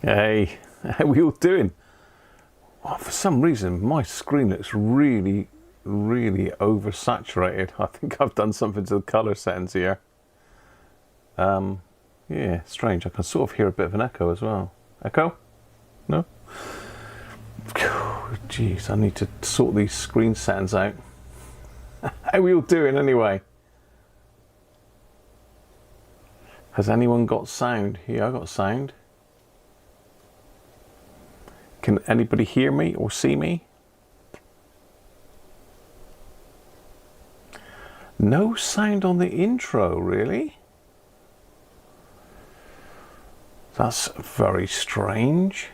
Hey, how are we all doing? Oh, for some reason, my screen looks really oversaturated. I think I've done something to the color settings here. Yeah, strange. I can sort of hear a bit of an echo as well. Echo? No? Jeez, I need to sort these screen settings out. How are we all doing anyway? Has anyone got sound? Yeah, I got sound. Can anybody hear me or see me? No sound on the intro, really? That's very strange.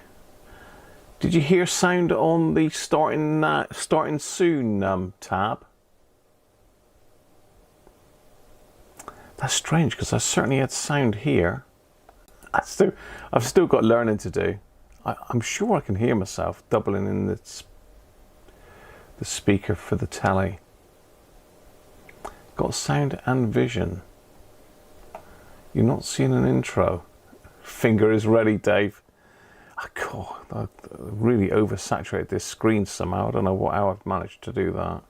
Did you hear sound on the starting soon tab? That's strange because I certainly had sound here. I've still got learning to do. I'm sure I can hear myself doubling in the speaker for the telly. Got sound and vision. You're not seeing an intro. Finger is ready, Dave. God, I really oversaturated this screen somehow. I don't know how I've managed to do that.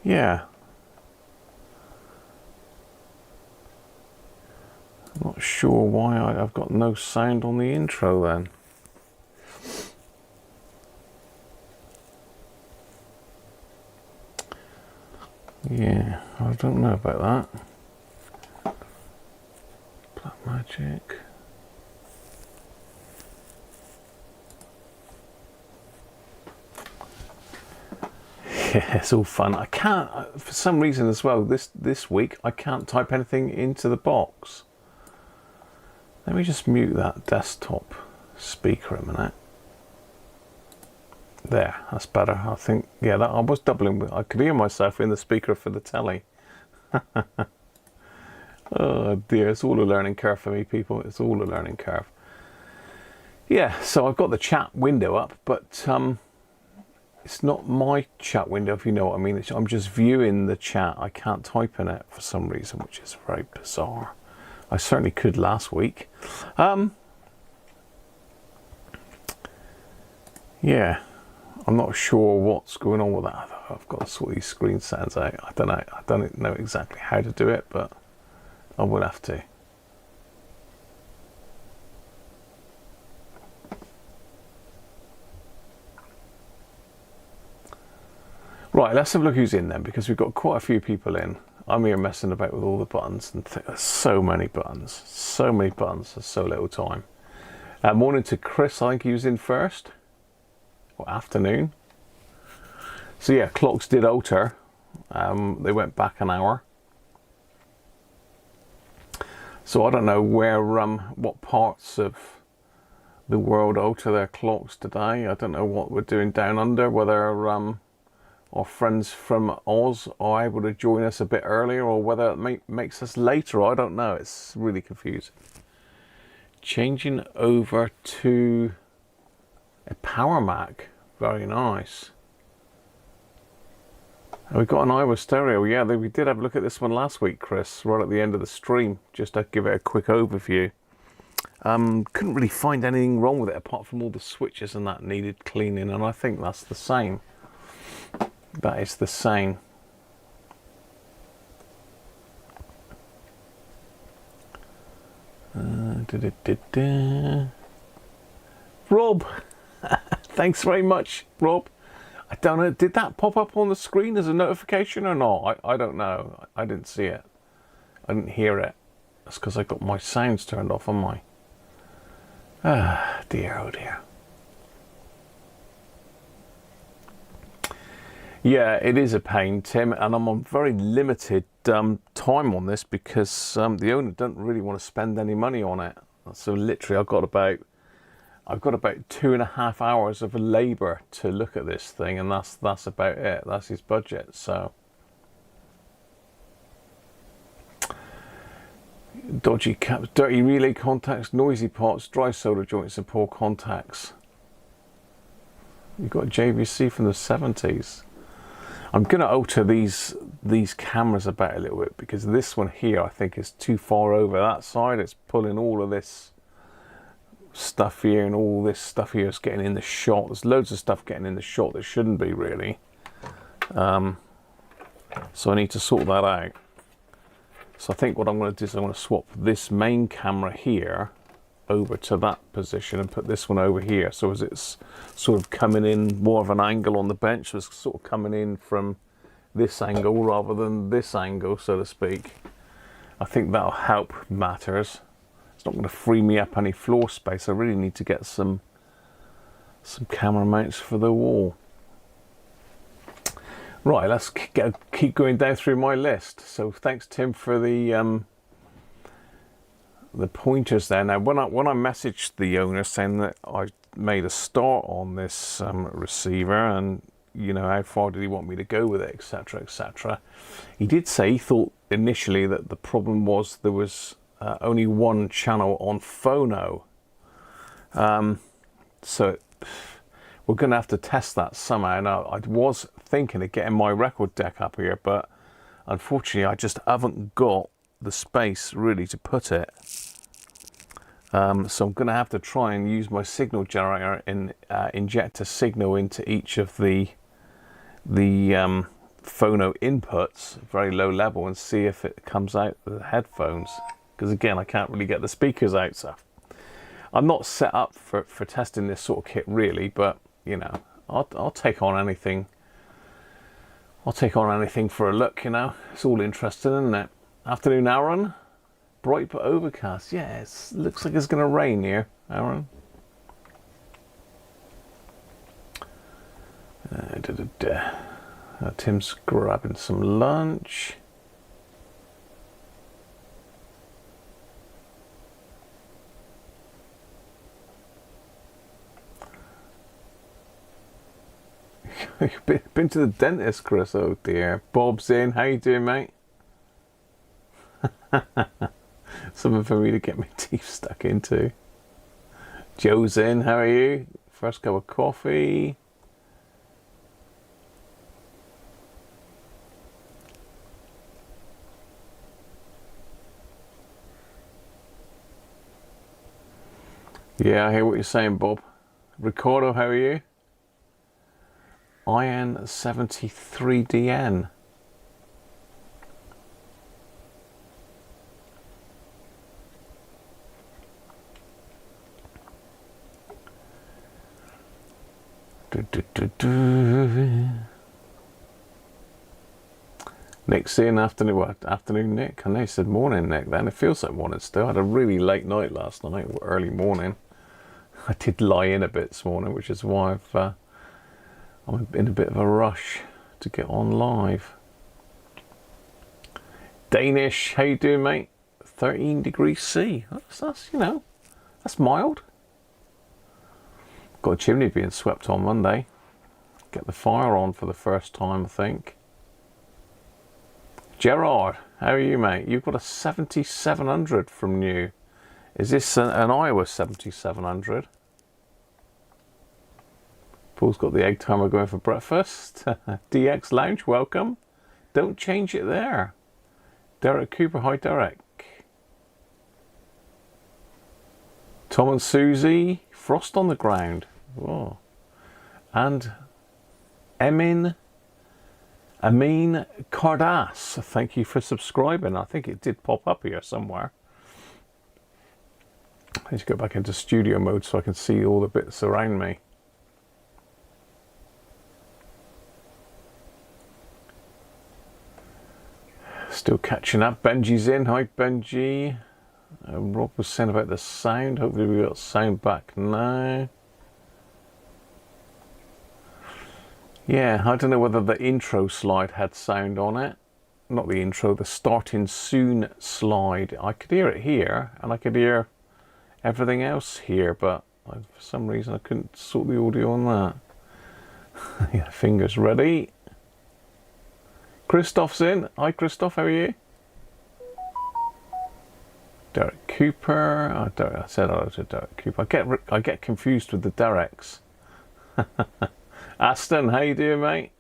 Yeah. I'm not sure why I've got no sound on the intro then. Yeah, I don't know about that. Black magic. Yeah, it's all fun. I can't, for some reason as well, this week, I can't type anything into the box. Let me just mute that desktop speaker a minute. There, that's better. I think, yeah, that I was doubling. I could hear myself in the speaker for the telly. Oh dear, it's all a learning curve for me, people. It's all a learning curve. Yeah, so I've got the chat window up, but it's not my chat window, if you know what I mean. I'm just viewing the chat. I can't type in it for some reason, which is very bizarre. I certainly could last week. Yeah, I'm not sure what's going on with that. I've got to sort these screen settings out. I don't know exactly how to do it, but I will have to. Right, let's have a look who's in then, because we've got quite a few people in. I'm here messing about with all the buttons and there's so many buttons, there's so little time. Morning to Chris, I think he was in first, or afternoon. So yeah, clocks did alter. They went back an hour. So I don't know where, what parts of the world alter their clocks today. I don't know what we're doing down under, whether our friends from Oz are able to join us a bit earlier, or whether it makes us later. I don't know. It's really confusing. Changing over to a Power Mac. Very nice. And we've got an Aiwa stereo. Yeah, we did have a look at this one last week, Chris, right at the end of the stream, just to give it a quick overview. Couldn't really find anything wrong with it apart from all the switches and that needed cleaning, and I think that's the same. That is the same. Rob, thanks very much, Rob. I don't know, did that pop up on the screen as a notification or not? I don't know. I didn't see it. I didn't hear it. That's because I got my sounds turned off on my... Ah, dear, oh dear. Yeah, it is a pain, Tim, and I'm on very limited time on this because the owner doesn't really want to spend any money on it. So literally, I've got about 2.5 hours of labour to look at this thing, and that's about it. That's his budget. So dodgy caps, dirty relay contacts, noisy parts, dry solder joints, and poor contacts. You've got JVC from the 70s. I'm going to alter these these cameras about a little bit, because this one here I think is too far over that side. It's pulling all of this stuff here, and all this stuff here is getting in the shot. There's loads of stuff getting in the shot that shouldn't be really. So I need to sort that out. So I think what I'm going to do is I'm going to swap this main camera here over to that position and put this one over here. So as it's sort of coming in more of an angle on the bench, so it's sort of coming in from this angle rather than this angle, so to speak. I think that'll help matters. It's not going to free me up any floor space. I really need to get some camera mounts for the wall. Right, let's keep going down through my list. So thanks, Tim, for the pointers there. Now, when I messaged the owner saying that I made a start on this receiver, and you know, how far did he want me to go with it, etc., etc., he did say he thought initially that the problem was there was only one channel on phono. So we're going to have to test that somehow. Now, I was thinking of getting my record deck up here, but unfortunately I just haven't got the space really to put it. So I'm going to have to try and use my signal generator and inject a signal into each of the phono inputs, very low level, and see if it comes out of the headphones. Because again, I can't really get the speakers out. So I'm not set up for testing this sort of kit really, but you know, I'll take on anything. I'll take on anything for a look, you know. It's all interesting, isn't it? Afternoon, Aaron. Bright but overcast. Yeah, it looks like it's going to rain here, Aaron. Tim's grabbing some lunch. You've been to the dentist, Chris? Oh dear. Bob's in. How you doing, mate? Something for me to get my teeth stuck into. Joe's in. How are you? First cup of coffee. Yeah, I hear what you're saying, Bob. Ricardo, how are you? IN73DN. Nick's in. Afternoon. What? Afternoon, Nick. I know you said morning, Nick, then. It feels like morning still. I had a really late night last night, early morning. I did lie in a bit this morning, which is why I'm in a bit of a rush to get on live. Danish, how you doing, mate? 13 degrees C. That's you know, that's mild. Got a chimney being swept on Monday. Get the fire on for the first time, I think. Gerard, how are you, mate? You've got a 7700 from new. Is this an Aiwa 7700? Paul's got the egg timer going for breakfast. DX Lounge, welcome. Don't change it there. Derek Cooper, hi Derek. Tom and Susie, frost on the ground. Whoa. And Amin Cardass, thank you for subscribing. I think it did pop up here somewhere. I need to go back into studio mode so I can see all the bits around me. Still catching up. Benji's in. Hi, Benji. Rob was saying about the sound. Hopefully we got sound back now. Yeah, I don't know whether the intro slide had sound on it. Not the intro, the starting soon slide. I could hear it here, and I could hear everything else here, but for some reason I couldn't sort the audio on that. Yeah, fingers ready. Christoph's in. Hi Christoph, how are you? Derek Cooper. Oh, Derek, I said hello to Derek Cooper. I get confused with the Dereks. Aston, how you doing, mate?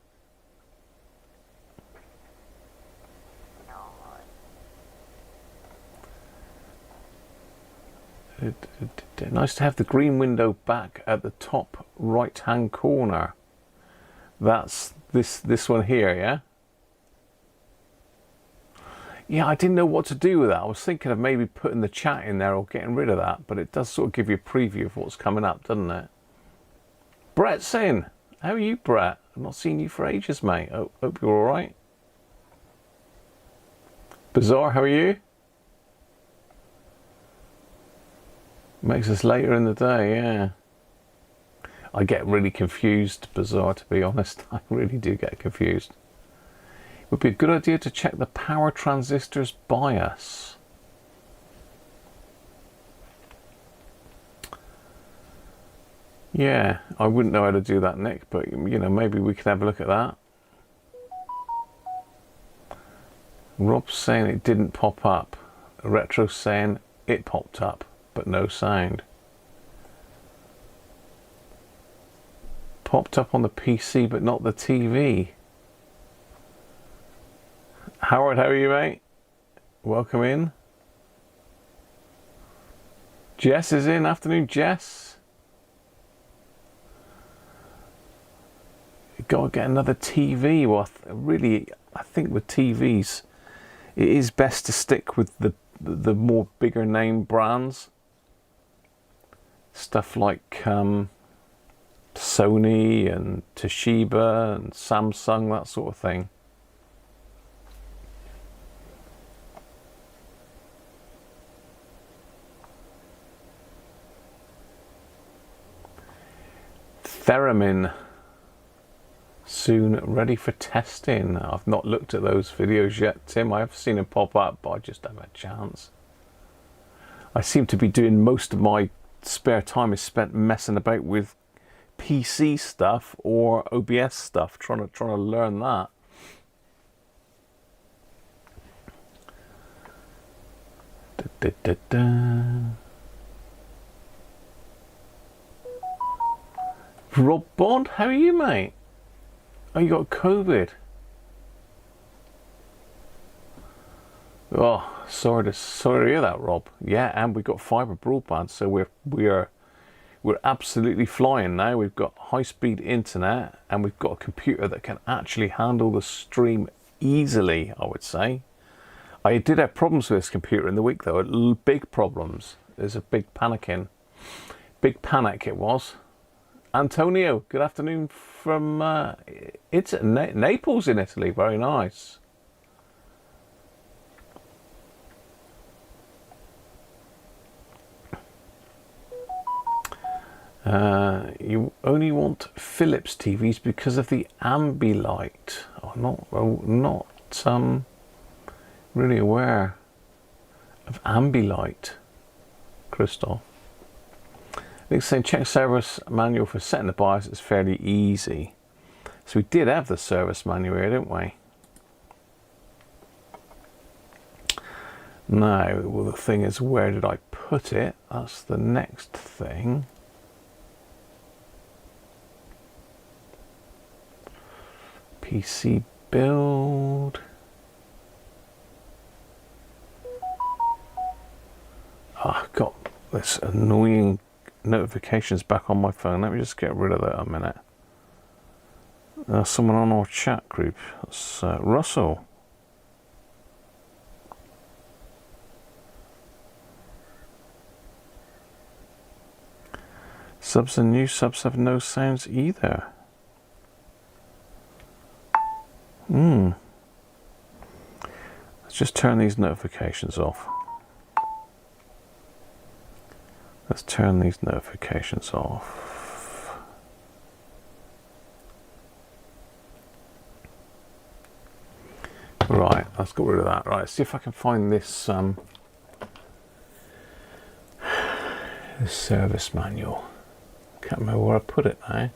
Nice to have the green window back at the top right hand corner. That's this one here, yeah? Yeah, I didn't know what to do with that. I was thinking of maybe putting the chat in there or getting rid of that, but it does sort of give you a preview of what's coming up, doesn't it? Brett's in. How are you, Brett? I've not seen you for ages, mate. Hope you're all right. Bizarre, how are you? Makes us later in the day, yeah. I get really confused, Bizarre, to be honest. I really do get confused. It would be a good idea to check the power transistor's bias. Yeah, I wouldn't know how to do that, Nick, but you know, maybe we could have a look at that. Rob's saying it didn't pop up. Retro's saying it popped up, but no sound. Popped up on the PC, but not the TV. Howard, how are you, mate? Welcome in. Jess is in. Afternoon, Jess. You've got to get another TV. Well, really, I think with TVs, it is best to stick with the more bigger name brands. Stuff like Sony and Toshiba and Samsung, that sort of thing. Theramin soon ready for testing. I've not looked at those videos yet, Tim. I've seen them pop up, but I just haven't had a chance. I seem to be doing most of my spare time is spent messing about with PC stuff or OBS stuff, trying to learn that. Da, da, da, da. Rob Bond, how are you, mate? Oh, you got COVID. Oh, sorry to hear that, Rob. Yeah, and we got fibre broadband, so we're absolutely flying now. We've got high-speed internet, and we've got a computer that can actually handle the stream easily, I would say. I did have problems with this computer in the week, though. Big problems. There's a big panicking. Big panic it was. Antonio, good afternoon from Naples in Italy. Very nice. You only want Philips TVs because of the Ambilight. Not really aware of Ambilight, Crystal. It's saying check service manual for setting the BIOS. It's fairly easy. So we did have the service manual here, didn't we? Now, well, the thing is, where did I put it? That's the next thing. PC build. I've got this annoying notifications back on my phone. Let me just get rid of that a minute. Someone on our chat group. That's Russell. Subs and new subs have no sounds either. Let's just turn these notifications off. Let's turn these notifications off. Right, let's get rid of that. Right, see if I can find this this service manual. Can't remember where I put it now.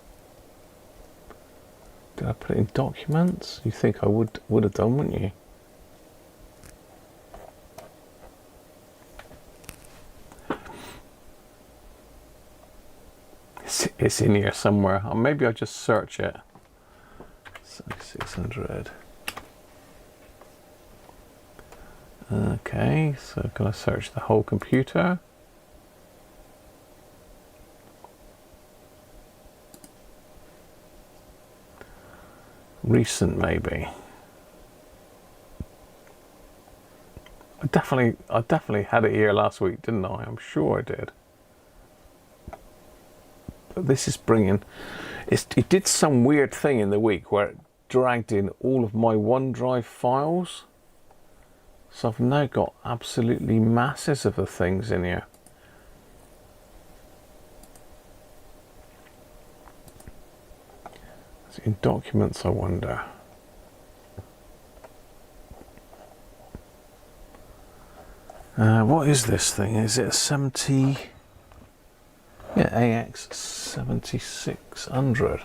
Did I put it in documents? You think I would have done, wouldn't you? It's in here somewhere. Or maybe I'll just search it. 7600. Okay, so can I search the whole computer? Recent, maybe. I definitely had it here last week, didn't I? I'm sure I did. But this is bringing... It did some weird thing in the week where it dragged in all of my OneDrive files. So I've now got absolutely masses of the things in here. In documents, I wonder. What is this thing? Is it a 70? Yeah, AX-7600.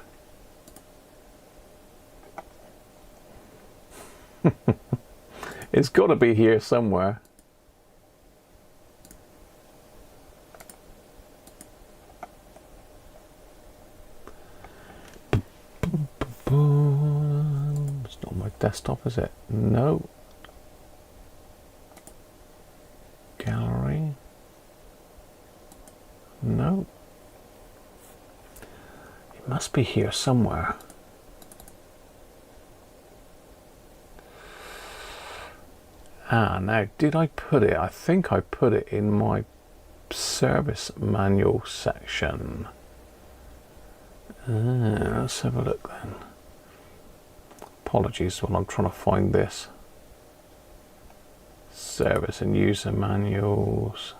It's got to be here somewhere. It's not my desktop, is it? No. Gallery. No. It must be here somewhere. Ah, now, did I put it? I think I put it in my service manual section. Let's have a look then. Apologies when I'm trying to find this. Service and user manuals.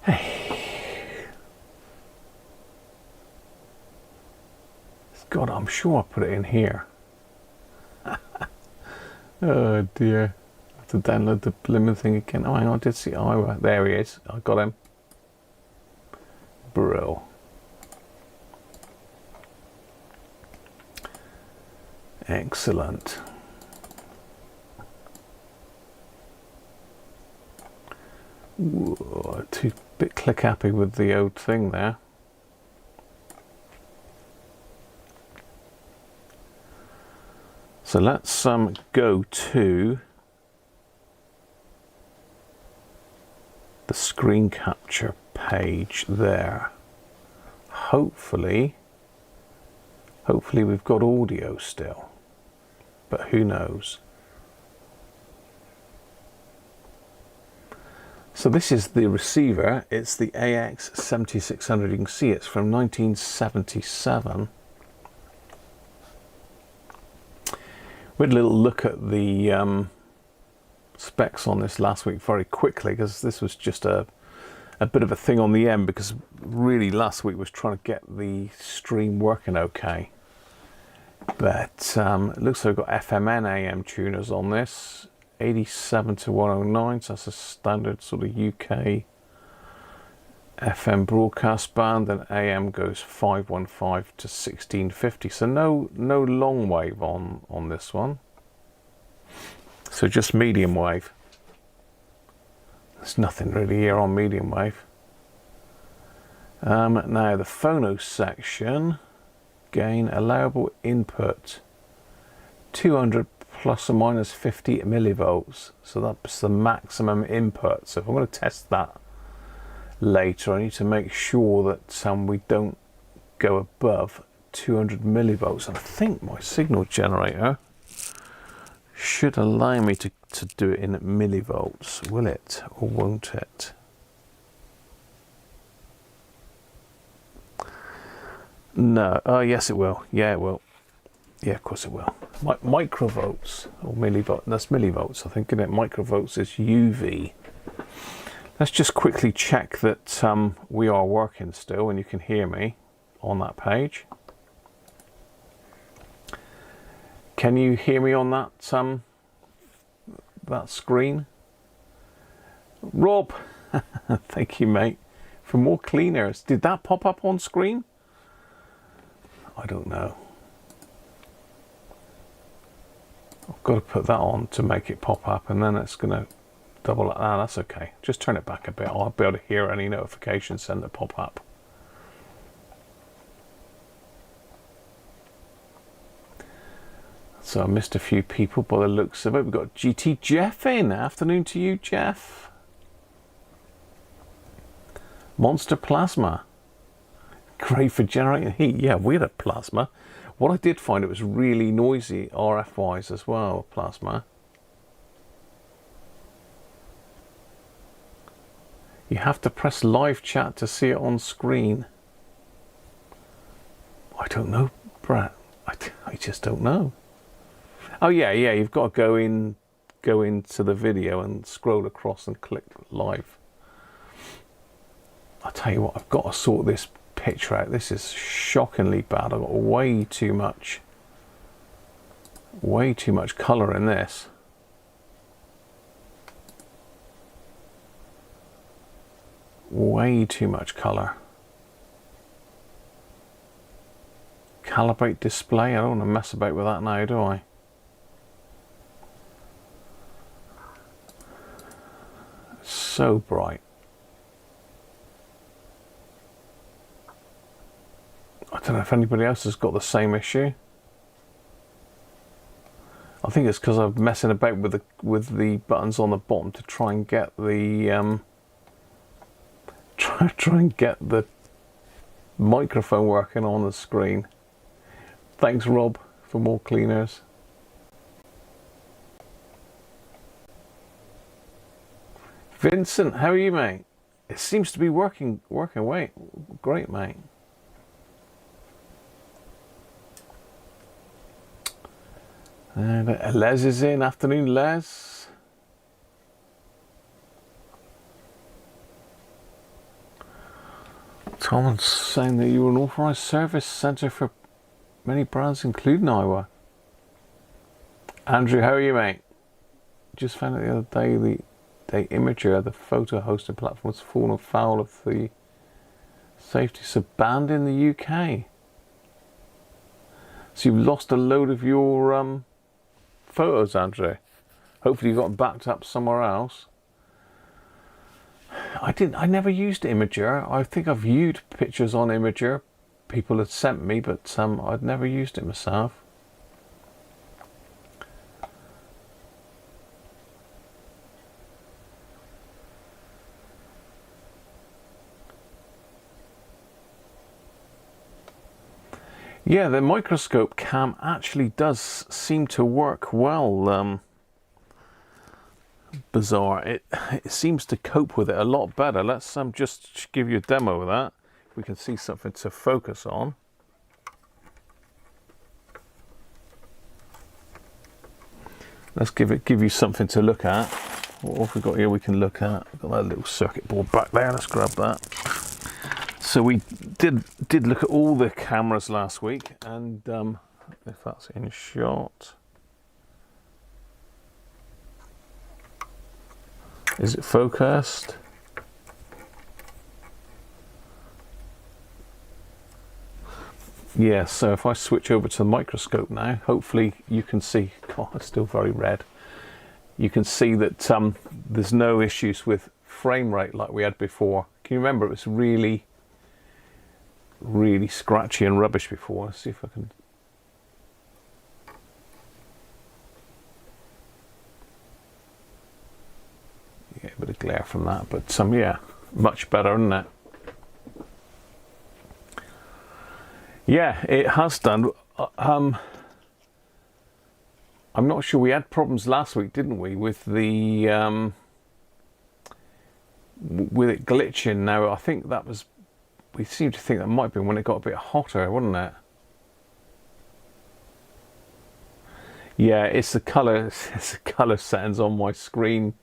Hey. God, I'm sure I put it in here. Oh dear. I have to download the blimmin' thing again. Oh, hang on, I did see Aiwa. There he is. I got him. Brill. Excellent. Whoa, too bit click happy with the old thing there. So let's go to the screen capture page there. Hopefully we've got audio still, but who knows. So this is the receiver. It's the AX-7600. You can see it's from 1977. We had a little look at the specs on this last week very quickly, because this was just a bit of a thing on the end, because really last week was trying to get the stream working okay. But it looks like we've got FM and AM tuners on this, 87 to 109, so that's a standard sort of UK FM broadcast band, and AM goes 515 to 1650, so no long wave on this one, so just medium wave. There's nothing really here on medium wave. Now the phono section, gain allowable input 200 plus or minus 50 millivolts, so that's the maximum input. So if I'm going to test that later, I need to make sure that we don't go above 200 millivolts. And I think my signal generator should allow me to do it in millivolts. Will it or won't it? No. Oh yes it will. Yeah it will. Yeah, of course it will. Microvolts or millivolts. That's millivolts, I think, isn't it? Microvolts is UV. Let's just quickly check that we are working still and you can hear me on that page. Can you hear me on that that screen? Rob, thank you, mate, for more cleaners. Did that pop up on screen? I don't know. I've got to put that on to make it pop up, and then it's going to double. Ah, that's okay. Just turn it back a bit. I'll be able to hear any notifications send that pop up. So I missed a few people by the looks of it. We've got GT Jeff in. Afternoon to you, Jeff. Monster plasma. Great for generating heat. Yeah, we had a plasma. What I did find, it was really noisy RF wise as well, plasma. You have to press live chat to see it on screen. I don't know, Brett. I just don't know. Oh yeah, you've got to go into the video and scroll across and click live. I'll tell you what, I've got to sort this picture out. This is shockingly bad. I've got way too much colour in this. Way too much colour. Calibrate display. I don't want to mess about with that now, do I? It's so bright. I don't know if anybody else has got the same issue. I think it's because I'm messing about with the buttons on the bottom to try and get the try and get the microphone working on the screen. Thanks, Rob, for more cleaners. Vincent, how are you, mate? It seems to be working away. Great, mate. And Les is in. Afternoon, Les. Tom's saying that you were an authorised service centre for many brands, including Aiwa. Andrew, how are you, mate? Just found out the other day the Imager, the photo hosting platform, was fallen foul of the safety, so banned in the UK. So you've lost a load of your photos, Andrew. Hopefully you got them backed up somewhere else. I never used Imager. I think I've viewed pictures on Imager. People had sent me, but I'd never used it myself. Yeah, the microscope cam actually does seem to work well. Bizarre. It seems to cope with it a lot better. Let's just give you a demo of that. We can see something to focus on. Let's give you something to look at. What have we got here we can look at? We've got that little circuit board back there. Let's grab that. So we did look at all the cameras last week, and if that's in shot. Is it focused? Yeah, so if I switch over to the microscope now, hopefully you can see, God, it's still very red. You can see that there's no issues with frame rate like we had before. Can you remember it was really scratchy and rubbish before? Let's see if I can. Yeah, a bit of glare from that, but yeah, much better, isn't it? Yeah, it has done. I'm not sure. We had problems last week, didn't we, with the with it glitching. Now I think that was. We seem to think that might be when it got a bit hotter, wasn't it? Yeah, it's the colour. It's the colour settings on my screen.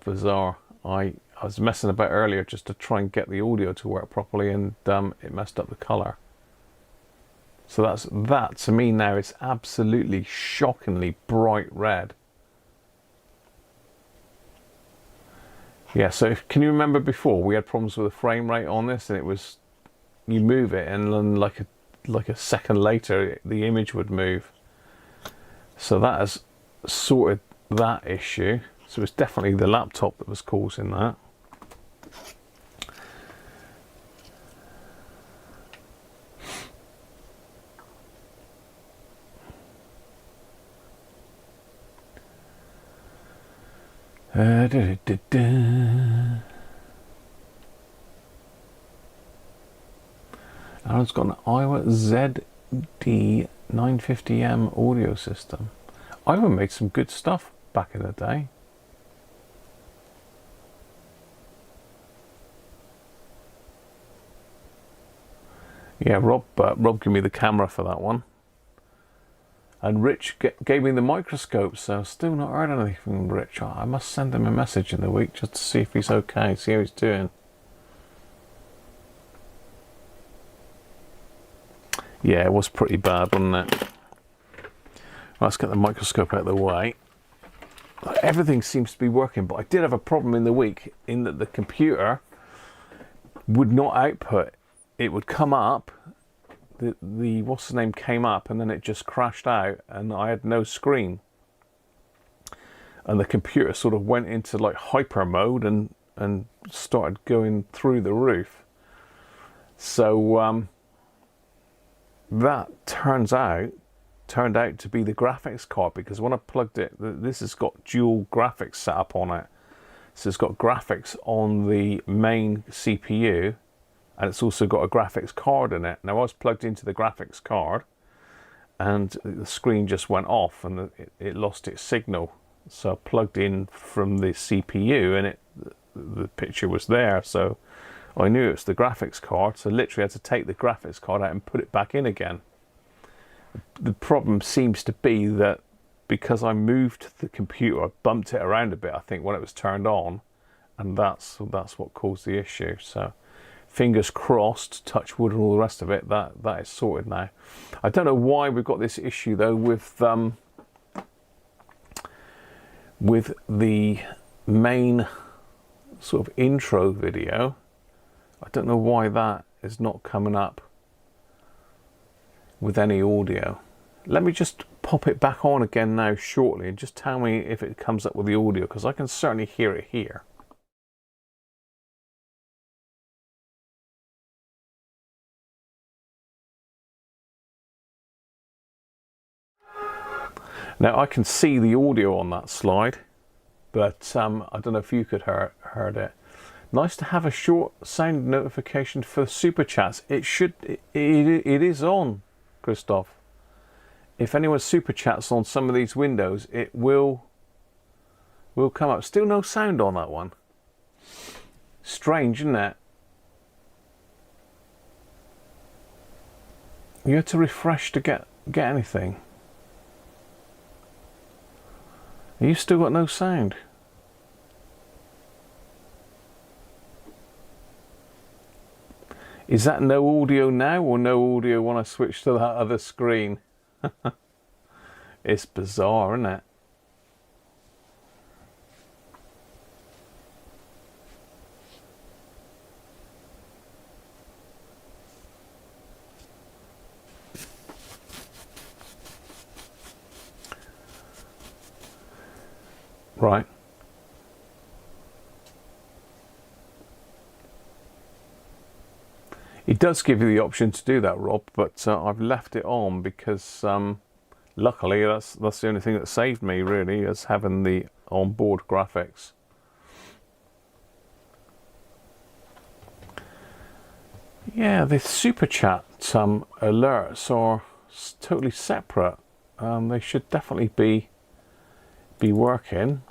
Bizarre. I was messing about earlier just to try and get the audio to work properly, and it messed up the colour. So that to me now is absolutely shockingly bright red. Yeah, so can you remember before we had problems with the frame rate on this, and it was, you move it and then like a second later the image would move. So that has sorted that issue. So it's definitely the laptop that was causing that. Aaron's got an Aiwa ZD950M audio system. Aiwa made some good stuff back in the day. Yeah, Rob gave me the camera for that one. And Rich gave me the microscope, so still not heard anything from Rich. I must send him a message in the week just to see if he's okay, see how he's doing. Yeah, it was pretty bad, wasn't it? Let's get the microscope out of the way. Everything seems to be working, but I did have a problem in the week in that the computer would not output. It would come up, the what's the name came up, and then it just crashed out, and I had no screen. And the computer sort of went into like hyper mode and started going through the roof. So that turned out to be the graphics card, because when I plugged it, this has got dual graphics set up on it. So it's got graphics on the main CPU, and it's also got a graphics card in it. Now I was plugged into the graphics card and the screen just went off and it lost its signal. So I plugged in from the CPU and the picture was there. So I knew it was the graphics card. So literally I had to take the graphics card out and put it back in again. The problem seems to be that because I moved the computer, I bumped it around a bit, I think, when it was turned on, and that's what caused the issue. So fingers crossed, touch wood and all the rest of it, that is sorted now. I don't know why we've got this issue though with the main sort of intro video. I don't know why that is not coming up with any audio. Let me just pop it back on again now shortly and just tell me if it comes up with the audio, because I can certainly hear it here. Now I can see the audio on that slide, but I don't know if you could heard it. Nice to have a short sound notification for super chats. It is on, Christoph. If anyone super chats on some of these windows, it will come up. Still no sound on that one. Strange, isn't it? You have to refresh to get anything. You still got no sound. Is that no audio now or no audio when I switch to that other screen? It's bizarre, isn't it? Right. It does give you the option to do that, Rob, but I've left it on because luckily that's the only thing that saved me, really, is having the onboard graphics. Yeah, the super chat alerts are totally separate. They should definitely be working.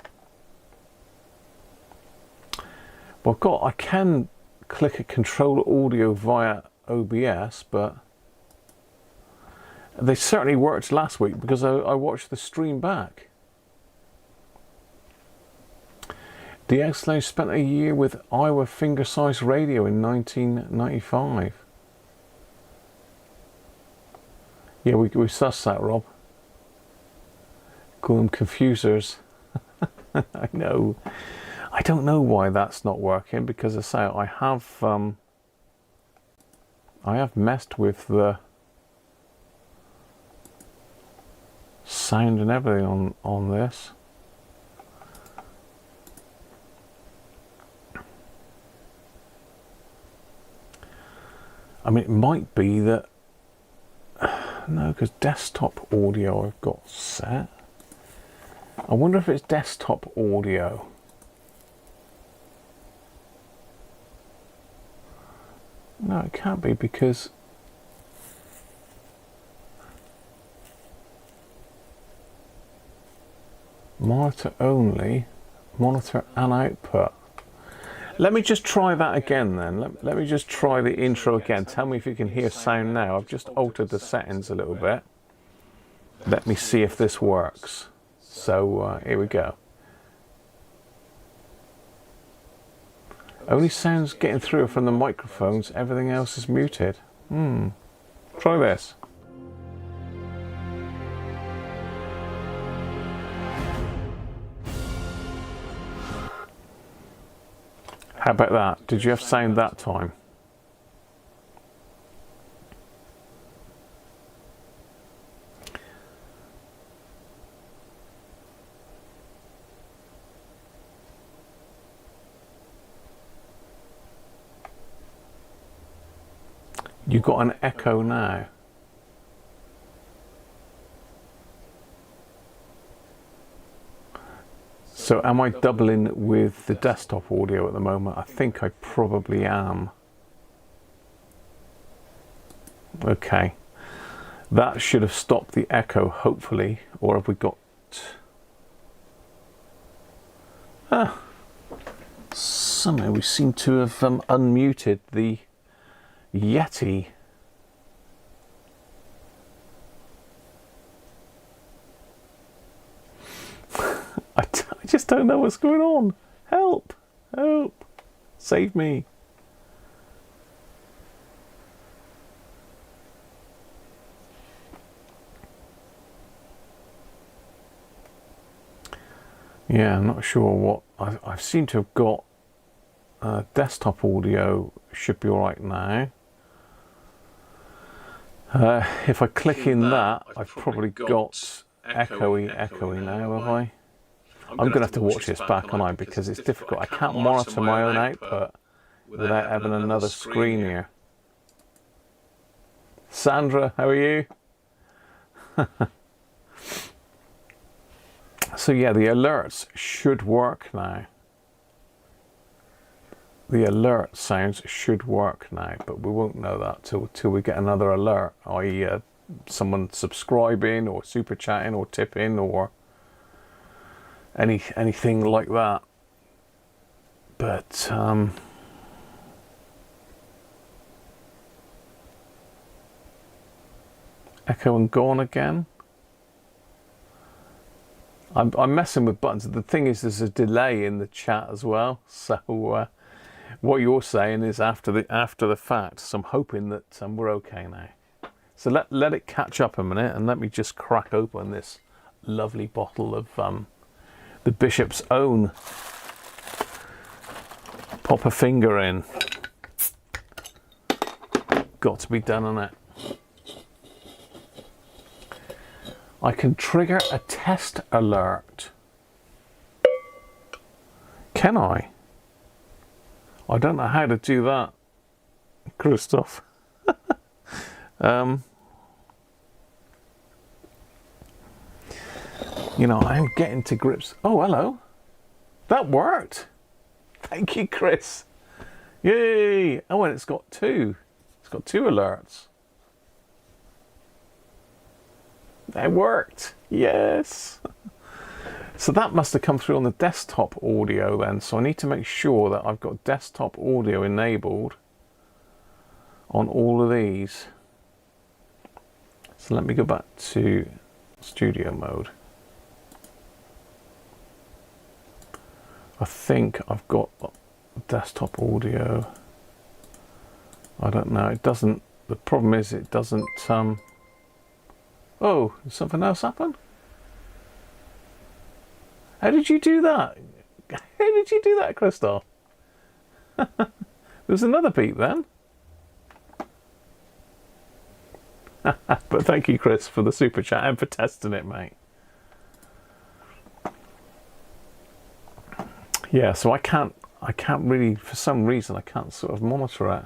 Well, I can click a control audio via OBS, but they certainly worked last week because I watched the stream back. DX Lounge spent a year with Aiwa finger-sized radio in 1995. Yeah, we sussed that, Rob. Call them confusers. I know. I don't know why that's not working, because I say I have messed with the sound and everything on this. I mean, it might be that no, because desktop audio I've got set. I wonder if it's desktop audio. No, it can't be, because Monitor only, monitor and output. Let me just try that again then. Let me just try the intro again. Tell me if you can hear sound now. I've just altered the settings a little bit. Let me see if this works. So here we go. Only sounds getting through from the microphones, everything else is muted. Try this. How about that? Did you have sound that time? You got an echo now. So am I doubling with the desktop audio at the moment? I think I probably am. Okay. That should have stopped the echo, hopefully. Or have we got... somehow we seem to have unmuted the Yeti. I just don't know what's going on. Help! Help! Save me! Yeah, I'm not sure what... I seem to have got desktop audio should be alright now. If I click in that, I've probably got echoey now, have I? I'm going to have to watch this back, aren't I? Because it's difficult. I can't monitor my own output without having another screen here. Sandra, how are you? So yeah, the alerts should work now. The alert sounds should work now, but we won't know that till we get another alert, i.e. Someone subscribing or super chatting or tipping or anything like that. But echo and gone again. I'm messing with buttons. The thing is, there's a delay in the chat as well. So what you're saying is after the fact. So I'm hoping that we're okay now. So let it catch up a minute, and let me just crack open this lovely bottle of the Bishop's Own. Pop a finger in. Got to be done on it. I can trigger a test alert. Can I? I don't know how to do that, Christoph. You know, I'm getting to grips. Oh, hello. That worked. Thank you, Chris. Yay. Oh, and it's got two. It's got two alerts. That worked. Yes. So that must have come through on the desktop audio then. So I need to make sure that I've got desktop audio enabled on all of these. So let me go back to studio mode. I think I've got desktop audio. I don't know. It doesn't. The problem is it doesn't. Oh, did something else happen? How did you do that? How did you do that, Christoph? There's another beep then. But thank you, Chris, for the super chat and for testing it, mate. Yeah, so I can't really, for some reason, I can't sort of monitor it.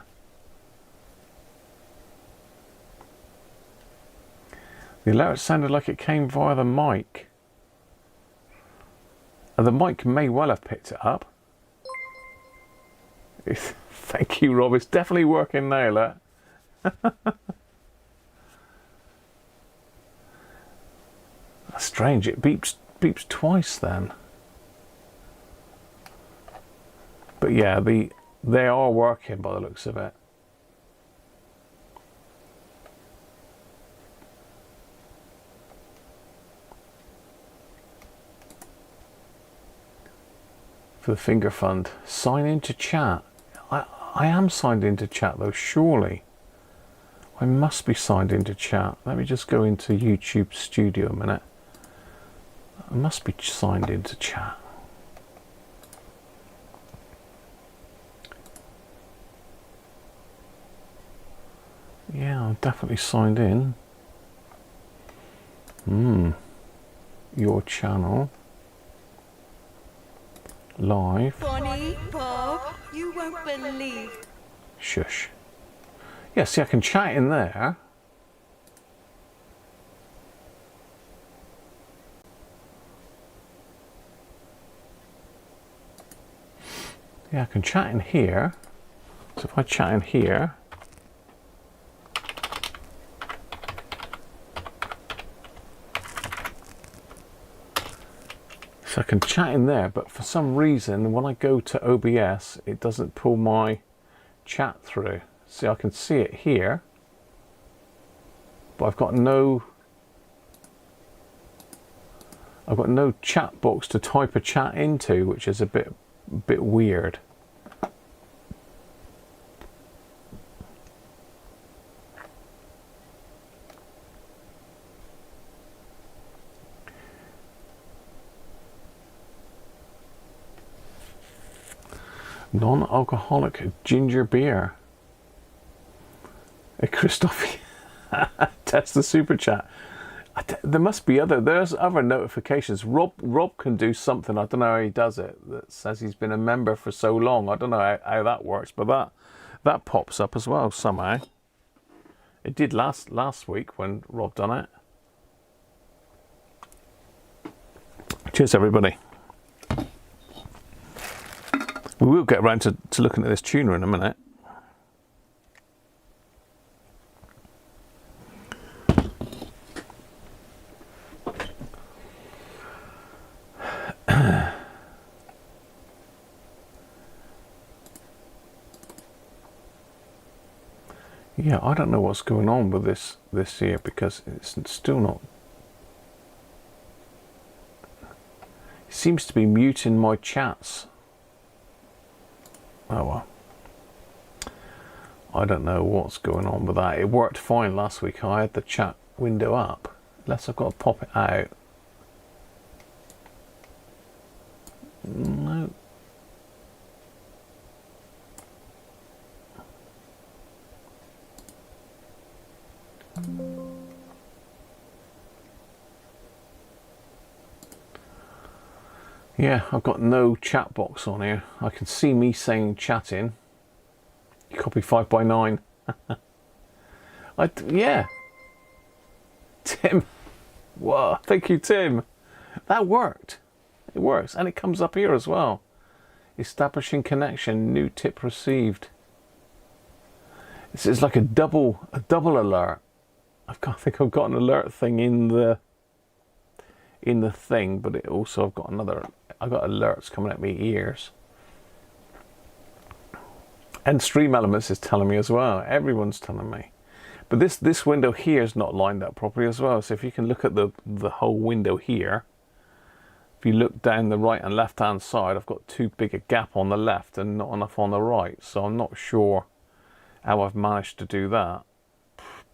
The alert sounded like it came via the mic. And the mic may well have picked it up. Thank you, Rob. It's definitely working now, that. That's strange. It beeps beeps twice then. But yeah, they are working by the looks of it. For the finger fund. Sign into chat. I am signed into chat though, surely. I must be signed into chat. Let me just go into YouTube Studio a minute. I must be signed into chat. Yeah, I'm definitely signed in. Your channel. Live. Bonnie, Bob, you won't believe. Shush. Yeah, see, I can chat in there. Yeah, I can chat in here. So if I chat in here, so I can chat in there, but for some reason when I go to OBS it doesn't pull my chat through. See, I can see it here, but I've got no chat box to type a chat into, which is a bit weird. Non-alcoholic ginger beer. Hey, Christophe, test the super chat. There must be there's other notifications. Rob can do something, I don't know how he does it, that says he's been a member for so long. I don't know how that works, but that pops up as well somehow. It did last week when Rob done it. Cheers, everybody. We will get around to looking at this tuner in a minute. Yeah, I don't know what's going on with this here, because it's still not. It seems to be muting my chats. Oh well. I don't know what's going on with that. It worked fine last week. I had the chat window up. Unless I've got to pop it out. No. Yeah, I've got no chat box on here. I can see me saying chatting. Copy 5x9. Yeah. Tim. Wow, thank you, Tim. That worked. It works. And it comes up here as well. Establishing connection. New tip received. It's like a double alert. I think I've got an alert thing in the thing, but it also I've got alerts coming at me ears. And Stream Elements is telling me as well. Everyone's telling me. But this window here is not lined up properly as well. So if you can look at the whole window here, if you look down the right and left hand side, I've got too big a gap on the left and not enough on the right. So I'm not sure how I've managed to do that.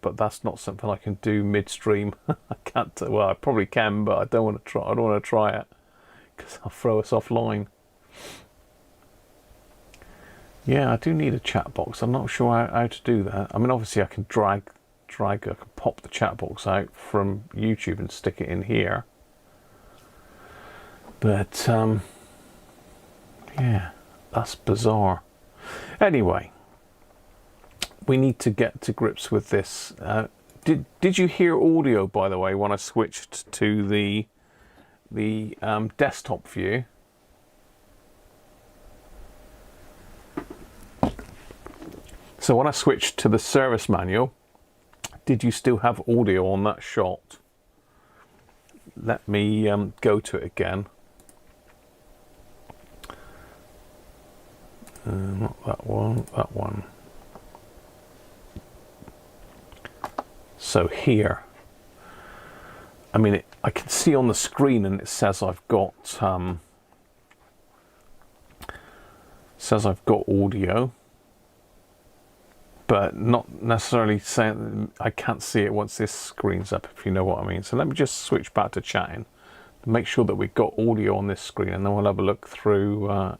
But that's not something I can do midstream. I can't. Well, I probably can, but I don't want to try. I don't want to try it because I'll throw us offline. Yeah, I do need a chat box. I'm not sure how to do that. I mean, obviously, I can I can pop the chat box out from YouTube and stick it in here. But yeah, that's bizarre. Anyway. We need to get to grips with this. Did you hear audio, by the way, when I switched to the desktop view? So when I switched to the service manual, did you still have audio on that shot? let me go to it again. Not that one, that one. So here, I mean, I can see on the screen, and it says I've got audio, but not necessarily saying I can't see it once this screen's up, if you know what I mean. So let me just switch back to chatting to make sure that we've got audio on this screen, and then we'll have a look through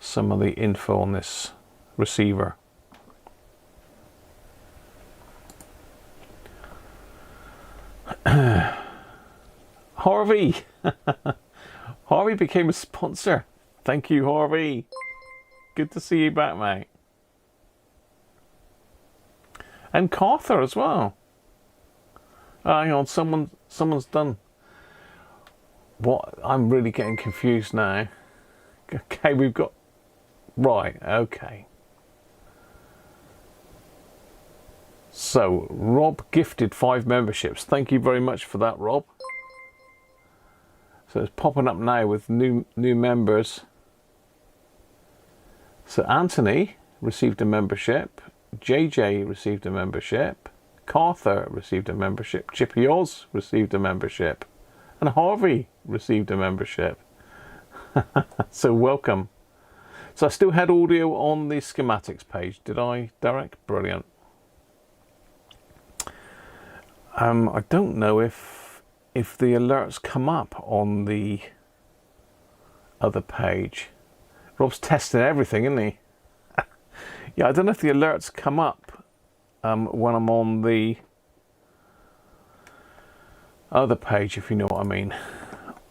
some of the info on this receiver. Harvey! Harvey became a sponsor. Thank you, Harvey. Good to see you back, mate. And Carther as well. Hang on, someone's done. What? I'm really getting confused now. Okay, we've got... Right, okay. So, Rob gifted 5 memberships. Thank you very much for that, Rob. So it's popping up now with new members. So Anthony received a membership. JJ received a membership. Carther received a membership. Chippy Oz received a membership. And Harvey received a membership. So welcome. So I still had audio on the schematics page, did I, Derek? Brilliant. I don't know if the alerts come up on the other page. Rob's testing everything, isn't he? Yeah, I don't know if the alerts come up when I'm on the other page, if you know what I mean.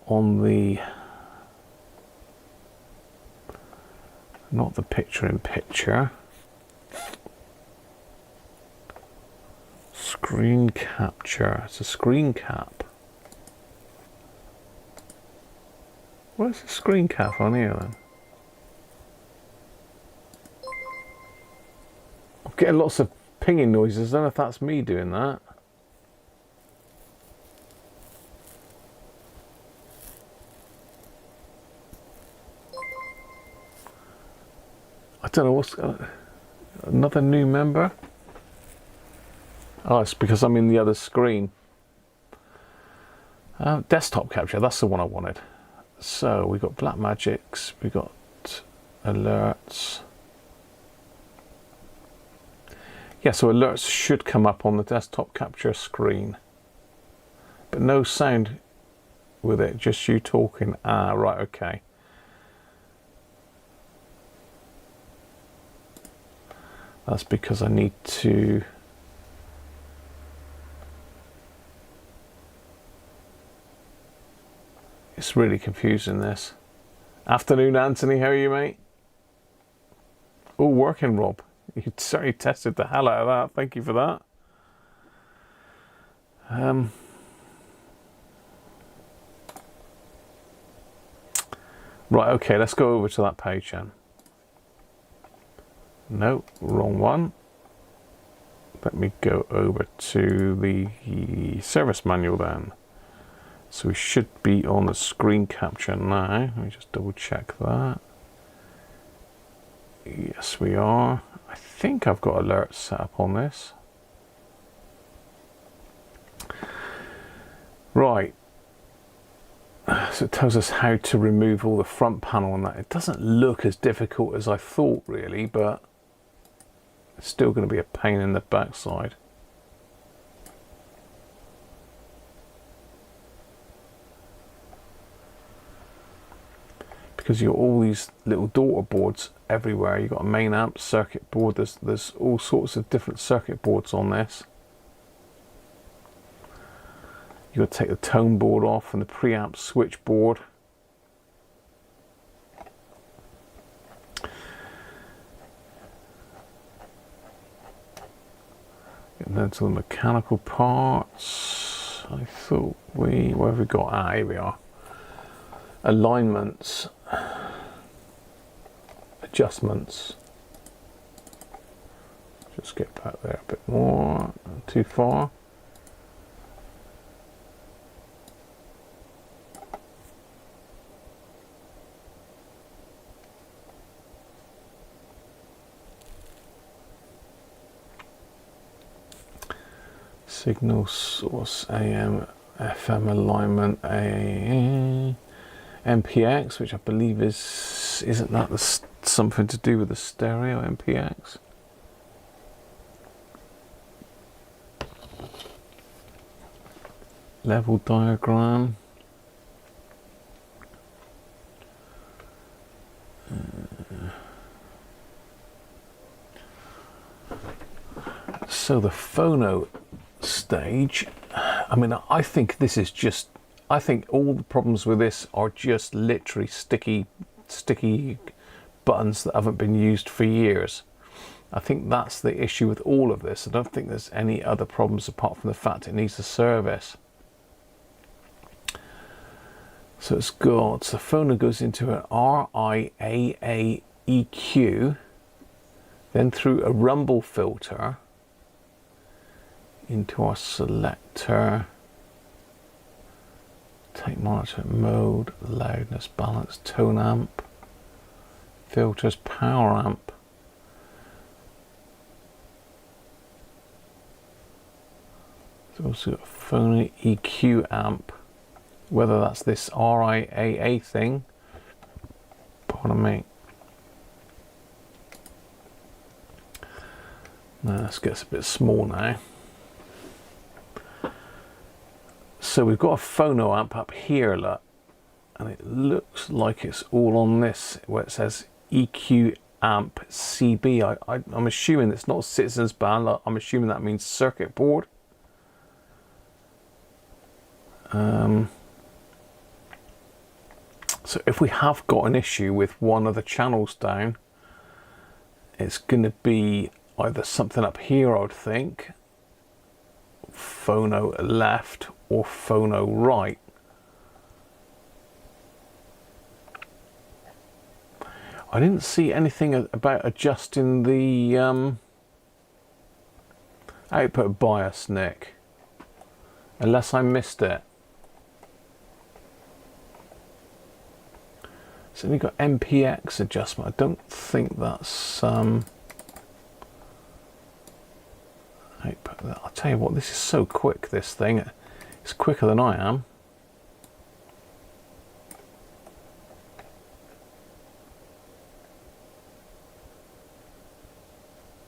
On the... not the picture-in-picture. Screen capture. It's a screen cap. Where's the screen cap on here then? I'm getting lots of pinging noises. I don't know if that's me doing that. I don't know what's... another new member? Oh, it's because I'm in the other screen. Desktop capture, that's the one I wanted. So we got Black Magics, we got alerts. Yeah, so alerts should come up on the desktop capture screen. But no sound with it, just you talking. Ah, right, okay. That's because I need to... It's really confusing, this. Afternoon, Anthony. How are you, mate? Oh, working, Rob. You certainly tested the hell out of that. Thank you for that. Right, okay, let's go over to that page then. No, wrong one. Let me go over to the service manual then. So we should be on the screen capture now. Let me just double check that. Yes, we are. I think I've got alerts set up on this. Right. So it tells us how to remove all the front panel and that. It doesn't look as difficult as I thought really, but it's still going to be a pain in the backside. Because you've got all these little daughter boards everywhere. You've got a main amp, circuit board, there's all sorts of different circuit boards on this. You've got to take the tone board off and the preamp switchboard. And then to the mechanical parts. I thought where have we got? Ah, here we are. Alignments, adjustments. Just get back there a bit more, not too far. Signal source AM, FM alignment, MPX, which I believe isn't that something to do with the stereo MPX? Level diagram. So the phono stage, I mean, I think this is just, I think all the problems with this are just literally sticky buttons that haven't been used for years. I think that's the issue with all of this. I don't think there's any other problems apart from the fact it needs a service. So it's got, so phono goes into an RIAA EQ, then through a rumble filter into our selector, tape monitor mode, loudness, balance, tone amp, filters, power amp. So also got a phono EQ amp, whether that's this RIAA thing, pardon me. Now this gets a bit small now. So we've got a phono amp up here, look, and it looks like it's all on this where it says EQ amp CB. I'm assuming it's not a Citizens band. Look, I'm assuming that means circuit board. So if we have got an issue with one of the channels down, it's going to be either something up here, I would think, phono left or phono right. I didn't see anything about adjusting the output bias, Nick, unless I missed it. So we've got MPX adjustment. I don't think that's output. I'll tell you what, this is so quick, this thing. It's quicker than I am.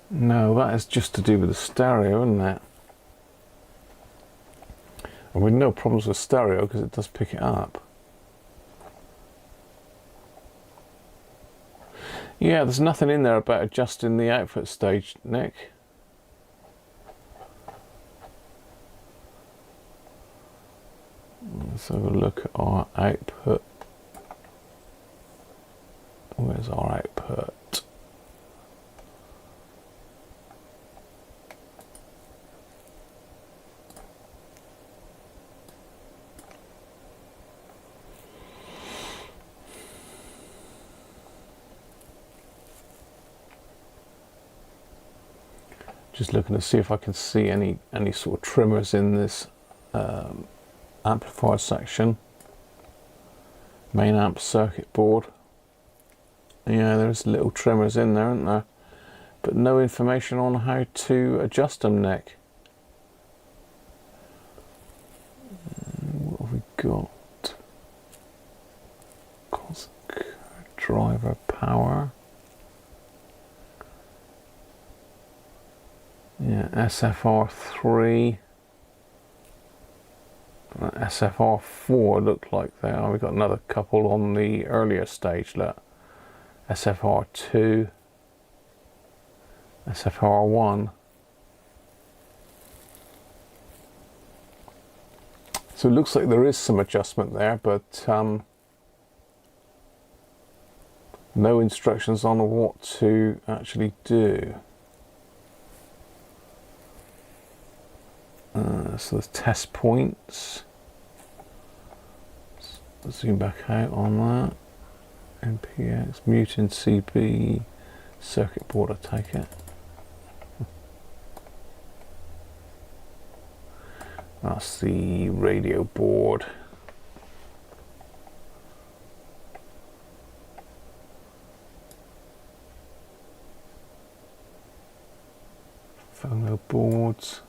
No, that is just to do with the stereo, isn't it? And with no problems with stereo because it does pick it up. Yeah, there's nothing in there about adjusting the output stage, Nick. Let's have a look at our output. Where's our output? Just looking to see if I can see any sort of trimmers in this amplifier section. Main amp circuit board. Yeah, there's little trimmers in there, aren't there? But no information on how to adjust them, Nick. What have we got? Cosmic driver power. Yeah, SFR3. SFR4 look like they are. We've got another couple on the earlier stage. Look, SFR2, SFR1. So it looks like there is some adjustment there, but no instructions on what to actually do. So there's test points. Let's zoom back out on that. MPX, muting CB, circuit board, I take it. That's the radio board. Phono boards.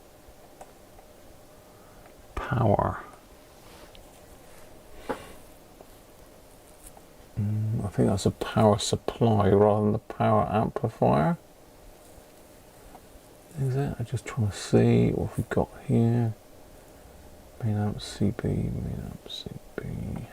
power. I think that's a power supply rather than the power amplifier. Is it? I'm just trying to see what we've got here. Main amp CB, main amp CB.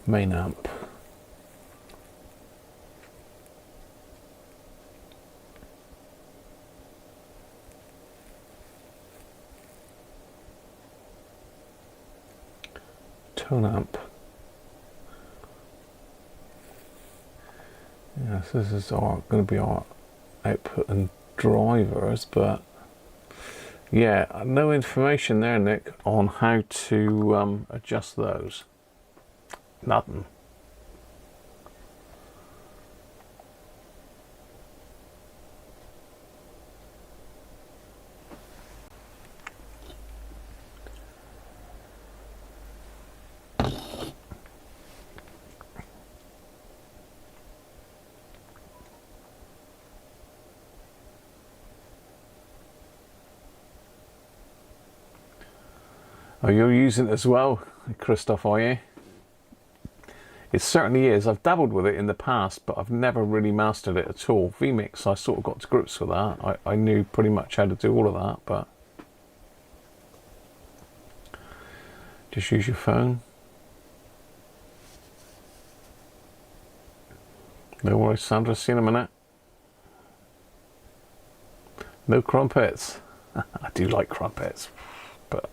Main amp. Tone amp. Yes, this is going to be our output and drivers, but yeah, no information there, Nick, on how to adjust those. Nothing. Oh, you're using it as well, Christoph, are you? It certainly is. I've dabbled with it in the past, but I've never really mastered it at all. vMix, I sort of got to grips with that. I knew pretty much how to do all of that, but just use your phone. No worries, Sandra. See you in a minute. No crumpets. I do like crumpets, but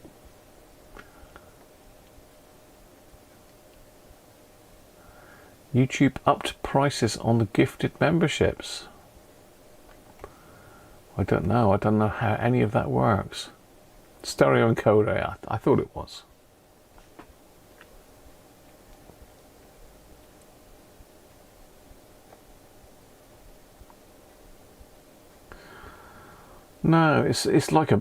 YouTube upped prices on the gifted memberships. I don't know. I don't know how any of that works. Stereo encoder, yeah, I thought it was. No, it's like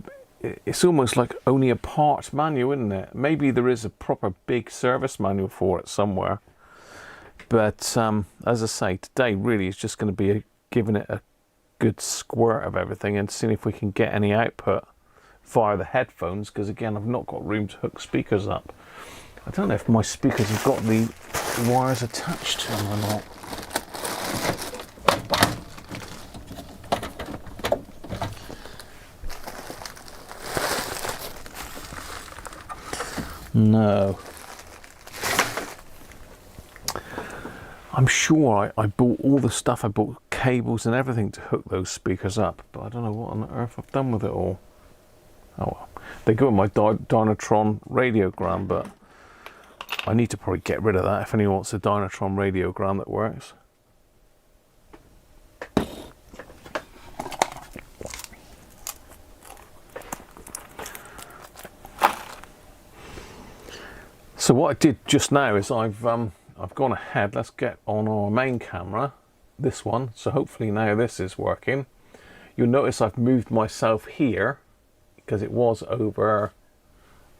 it's almost like only a parts manual, isn't it? Maybe there is a proper big service manual for it somewhere. But as I say, today really is just going to be giving it a good squirt of everything and seeing if we can get any output via the headphones, because again, I've not got room to hook speakers up. I don't know if my speakers have got the wires attached to them or not. No. I'm sure I bought all the stuff. I bought cables and everything to hook those speakers up, but I don't know what on earth I've done with it all. Oh well. They go in my Dynatron radiogram, but I need to probably get rid of that if anyone wants a Dynatron radiogram that works. So what I did just now is I've gone ahead. Let's get on our main camera, this one. So hopefully now this is working. You'll notice I've moved myself here because it was over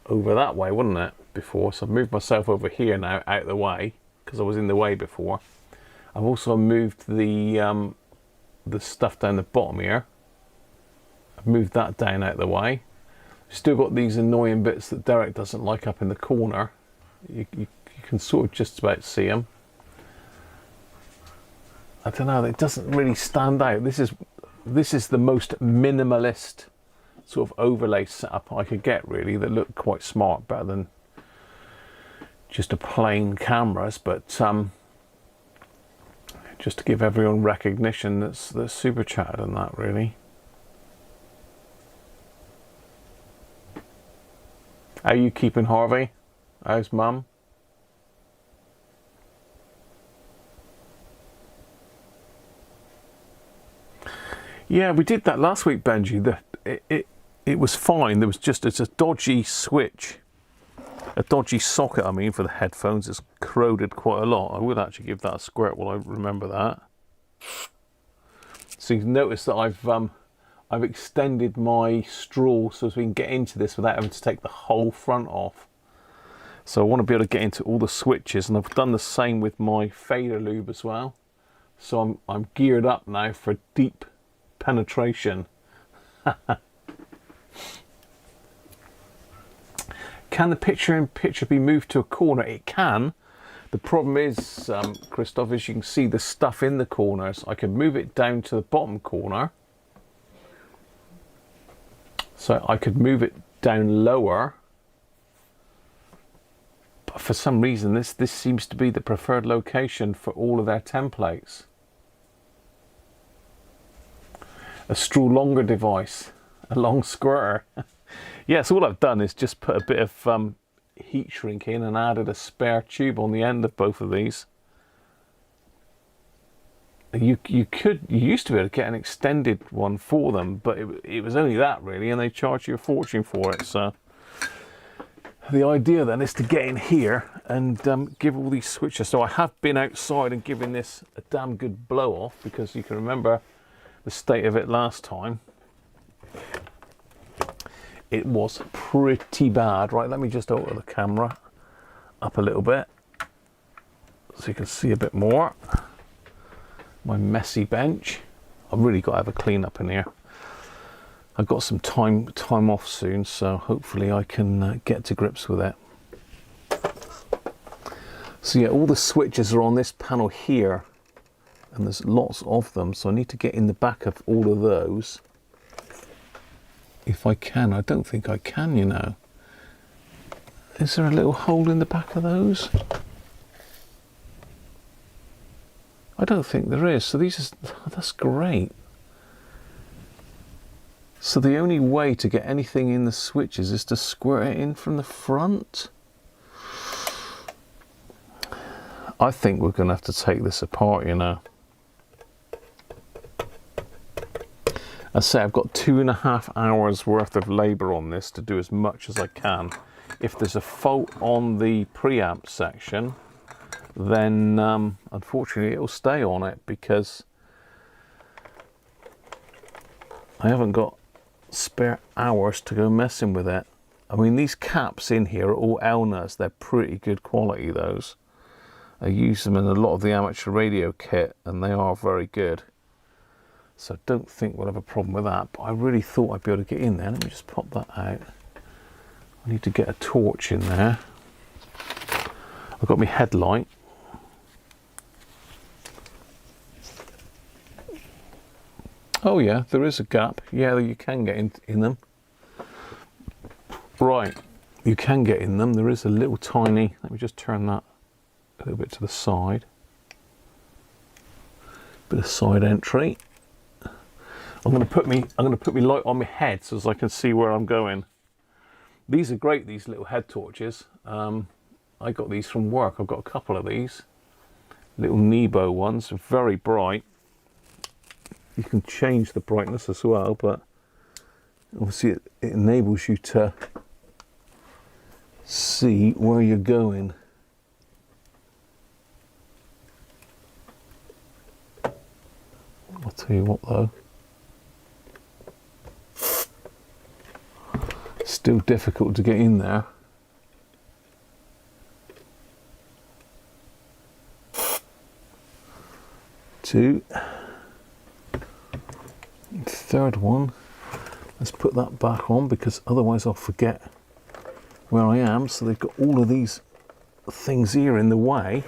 that way, wasn't it, before? So I've moved myself over here now, out of the way, because I was in the way before. I've also moved the stuff down the bottom here. I've moved that down out of the way. Still got these annoying bits that Derek doesn't like up in the corner. You can sort of just about see them. I don't know, it doesn't really stand out. This is the most minimalist sort of overlay setup I could get, really, that looked quite smart, better than just a plain cameras, but just to give everyone recognition that's super chatted and that, really. How are you keeping, Harvey? How's Mum? Yeah, we did that last week, Benji. It was fine. There was just, it's a dodgy switch, a dodgy socket, I mean, for the headphones. It's corroded quite a lot. I would actually give that a squirt while I remember that. So you notice that I've extended my straw so as we can get into this without having to take the whole front off. So I want to be able to get into all the switches, and I've done the same with my fader lube as well. So I'm geared up now for deep penetration. Can the picture-in-picture be moved to a corner? It can. The problem is, Christoph, as you can see the stuff in the corners. I can move it down to the bottom corner. So I could move it down lower. But for some reason, this seems to be the preferred location for all of their templates. A straw longer device, a long squirter. Yeah, so all I've done is just put a bit of heat shrink in and added a spare tube on the end of both of these. You used to be able to get an extended one for them, but it was only that really, and they charge you a fortune for it. So the idea then is to get in here and give all these switches. So I have been outside and given this a damn good blow off, because you can remember the state of it last time. It was pretty bad. Right, let me just open the camera up a little bit so you can see a bit more. My messy bench. I've really got to have a clean up in here. I've got some time off soon, so hopefully I can get to grips with it. So yeah, all the switches are on this panel here, and there's lots of them, so I need to get in the back of all of those. If I can. I don't think I can, you know. Is there a little hole in the back of those? I don't think there is. So that's great. So the only way to get anything in the switches is to squirt it in from the front. I think we're going to have to take this apart, you know. I say I've got 2.5 hours worth of labour on this to do as much as I can. If there's a fault on the preamp section, then unfortunately it'll stay on it, because I haven't got spare hours to go messing with it. I mean, these caps in here are all Elnas. They're pretty good quality, those. I use them in a lot of the amateur radio kit, and they are very good. So I don't think we'll have a problem with that, but I really thought I'd be able to get in there. Let me just pop that out. I need to get a torch in there. I've got my headlight. Oh yeah, there is a gap. Yeah, you can get in them. Right, you can get in them. There is a little tiny, let me just turn that a little bit to the side. Bit of side entry. I'm going to put me light on my head so as I can see where I'm going. These are great, these little head torches. I got these from work. I've got a couple of these little Nebo ones, very bright. You can change the brightness as well, but obviously it enables you to see where you're going. I'll tell you what though, still difficult to get in there. Two. Third one. Let's put that back on, because otherwise I'll forget where I am. So they've got all of these things here in the way.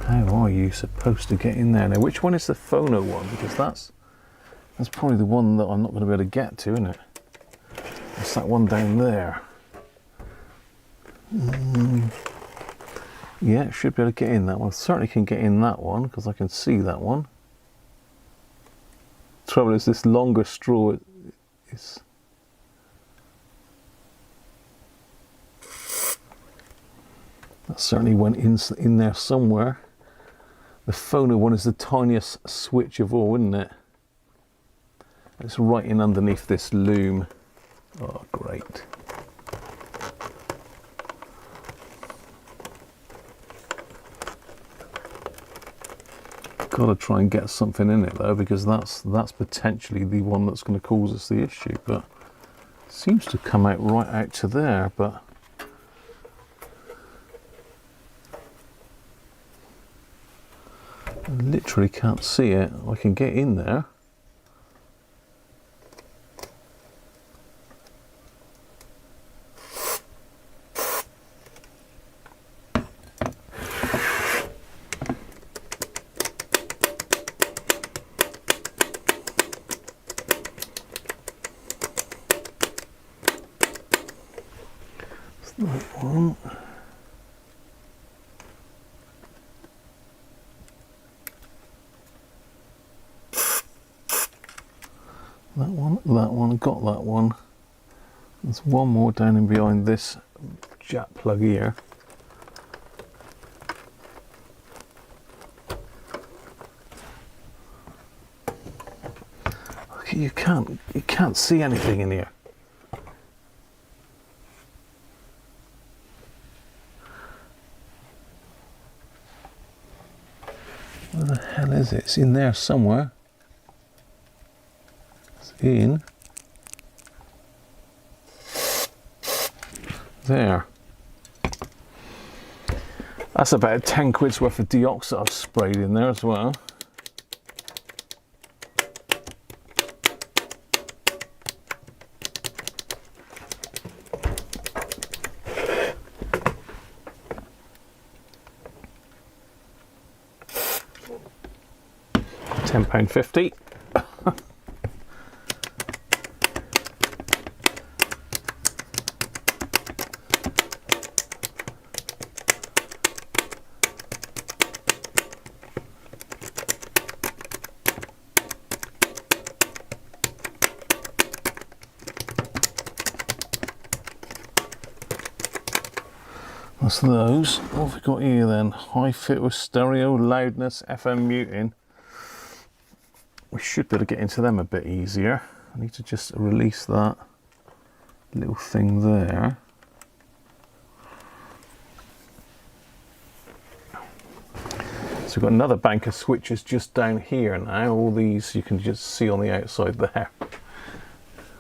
How are you supposed to get in there? Now, which one is the phono one? Because that's probably the one that I'm not going to be able to get to, isn't it? It's that one down there. Yeah, it should be able to get in that one. I certainly can get in that one, because I can see that one. The trouble is, this longer straw is... That certainly went in there somewhere. The phono one is the tiniest switch of all, isn't it? It's right in underneath this loom. Oh, great. Got to try and get something in it though, because that's potentially the one that's going to cause us the issue. But it seems to come out right out to there, but I literally can't see it. I can get in there. That one. That one, got that one. There's one more down in behind this jack plug here. You can't see anything in here. Where the hell is it? It's in there somewhere. It's in there. That's about 10 quid's worth of deoxit I've sprayed in there as well. £10.50. That's those. What have we got here then? High fit with stereo, loudness, FM muting. We should be able to get into them a bit easier. I need to just release that little thing there. So we've got another bank of switches just down here now. All these you can just see on the outside there.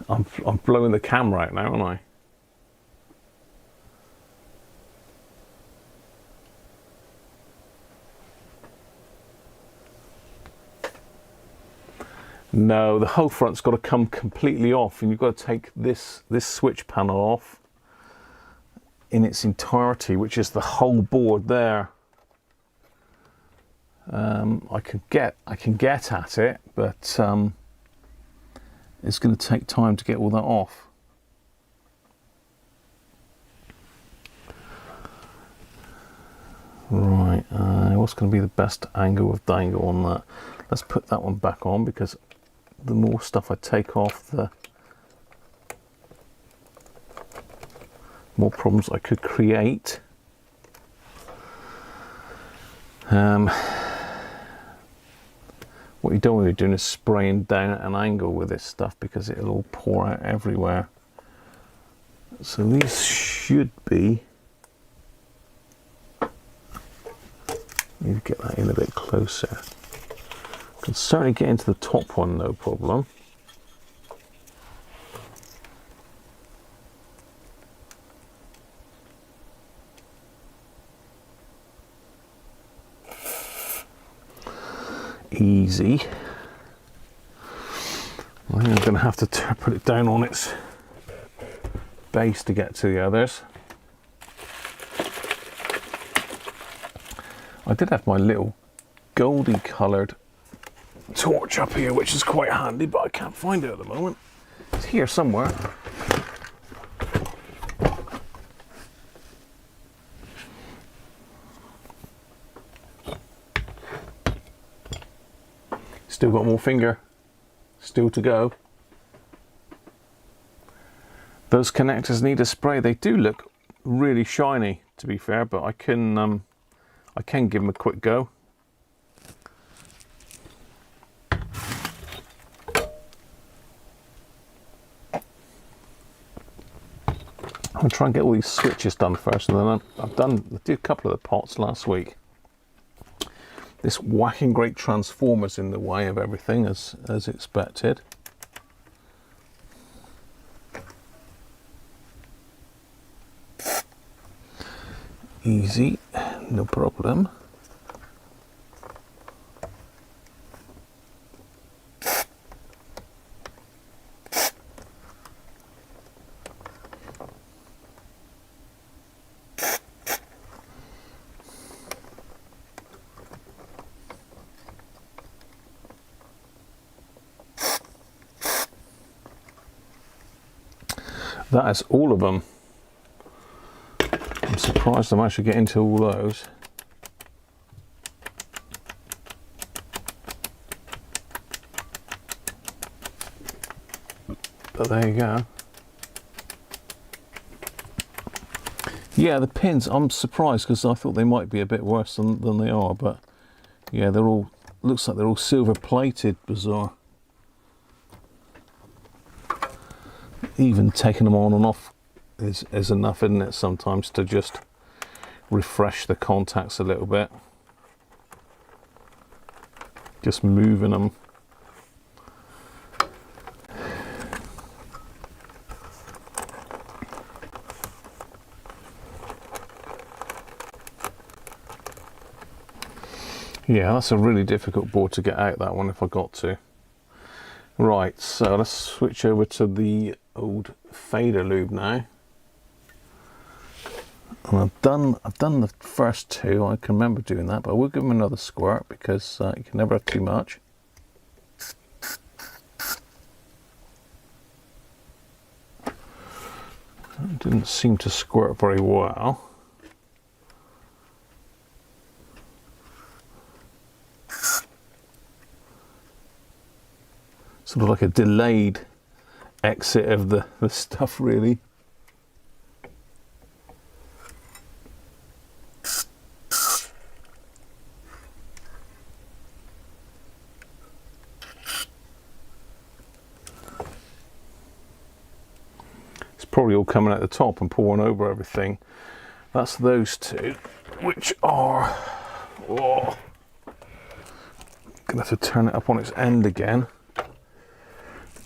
I'm blowing the camera out now, aren't I? No, the whole front's got to come completely off, and you've got to take this switch panel off in its entirety, which is the whole board there. I can get at it, but it's going to take time to get all that off. Right, what's going to be the best angle of dangle on that? Let's put that one back on, because the more stuff I take off, the more problems I could create. What you don't want to be doing is spraying down at an angle with this stuff, because it'll all pour out everywhere. So these should be, need to get that in a bit closer. Can certainly get into the top one, no problem. Easy. I think I'm going to have to put it down on its base to get to the others. I did have my little goldy coloured torch up here, which is quite handy, but I can't find it at the moment. It's here somewhere. Still got more finger, still to go. Those connectors need a spray. They do look really shiny, to be fair, but I can give them a quick go. I'm going to try and get all these switches done first, and then I did a couple of the pots last week. This whacking great transformer's in the way of everything as expected. Easy, no problem. That is all of them. I'm surprised I managed to get into all those. But there you go. Yeah, the pins, I'm surprised because I thought they might be a bit worse than they are, but yeah, they're all, looks like they're all silver plated, bizarre. Even taking them on and off is enough, isn't it, sometimes, to just refresh the contacts a little bit. Just moving them. Yeah, that's a really difficult board to get out, that one, if I got to. Right, so let's switch over to the old fader lube now. And I've done the first two. I can remember doing that, but I will give them another squirt because you can never have too much. It didn't seem to squirt very well. Sort of like a delayed exit of the stuff, really. It's probably all coming out the top and pouring over everything. That's those two, which are... Oh, gonna have to turn it up on its end again.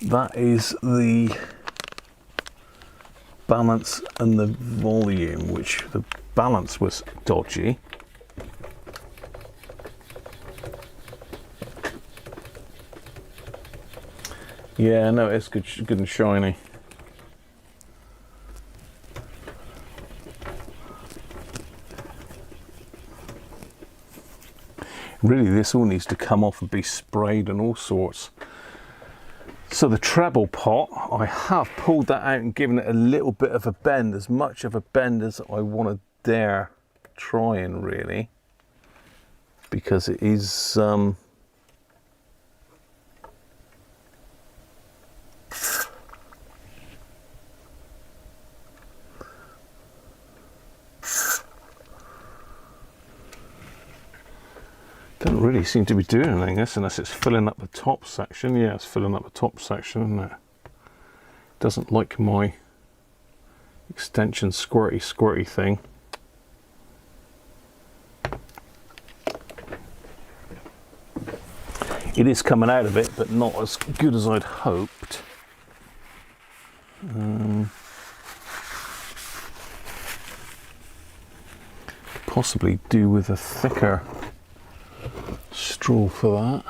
That is the balance and the volume, which the balance was dodgy. Yeah, no, it's good and shiny. Really, this all needs to come off and be sprayed and all sorts. So the treble pot, I have pulled that out and given it a little bit of a bend, as much of a bend as I want to dare try and really, because it is doesn't really seem to be doing anything, this, unless it's filling up the top section. Yeah, it's filling up the top section, isn't it? Doesn't like my extension squirty thing. It is coming out of it, but not as good as I'd hoped. Possibly do with a thicker straw for that.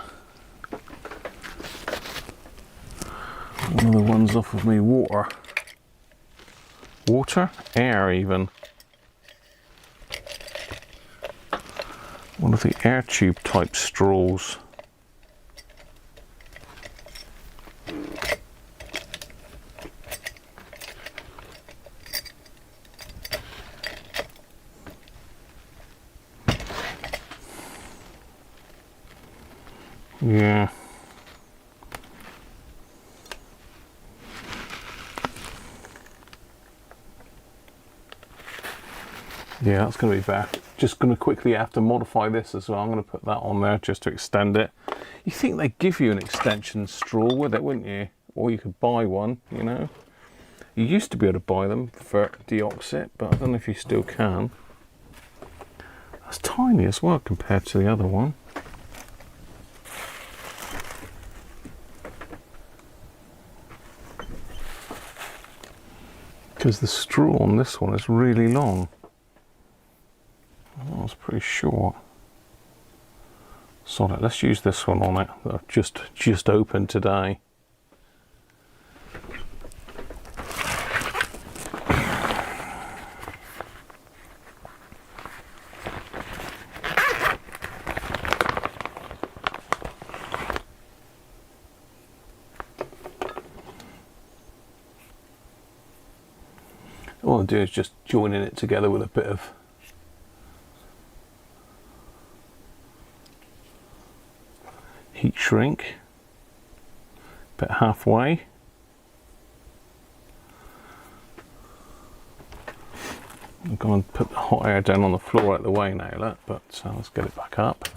One of the ones off of me water, air even. One of the air tube type straws. Yeah. Yeah, that's going to be bad. Just going to quickly have to modify this as well. I'm going to put that on there just to extend it. You think they'd give you an extension straw with it, wouldn't you? Or you could buy one, you know. You used to be able to buy them for deoxit, but I don't know if you still can. That's tiny as well compared to the other one. because the straw on this one is really long. That was pretty short. So let's use this one on it that I've just opened today. All I do is just joining it together with a bit of heat shrink, bit halfway. I'm going to put the hot air down on the floor out the way now, look, but let's get it back up.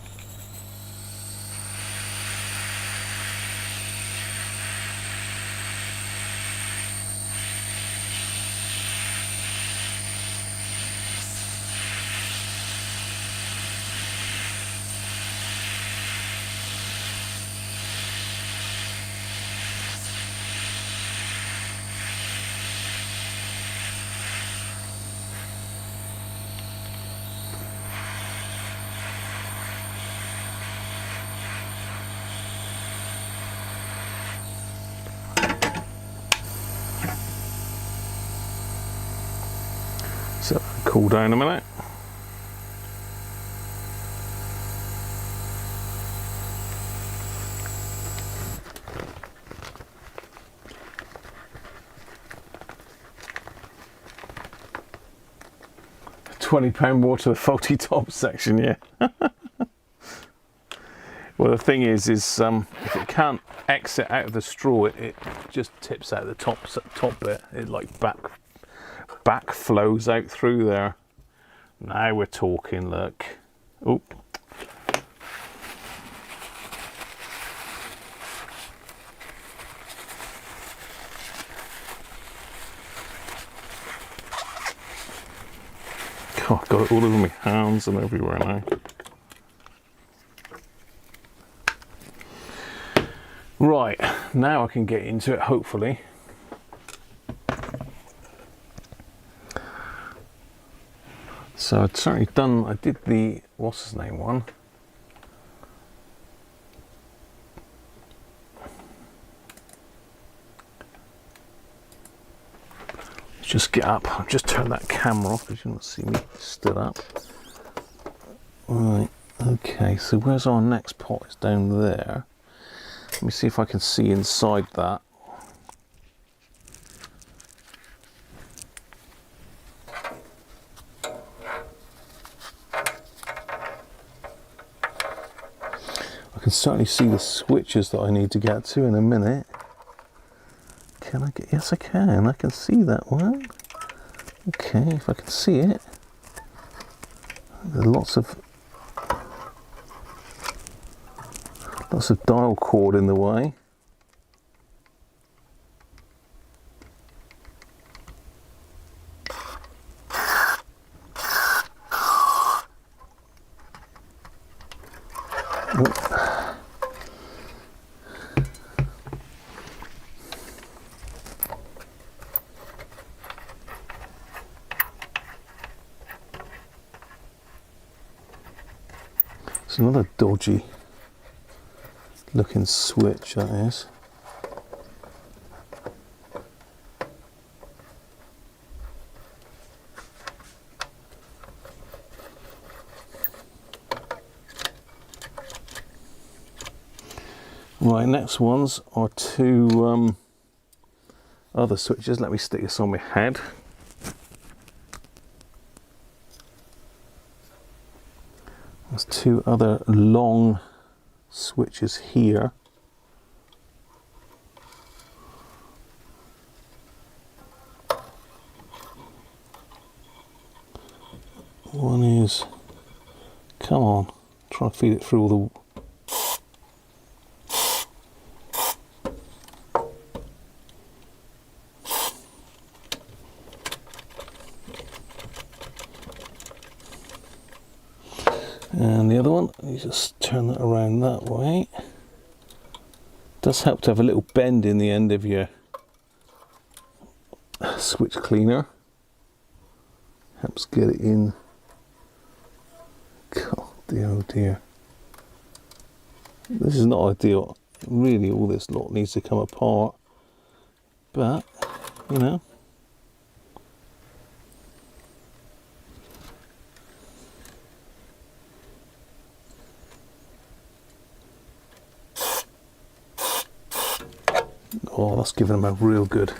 So cool down a minute. £20 more to the faulty top section, yeah. Well, the thing is if it can't exit out of the straw, it just tips out the top bit. It like back flows out through there. Now we're talking, look. Oh. God, I've got it all over my hands and everywhere now. Right, now I can get into it, hopefully. So I'd certainly done, I did the, what's his name one? Let's just get up, I'll just turn that camera off because you don't see me stood up. Right, okay, so where's our next pot? It's down there. Let me see if I can see inside that. I can certainly see the switches that I need to get to in a minute. Can I get, yes I can see that one. Okay, if I can see it. There's lots of dial cord in the way. It's another dodgy looking switch, that is. Right, next ones are two other switches. Let me stick this on my head. There's two other long switches here. One is, come on, try to feed it through all the and the other one, you just turn that around that way. Does help to have a little bend in the end of your switch cleaner. Helps get it in. God dear, oh dear. This is not ideal. Really, all this lot needs to come apart. But, you know. Oh, that's giving them a real good.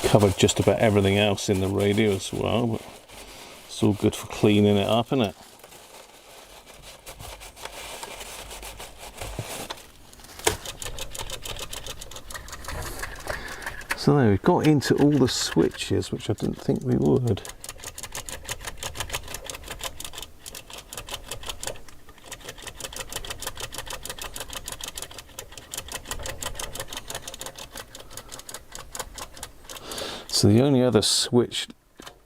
Covered just about everything else in the radio as well, but it's all good for cleaning it up, isn't it? So there, we've got into all the switches, which I didn't think we would. So the only other switch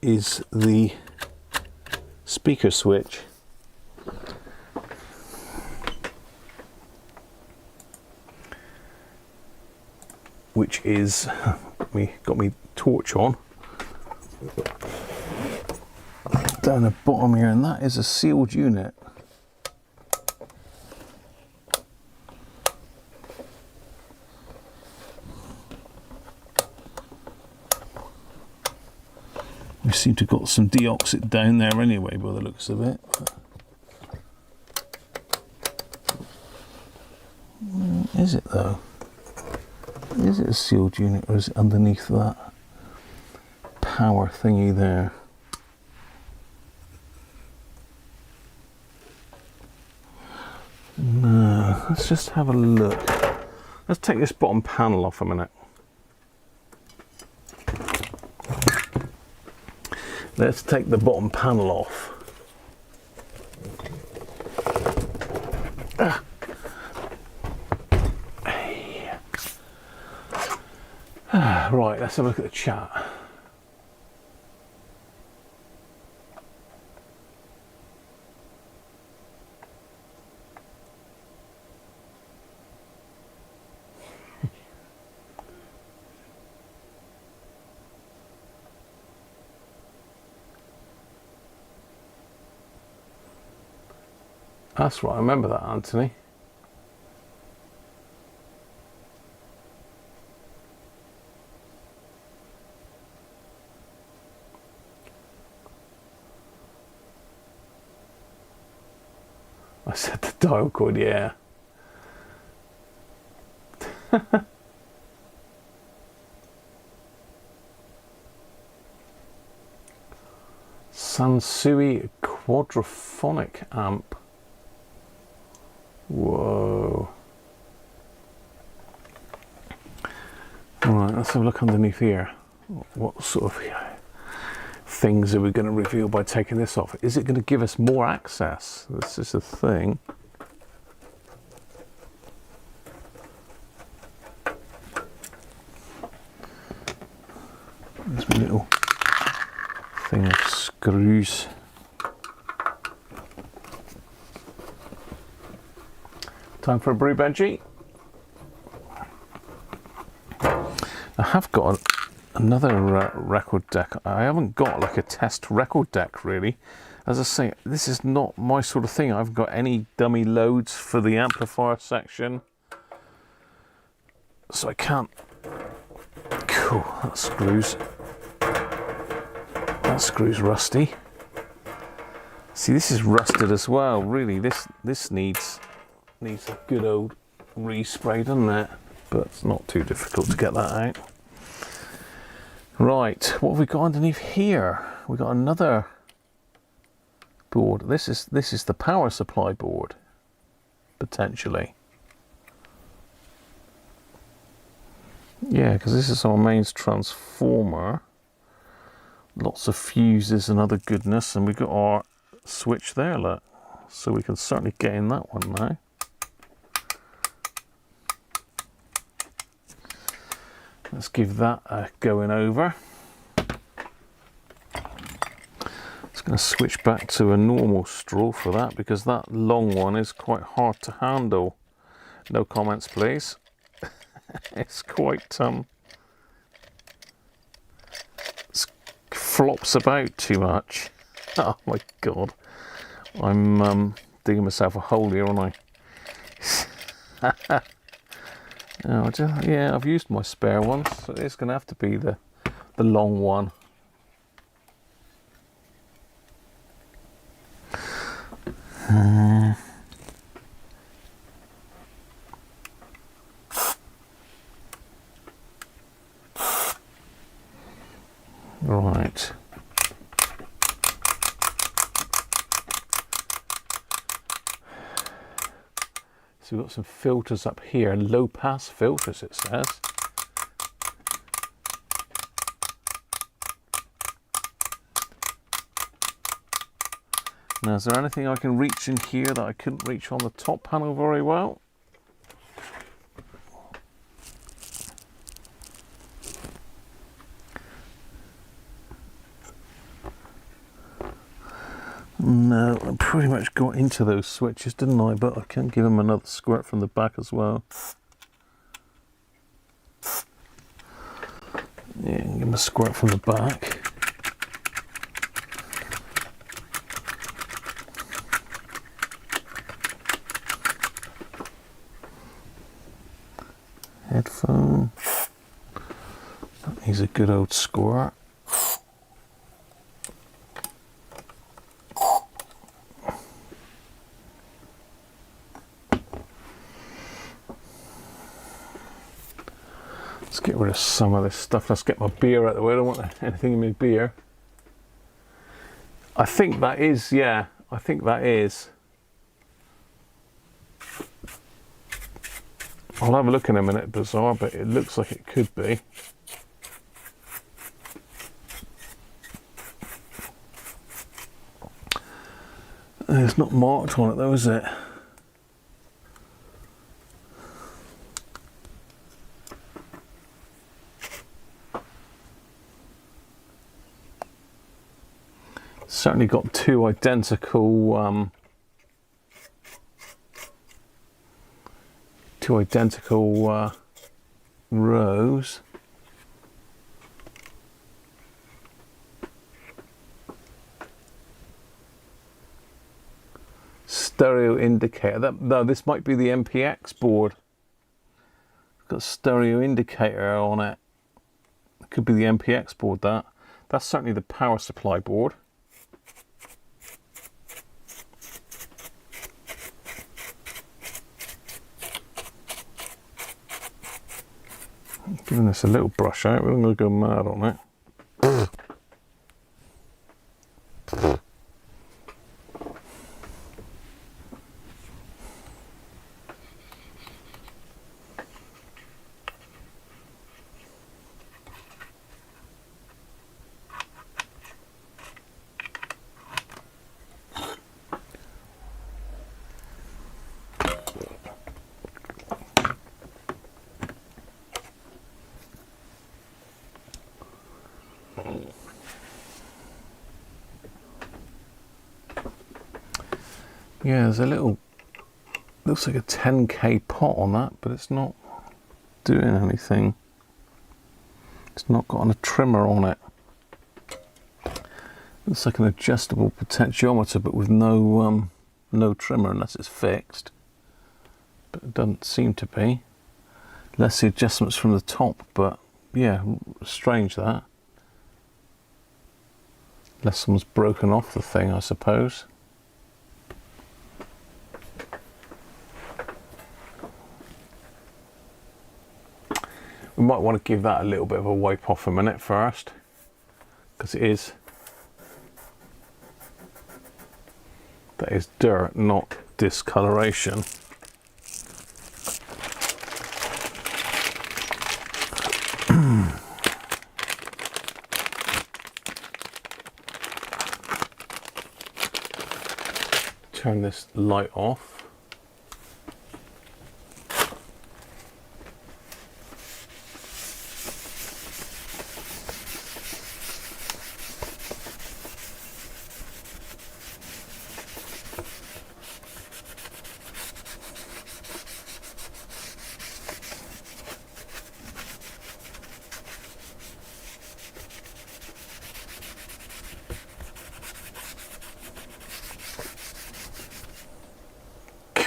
is the speaker switch. Which is, got me torch on. Down the bottom here, and that is a sealed unit. We seem to have got some deoxit down there anyway, by the looks of it. Is it though? Is it a sealed unit, or is it underneath that power thingy there? No, let's just have a look. Let's take this bottom panel off a minute. Let's take the bottom panel off. Right, let's have a look at the chat. That's right, I remember that, Anthony. I said the dial code, yeah. Sansui quadraphonic amp. Whoa. Alright, let's have a look underneath here. What sort of things are we going to reveal by taking this off? Is it going to give us more access? This is the thing. There's a little thing of screws. Time for a brew, Benji. I have got another record deck. I haven't got like a test record deck really. As I say, this is not my sort of thing. I haven't got any dummy loads for the amplifier section, so I can't. Cool, that screws. That screw's rusty. See, this is rusted as well. Really, this needs a good old respray, doesn't it? But it's not too difficult to get that out. Right, what have we got underneath here? We got another board. This is the power supply board, potentially. Yeah, because this is our mains transformer. Lots of fuses and other goodness, and we've got our switch there, look. So we can certainly get in that one now. Let's give that a going over. It's going to switch back to a normal straw for that, because that long one is quite hard to handle. No comments, please. It's quite flops about too much. Oh my god. I'm digging myself a hole here, aren't I? Oh, yeah, I've used my spare one, so it's going to have to be the long one. Right. So we've got some filters up here, low pass filters it says. Now is there anything I can reach in here that I couldn't reach on the top panel very well? No, I pretty much got into those switches, didn't I? But I can give them another squirt from the back as well. Yeah, give them a squirt from the back. Headphone. That needs a good old squirt. Let's get rid of some of this stuff. Let's get my beer out of the way. I don't want anything in my beer. I think that is, yeah, I think that is. I'll have a look in a minute, bizarre, but it looks like it could be. It's not marked on it though, is it? Certainly got two identical rows. Stereo indicator. No, this might be the MPX board. It's got a stereo indicator on it. It could be the MPX board. That's certainly the power supply board. Giving this a little brush out, we're going to go mad on it. Yeah, there's a little, looks like a 10k pot on that, but it's not doing anything. It's not got a trimmer on it. Looks like an adjustable potentiometer, but with no trimmer unless it's fixed. But it doesn't seem to be. Unless the adjustment's from the top, but yeah, strange that. Unless someone's broken off the thing, I suppose. We might want to give that a little bit of a wipe off a minute first, because that is dirt, not discoloration. Turn this light off.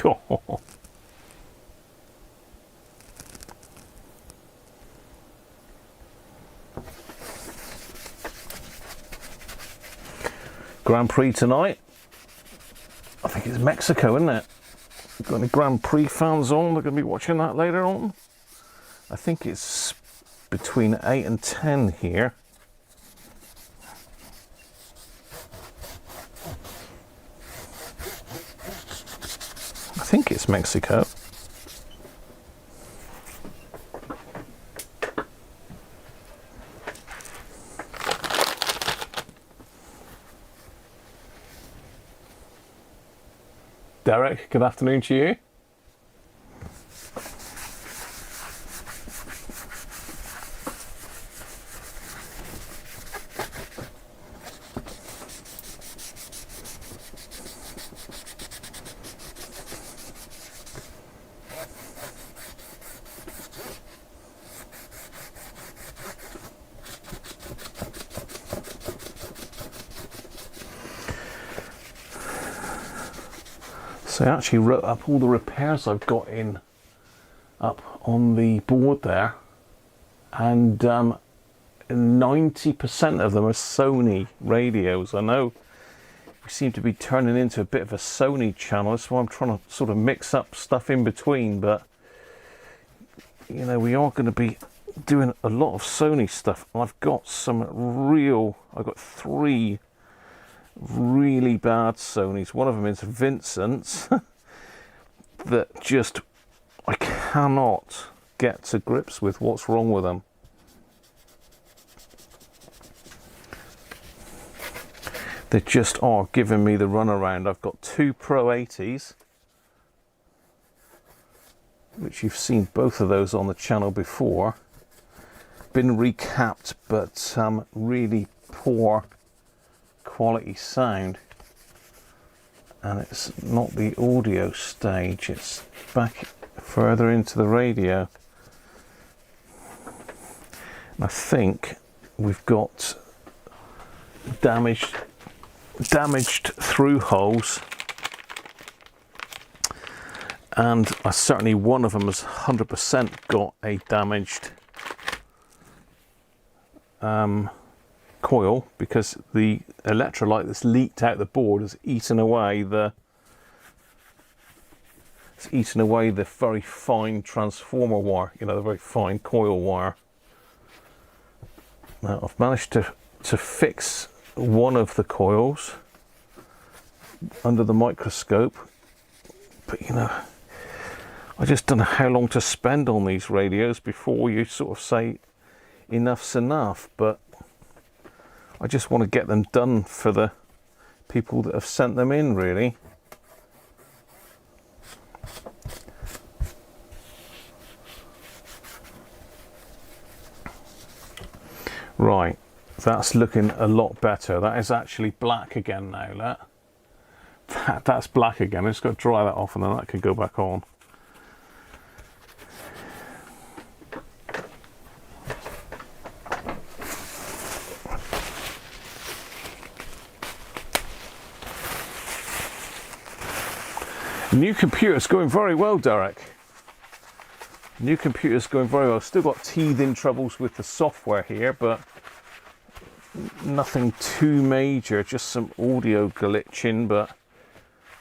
God. Grand Prix tonight. I think it's Mexico, isn't it? Got any Grand Prix fans on? They're going to be watching that later on. I think it's between 8 and 10 here. I think it's Mexico. Derek, good afternoon to you. So I actually wrote up all the repairs I've got in up on the board there, and 90% of them are Sony radios. I know we seem to be turning into a bit of a Sony channel, so I'm trying to sort of mix up stuff in between, but you know, we are going to be doing a lot of Sony stuff. I've got I've got 3 really bad Sonys. One of them is Vincent's that just I cannot get to grips with what's wrong with them. They just are giving me the runaround. I've got 2 Pro 80s, which you've seen both of those on the channel before. Been recapped, but really poor quality sound, and it's not the audio stage, it's back further into the radio. And I think we've got damaged through holes, and certainly one of them has 100% got a damaged coil, because the electrolyte that's leaked out the board has eaten away the very fine transformer wire, you know, the very fine coil wire. Now I've managed to fix one of the coils under the microscope, but you know, I just don't know how long to spend on these radios before you sort of say enough's enough, but I just want to get them done for the people that have sent them in, really. Right, that's looking a lot better. That is actually black again now. That's black again. I just got to dry that off, and then that can go back on. New computer's going very well, Derek. New computer's going very well. Still got teething troubles with the software here, but nothing too major, just some audio glitching, but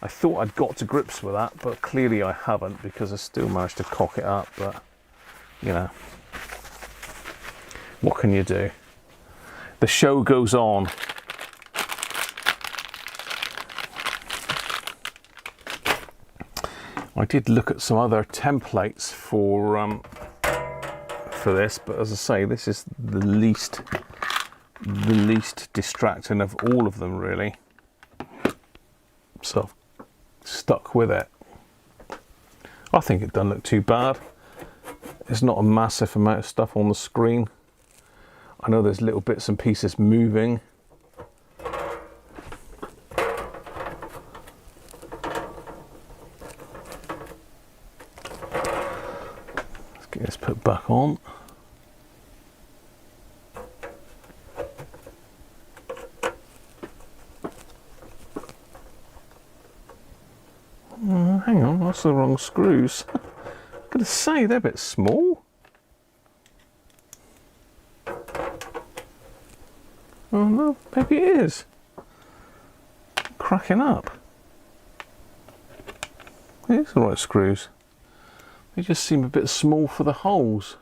I thought I'd got to grips with that, but clearly I haven't, because I still managed to cock it up. But you know, what can you do? The show goes on. I did look at some other templates for this, but as I say, this is the least distracting of all of them, really. So I've stuck with it. I think it doesn't look too bad. It's not a massive amount of stuff on the screen. I know there's little bits and pieces moving. Get this put back on. Hang on, that's the wrong screws. I'm going to say they're a bit small. Oh no, maybe it is. Cracking up. It's the right screws. They just seem a bit small for the holes.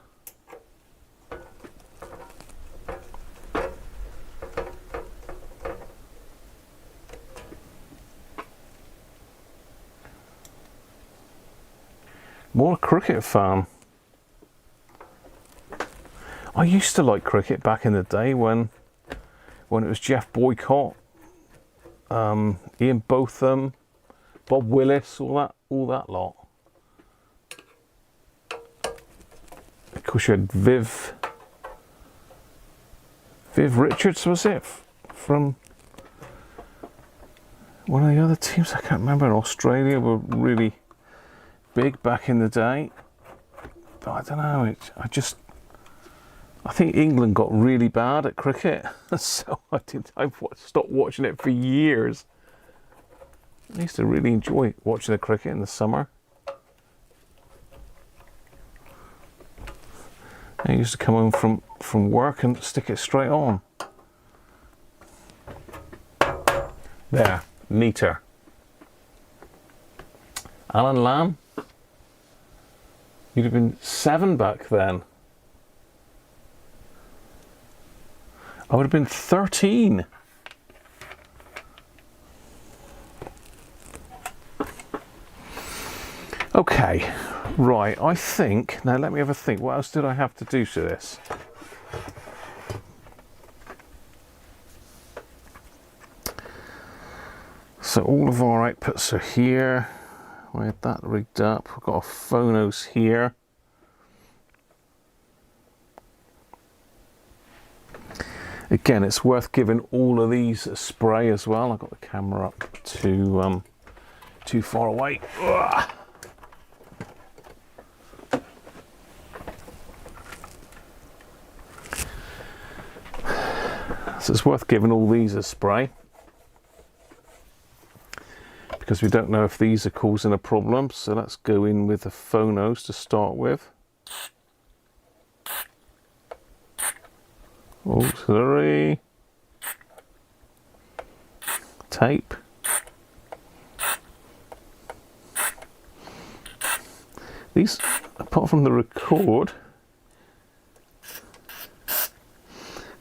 More cricket fan. I used to like cricket back in the day when it was Jeff Boycott, Ian Botham, Bob Willis, all that lot. Of course, you had Viv Richards, was it, from one of the other teams? I can't remember. Australia were really big back in the day, but I don't know. I think England got really bad at cricket, so I've stopped watching it for years. I used to really enjoy watching the cricket in the summer. I used to come home from work and stick it straight on. There, neater. Alan Lamb, you'd have been 7 back then. I would have been 13. Okay, right, I think, now let me have a think, what else did I have to do to this? So all of our outputs are here. We had that rigged up, we've got our phonos here. Again, it's worth giving all of these a spray as well. I've got the camera up too far away. Ugh. So it's worth giving all these a spray, because we don't know if these are causing a problem. So let's go in with the phonos to start with. Auxiliary tape. These, apart from the record,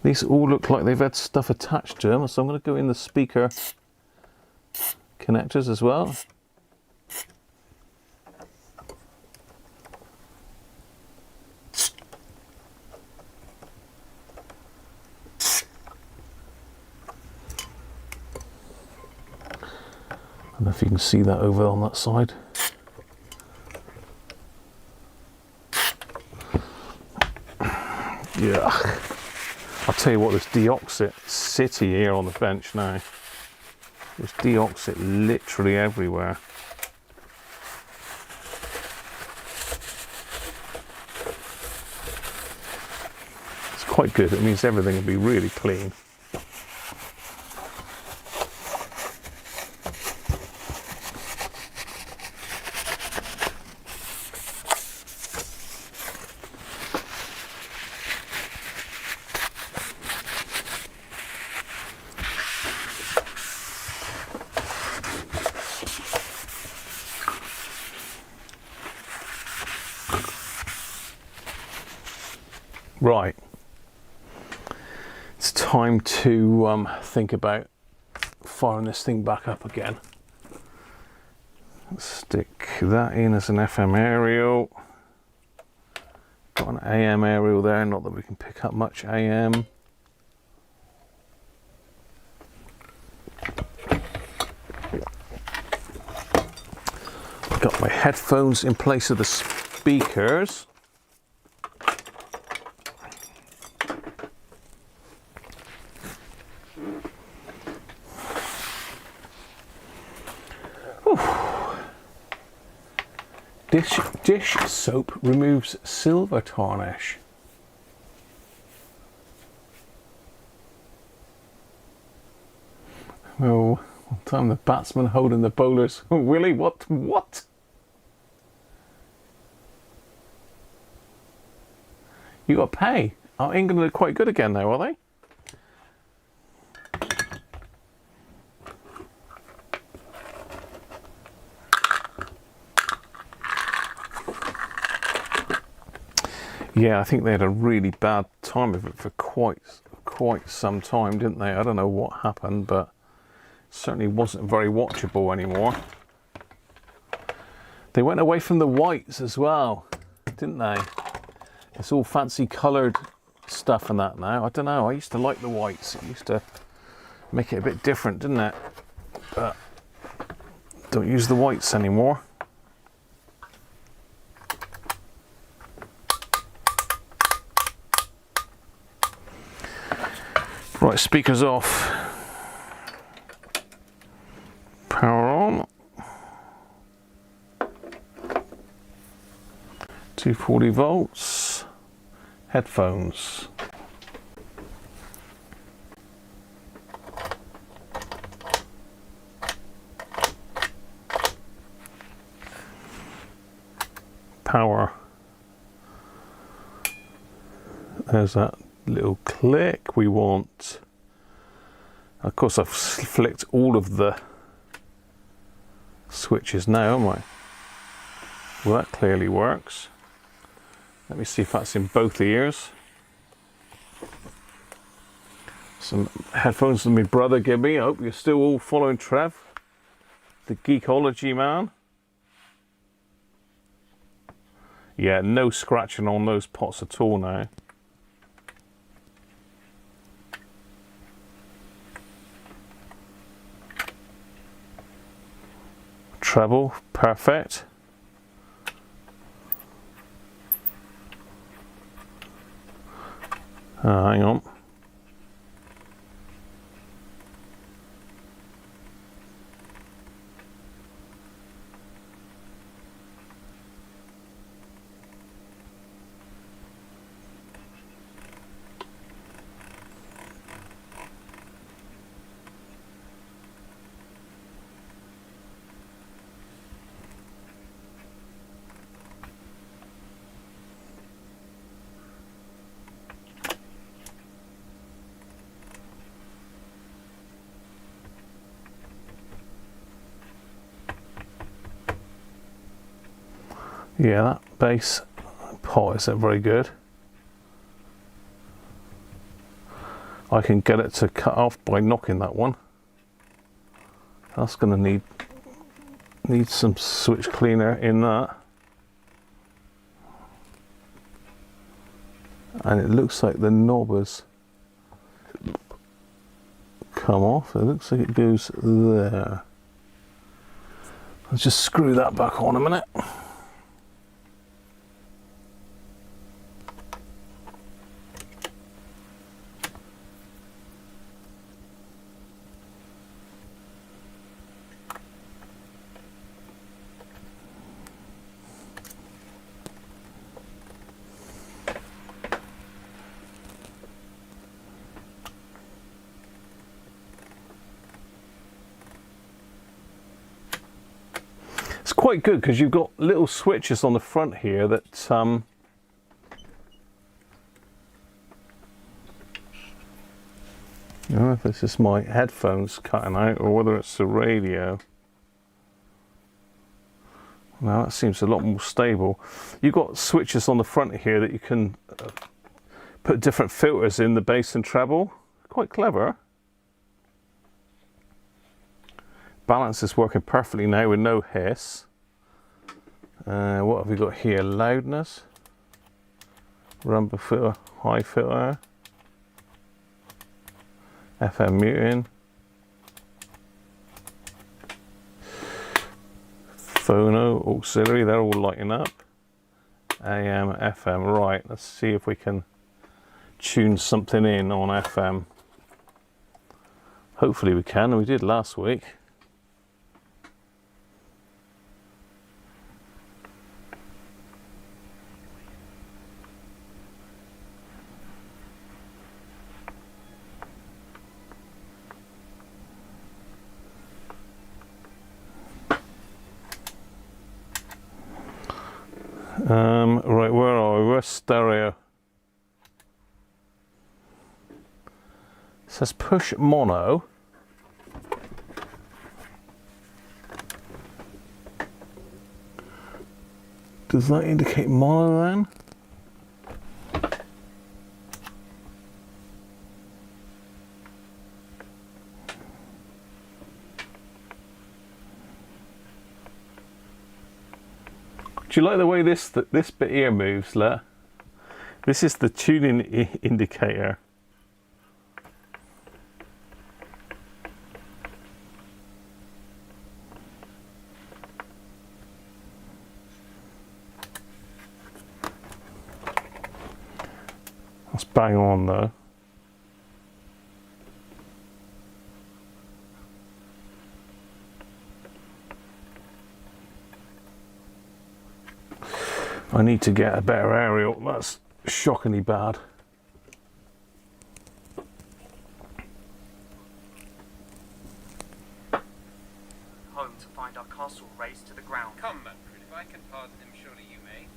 these all look like they've had stuff attached to them, so I'm going to go in the speaker connectors as well. I don't know if you can see that over on that side. Yeah. I'll tell you what, there's deoxit city here on the bench now. There's deoxit literally everywhere. It's quite good, it means everything will be really clean. Right, it's time to think about firing this thing back up again. Let's stick that in as an FM aerial. Got an AM aerial there, not that we can pick up much AM. Got my headphones in place of the speakers. Dish soap removes silver tarnish. Oh, one time the batsman holding the bowlers. Willie, what? You got to pay. Oh, England are quite good again now, are they? Yeah, I think they had a really bad time of it for quite some time, didn't they? I don't know what happened, but it certainly wasn't very watchable anymore. They went away from the whites as well, didn't they? It's all fancy coloured stuff and that now. I don't know, I used to like the whites. It used to make it a bit different, didn't it? But don't use the whites anymore. Right, speakers off. Power on. 240 volts. Headphones. Power. There's that little click we want. Of course, I've flicked all of the switches now, haven't I? Well, that clearly works. Let me see if that's in both ears. Some headphones that my brother gave me. I hope you're still all following Trev, the geekology man. Yeah, no scratching on those pots at all now. Treble, perfect. Hang on. Yeah, that bass pot isn't very good. I can get it to cut off by knocking that one. That's going to need some switch cleaner in that. And it looks like the knob has come off. It looks like it goes there. Let's just screw that back on a minute. It's quite good because you've got little switches on the front here that I don't know if this is my headphones cutting out or whether it's the radio. Now that seems a lot more stable. You've got switches on the front here that you can put different filters in the bass and treble. Quite clever. Balance is working perfectly now with no hiss. What have we got here? Loudness, rumble filter, high filter, FM muting, phono, auxiliary, they're all lighting up. AM, FM, right, let's see if we can tune something in on FM. Hopefully we can, we did last week. Right, where are we? We're stereo. says push mono. Does that indicate mono then? Do you like the way this bit here moves, Le? This is the tuning indicator. That's bang on though. I need to get a better aerial. That's shockingly bad. Home to find our castle razed to the ground. Come, Manfred, if I can pardon him, surely you may.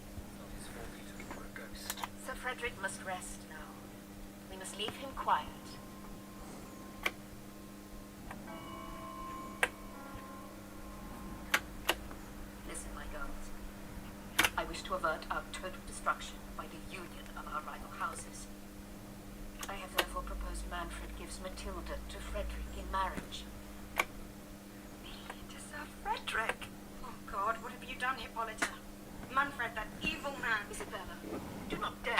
Not his fault he took you for a ghost. Sir Frederick must rest now. We must leave him quiet. Listen, my girls. I wish to avert our total destruction by the union of our rival houses. I have therefore proposed Manfred gives Matilda to Frederick in marriage. Me to Sir Frederick? Oh God, what have you done, Hippolyta? Manfred, that evil man. Isabella, do not dare.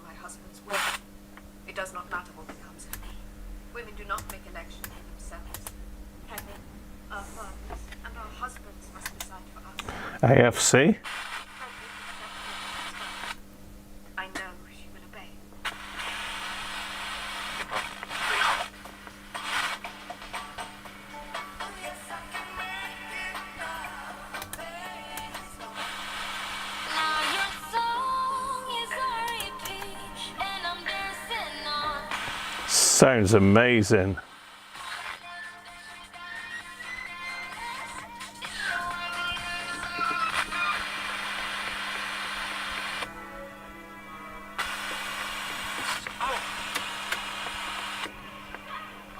My husband's will. It does not matter what becomes of me. Women do not make elections for themselves. Heaven, our fathers, and our husbands must decide for us. AFC. I know she will obey. Sounds amazing.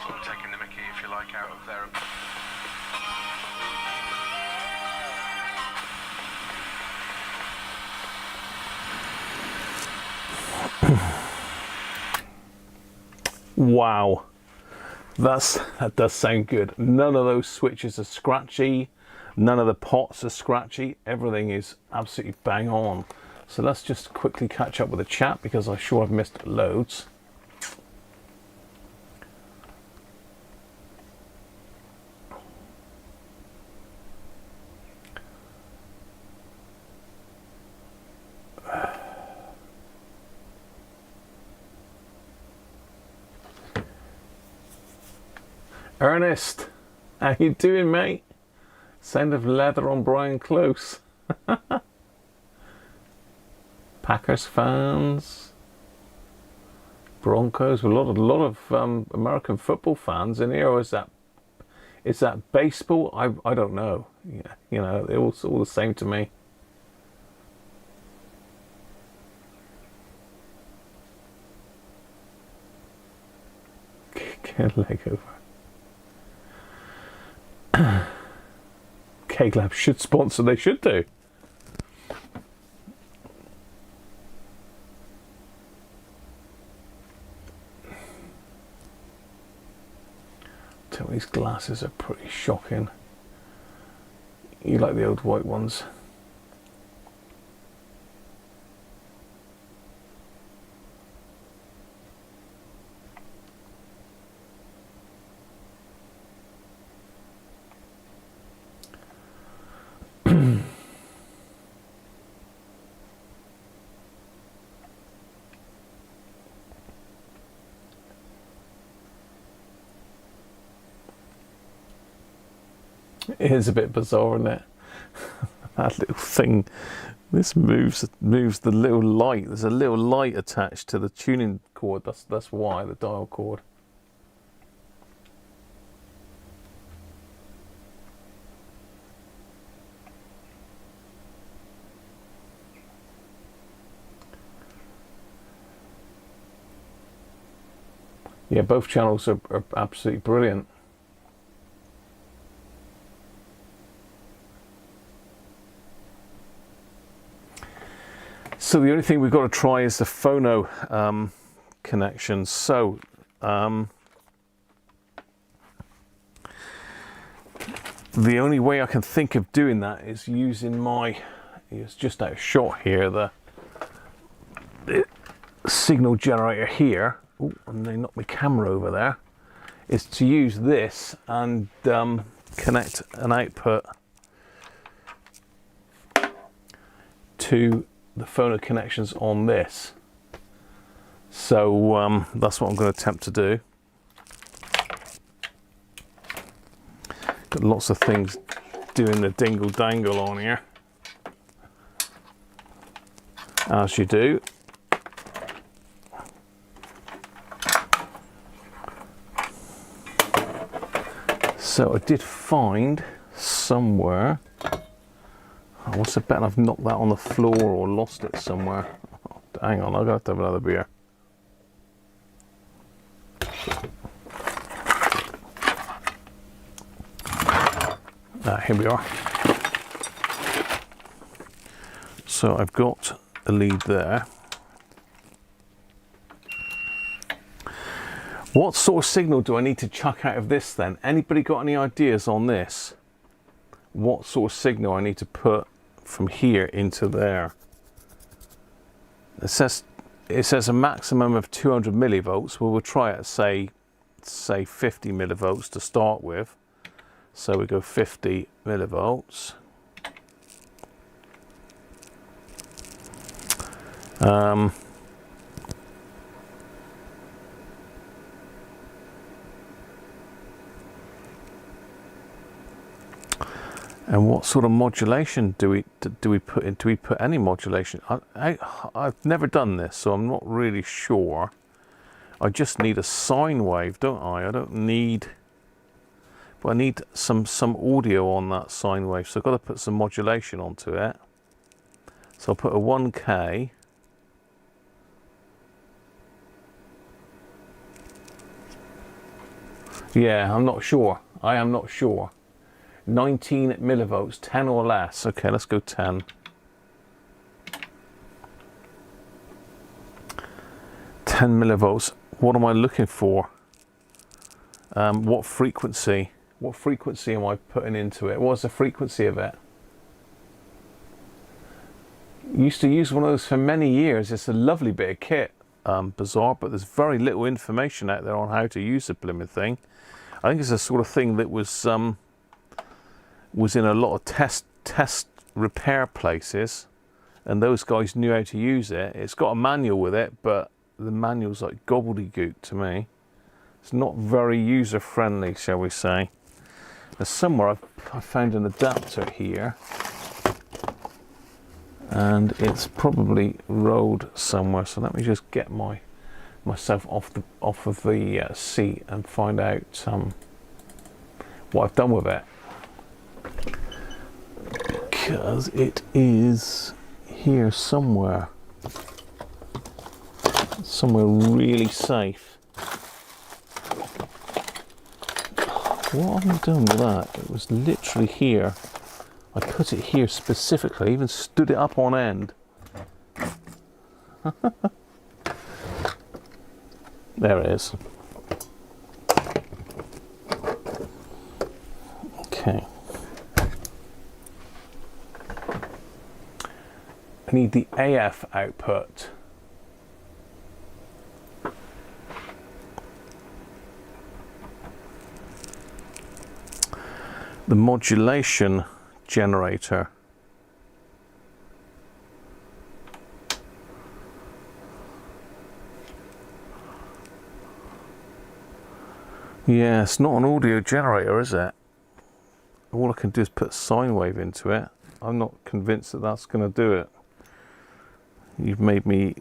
Sort of taking the mickey, if you like, out of their... Wow, that does sound good. None of those switches are scratchy, none of the pots are scratchy, everything is absolutely bang on. So let's just quickly catch up with the chat because I'm sure I've missed loads. Ernest, how you doing, mate? Sound of leather on Brian Close. Packers fans, Broncos, a lot of American football fans in here. Or is that baseball? I don't know. Yeah, you know, they're all the same to me. Get a leg over. K-Lab should sponsor, they should do. Tell me, these glasses are pretty shocking. You like the old white ones? It is a bit bizarre, isn't it? That little thing This moves the little light. There's a little light attached to the tuning cord. That's why, the dial cord. Yeah, both channels are absolutely brilliant. So the only thing we've got to try is the phono connection. So the only way I can think of doing that is using my, it's just out of shot here, the signal generator here. Oh, and they knocked my camera over there. Is to use this and connect an output to the phono connections on this. So that's what I'm going to attempt to do. Got lots of things doing the dingle dangle on here, as you do. So I did find somewhere, oh, what's the bet I've knocked that on the floor or lost it somewhere. Oh, hang on, I'll have to have another beer. Here we are. So I've got a lead there. What sort of signal do I need to chuck out of this then? Anybody got any ideas on this? What sort of signal I need to put from here into there? It says a maximum of 200 millivolts. Well, we'll try it at say 50 millivolts to start with. So we go 50 millivolts. And what sort of modulation do we put in? Do we put any modulation? I've never done this, so I'm not really sure. I just need a sine wave, don't I? I don't need, but I need some audio on that sine wave, so I've got to put some modulation onto it. So I'll put a 1K. Yeah, I'm not sure. I am not sure. 19 millivolts, 10 or less. Okay, let's go 10. 10 millivolts. What am I looking for? What frequency? What frequency am I putting into it? What's the frequency of it? Used to use one of those for many years. It's a lovely bit of kit. Bizarre, but there's very little information out there on how to use the blooming thing. I think it's the sort of thing that was in a lot of test repair places, and those guys knew how to use it. It's got a manual with it, but the manual's like gobbledygook to me. It's not very user friendly, shall we say. There's somewhere I found an adapter here, and it's probably rolled somewhere. So let me just get myself off of the seat and find out what I've done with it. Because it is here somewhere really safe. What have I done with that? It was literally here. I put it here specifically, I even stood it up on end. There it is. Okay. I need the AF output. The modulation generator. Yeah, it's not an audio generator, is it? All I can do is put a sine wave into it. I'm not convinced that that's going to do it. You've made me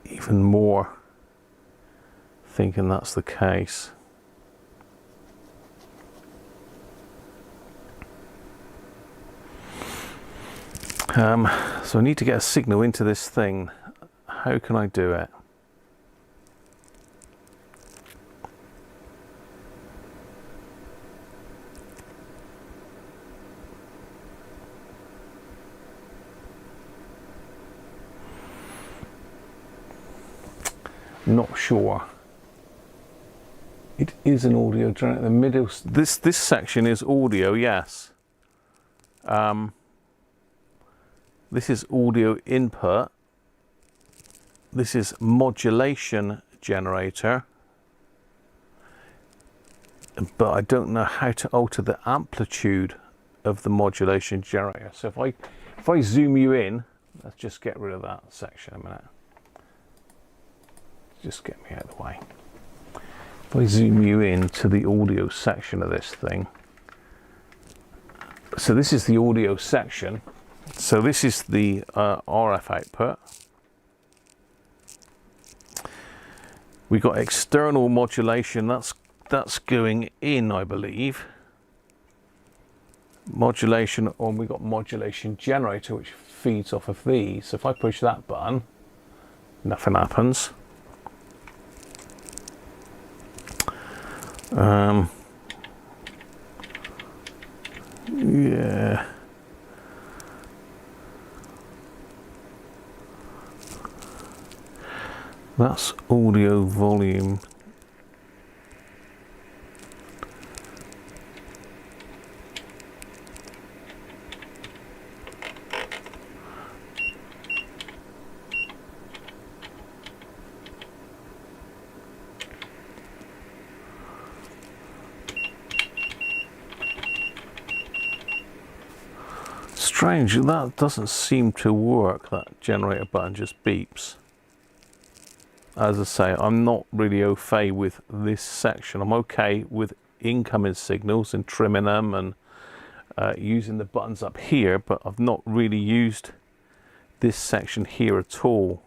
even more thinking that's the case. So I need to get a signal into this thing. How can I do it? Not sure. It is an audio generator. The middle, this section is audio, yes. This is audio input. This is modulation generator. But I don't know how to alter the amplitude of the modulation generator. So if I zoom you in, let's just get rid of that section a minute. Just get me out of the way. If I zoom you in to the audio section of this thing. So this is the audio section. So this is the RF output. We got external modulation. That's going in, I believe. Modulation, and we got modulation generator, which feeds off of these. So if I push that button, nothing happens. Yeah. That's audio volume. Strange, that doesn't seem to work. That generator button just beeps. As I say, I'm not really au fait with this section. I'm okay with incoming signals and trimming them and using the buttons up here, but I've not really used this section here at all.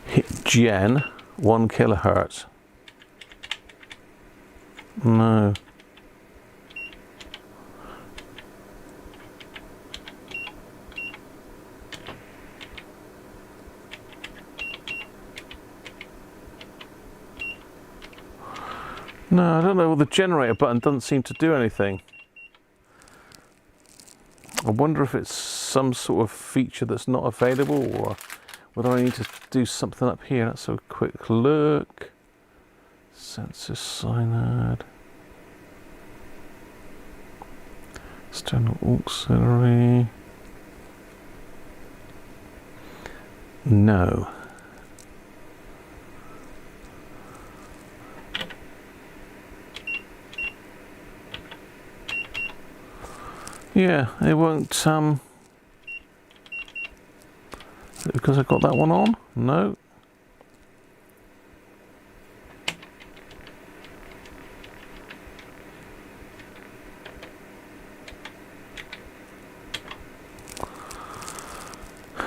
Hit gen 1 kilohertz. No. No, I don't know. The generator button doesn't seem to do anything. I wonder if it's some sort of feature that's not available, or whether I need to do something up here. Let's have a quick look. Sensor synod. External auxiliary. No. Yeah, it won't, because I've got that one on? No.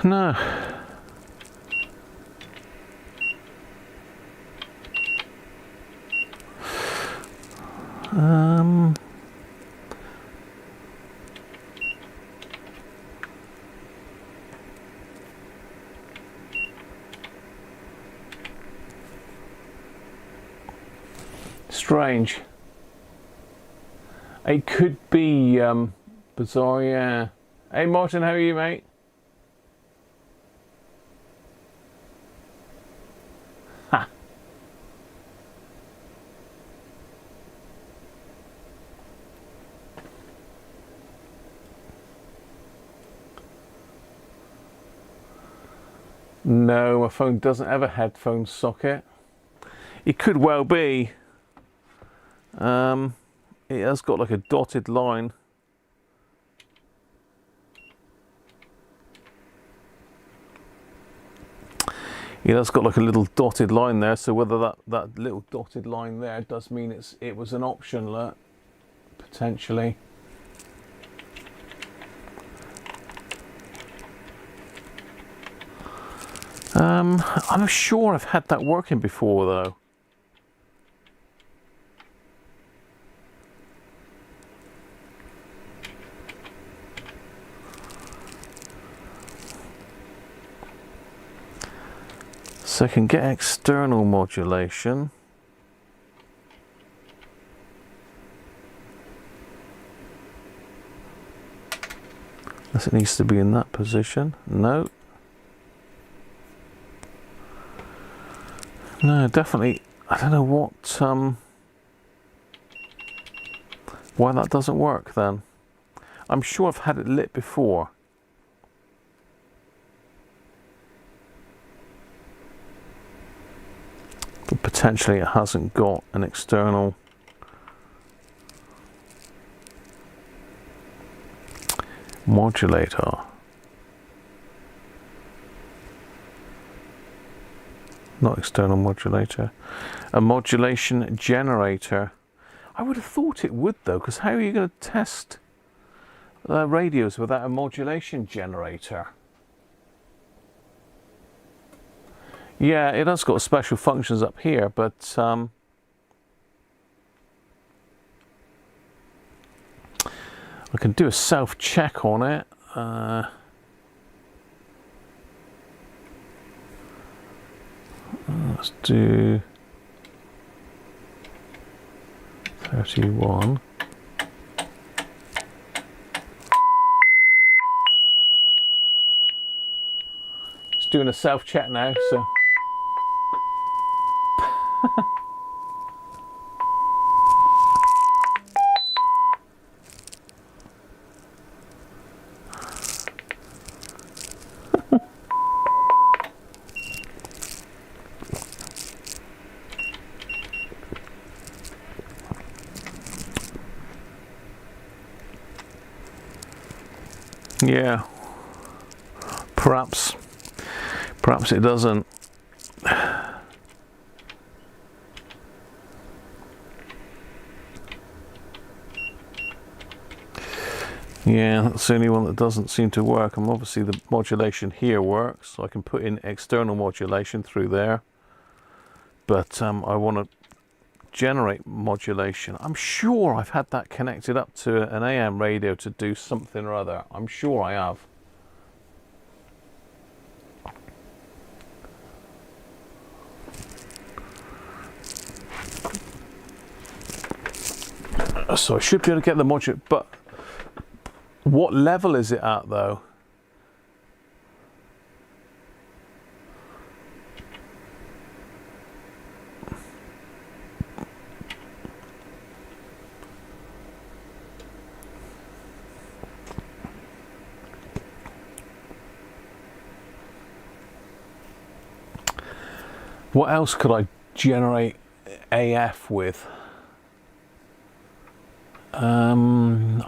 No. Strange. It could be bizarre, yeah. Hey Martin, how are you, mate? Ha. No, my phone doesn't have a headphone socket. It could well be. It has got like a dotted line. Yeah, that's got like a little dotted line there, so whether that little dotted line there does mean it was an option, look, potentially. I'm sure I've had that working before though. So I can get external modulation. Unless it needs to be in that position. No. No, definitely. I don't know what why that doesn't work then. I'm sure I've had it lit before. But potentially it hasn't got an external modulator. Not external modulator. A modulation generator. I would have thought it would though, because how are you going to test radios without a modulation generator? Yeah, it has got special functions up here, but I can do a self-check on it. Let's do 31. It's doing a self-check now, so. Yeah, perhaps it doesn't. Yeah, that's the only one that doesn't seem to work. And obviously the modulation here works, so I can put in external modulation through there. But I want to generate modulation. I'm sure I've had that connected up to an AM radio to do something or other. I'm sure I have. So I should be able to get the modulator, but what level is it at though? What else could I generate AF with?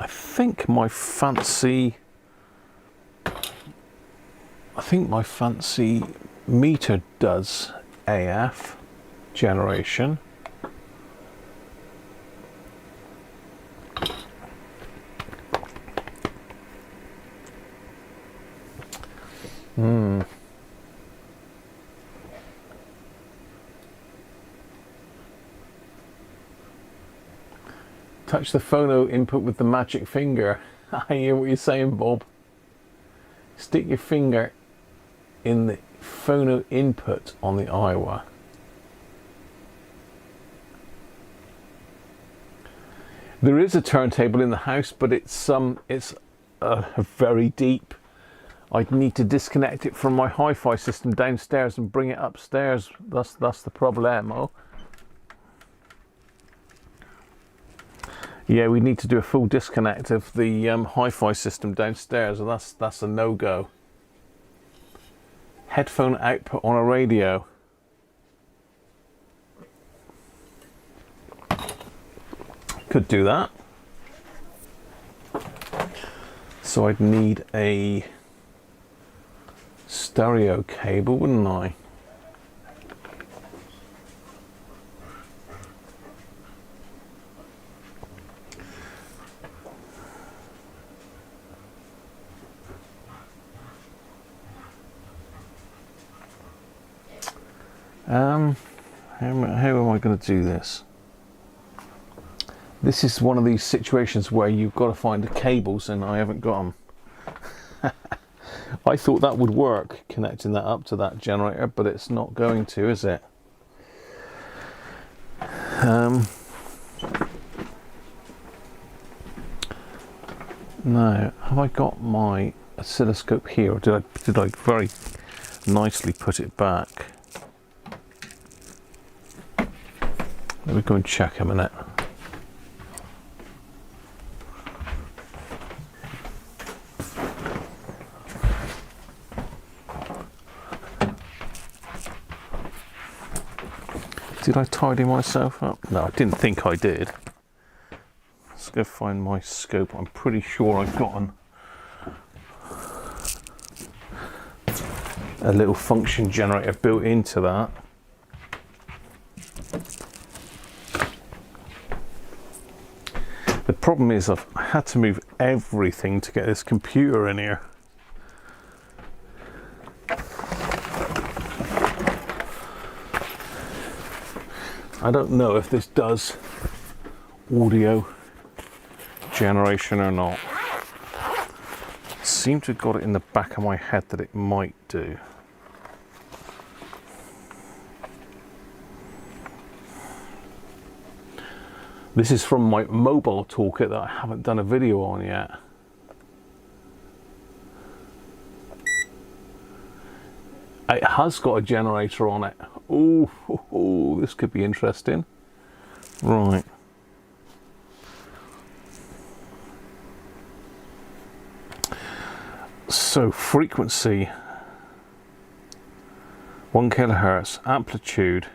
I think my fancy meter does AF generation. Touch the phono input with the magic finger. I hear what you're saying, Bob. Stick your finger in the phono input on the Aiwa. There is a turntable in the house, but it's very deep. I'd need to disconnect it from my hi-fi system downstairs and bring it upstairs. That's the problemo. Yeah, we need to do a full disconnect of the hi-fi system downstairs, and that's a no-go. Headphone output on a radio. Could do that. So I'd need a stereo cable, wouldn't I? How am I going to do this? This is one of these situations where you've got to find the cables and I haven't got them. I thought that would work, connecting that up to that generator, but it's not going to, is it? Now, have I got my oscilloscope here, or did I very nicely put it back? Let me go and check a minute. Did I tidy myself up? No, I didn't think I did. Let's go find my scope. I'm pretty sure I've got a little function generator built into that. The problem is I had to move everything to get this computer in here. I don't know if this does audio generation or not. I seem to have got it in the back of my head that it might do. This is from my mobile toolkit that I haven't done a video on yet. It has got a generator on it. Oh, this could be interesting. Right. So frequency, 1 kilohertz, amplitude,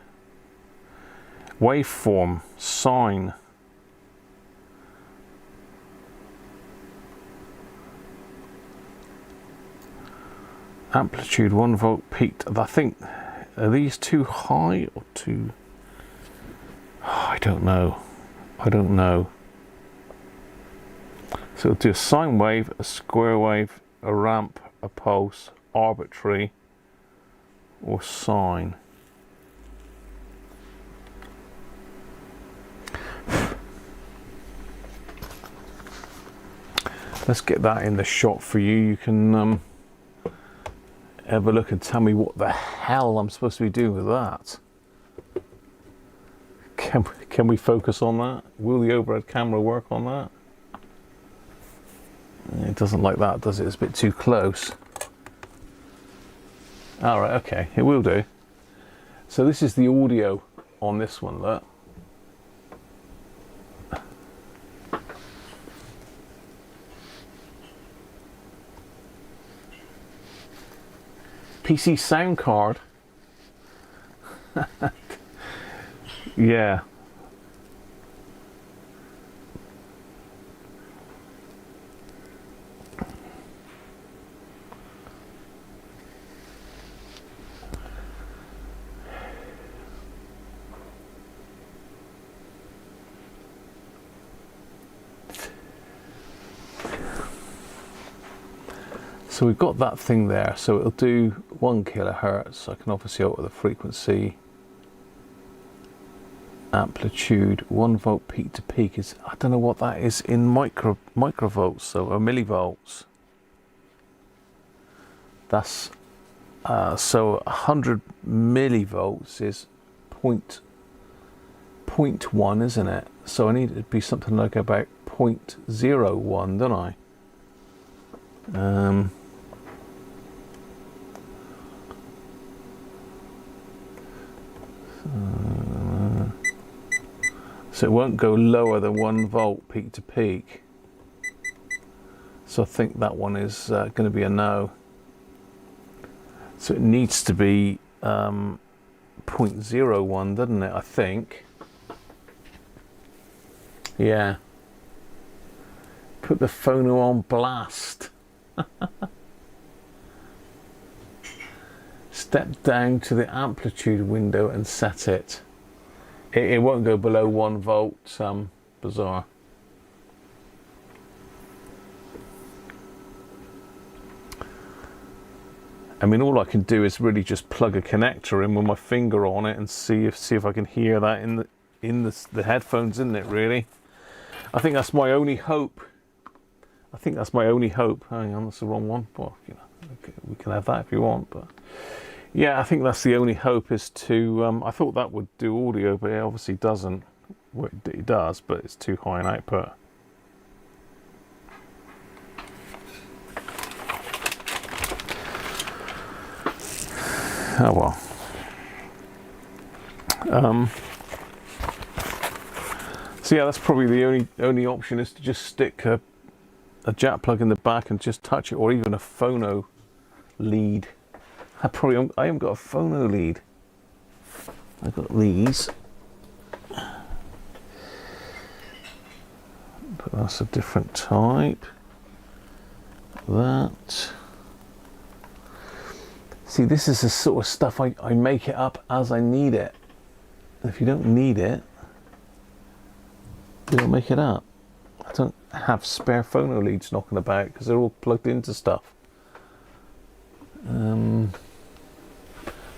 waveform, sine, amplitude, 1 volt, peaked. I think, are these too high or too? Oh, I don't know. So it'll do a sine wave, a square wave, a ramp, a pulse, arbitrary, or sine. Let's get that in the shot for you. You can have a look and tell me what the hell I'm supposed to be doing with that. Can we focus on that? Will the overhead camera work on that? It doesn't like that, does it? It's a bit too close. All right, okay, it will do. So this is the audio on this one, look. PC sound card. Yeah. So we've got that thing there, so it'll do 1 kilohertz. I can obviously alter the frequency, amplitude, 1 volt peak to peak is, I don't know what that is in microvolts, so or millivolts. That's so 100 millivolts is 0.1, isn't it? So I need it to be something like about 0.01, don't I? So it won't go lower than 1 volt peak to peak. So I think that one is going to be a no. So it needs to be 0.01, doesn't it? I think. Yeah. Put the phono on blast. Step down to the amplitude window and set it. It won't go below 1 volt. Bizarre. I mean, all I can do is really just plug a connector in with my finger on it and see if I can hear that in the headphones, isn't it? Really, I think that's my only hope. Hang on, that's the wrong one. Well, you know, we can have that if you want, but yeah, I think that's the only hope is to. I thought that would do audio, but it obviously doesn't. Well, it does, but it's too high an output. Oh well. So yeah, that's probably the only option is to just stick a jack plug in the back and just touch it, or even a phono lead. I haven't got a phono lead. I've got these, but that's a different type. That. See, this is the sort of stuff I make it up as I need it. If you don't need it, you don't make it up. I don't have spare phono leads knocking about because they're all plugged into stuff.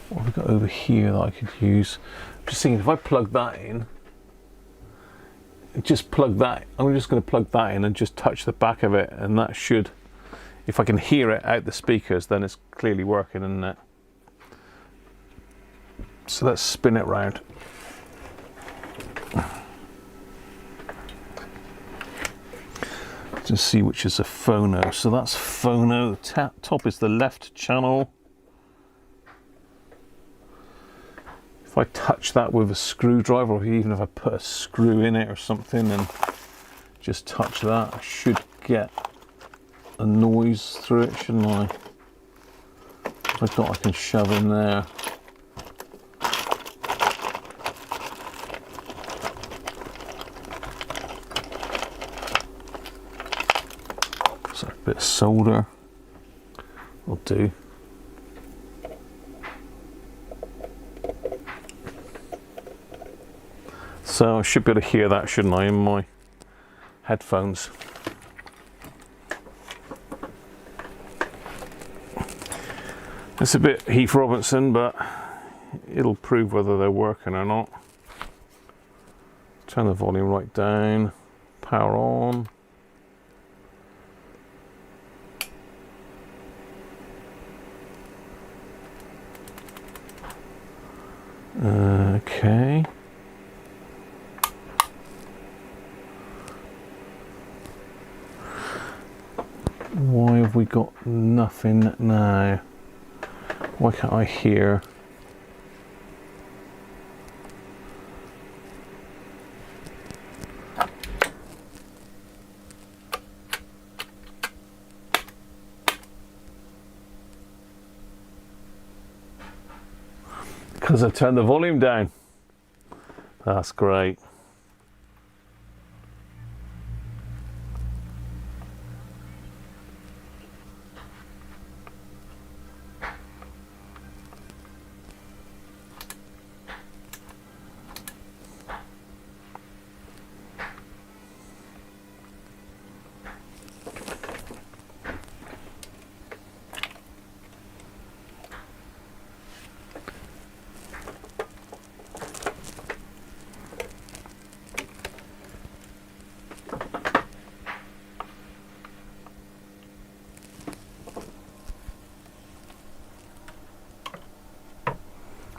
What have we got over here that I could use? I'm just thinking if I plug that in, just plug that. I'm just going to plug that in and just touch the back of it, and that should. If I can hear it out the speakers, then it's clearly working, isn't it? So let's spin it round. To see which is a phono. So that's phono. Top is the left channel. If I touch that with a screwdriver, or even if I put a screw in it or something and just touch that, I should get a noise through it, shouldn't I? If I've got, I can shove in there. So a bit of solder will do. So I should be able to hear that, shouldn't I, in my headphones. It's a bit Heath Robinson, but it'll prove whether they're working or not. Turn the volume right down, power on. Okay. Why have we got nothing now? Why can't I hear? Because I turned the volume down. That's great.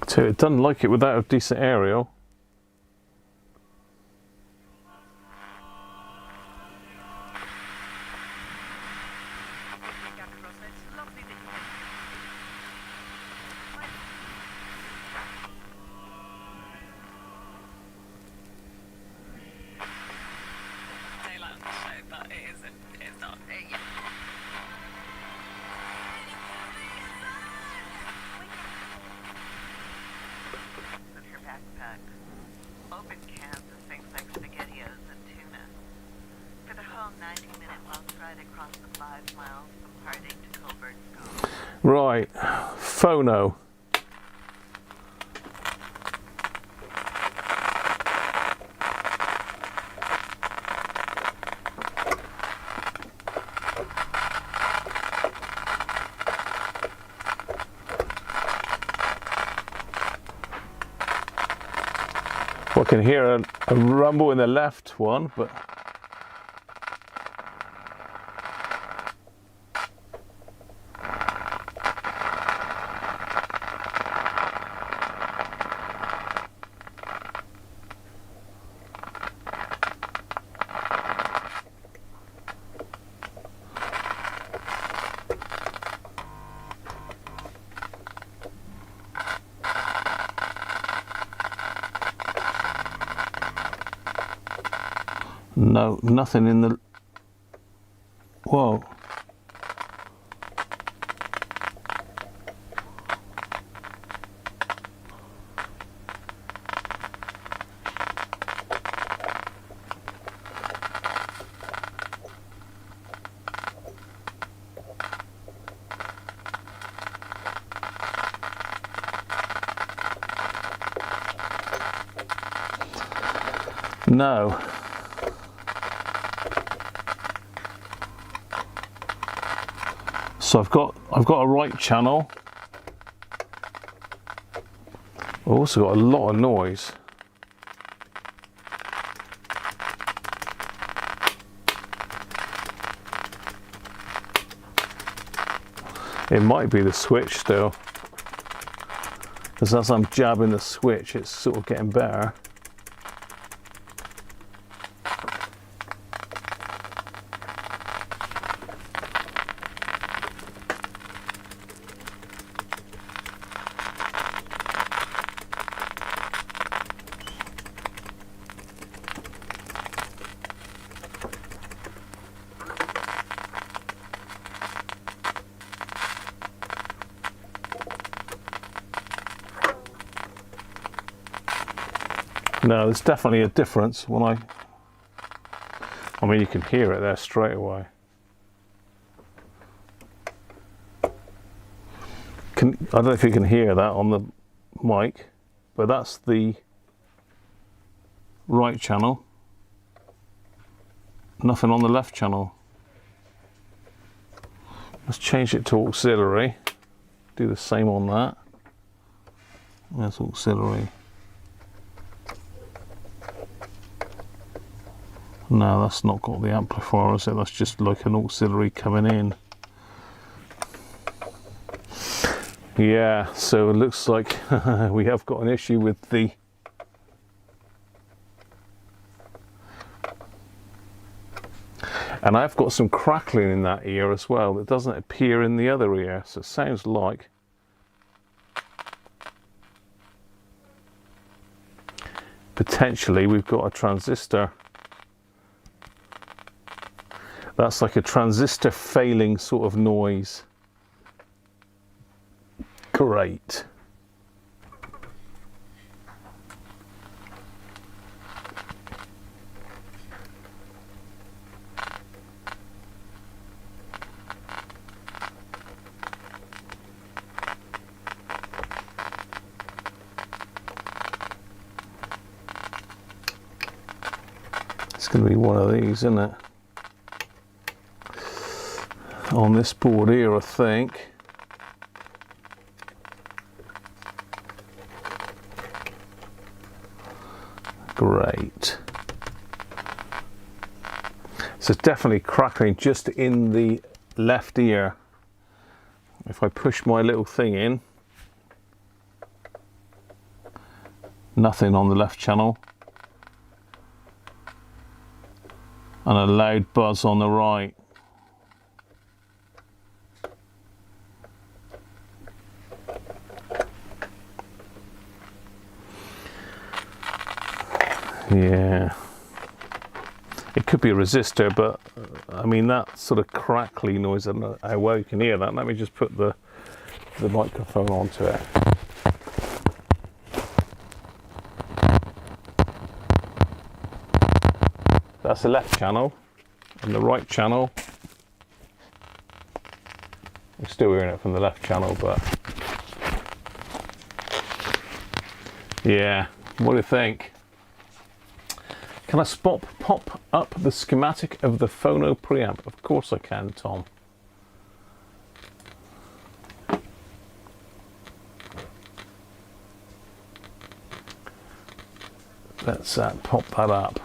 So it doesn't like it without a decent aerial. Open cans of things like SpaghettiOs and tuna. For the whole 90-minute bus ride across the 5 miles from Harding to Colborne's Cove. Right, phono. can hear a rumble in the left one, but no, nothing in the... Whoa. No. So I've got a right channel. I've also got a lot of noise. It might be the switch still, because as I'm jabbing the switch, it's sort of getting better. No, there's definitely a difference when I mean, you can hear it there straight away. I don't know if you can hear that on the mic, but that's the right channel. Nothing on the left channel. Let's change it to auxiliary. Do the same on that. That's auxiliary. No, that's not got the amplifier, is it? That's just like an auxiliary coming in. Yeah, so it looks like we have got an issue with the... And I've got some crackling in that ear as well that doesn't appear in the other ear, so it sounds like potentially we've got a transistor. That's like a transistor failing sort of noise. Great. It's going to be one of these, isn't it? On this board here, I think. Great. So it's definitely crackling just in the left ear. If I push my little thing in, nothing on the left channel. And a loud buzz on the right. Yeah, it could be a resistor, but I mean that sort of crackly noise, I don't know how well you can hear that. Let me just put the microphone onto it. That's the left channel, and the right channel, I'm still hearing it from the left channel, but yeah, what do you think? Can I pop up the schematic of the phono preamp? Of course I can, Tom. let's pop that up.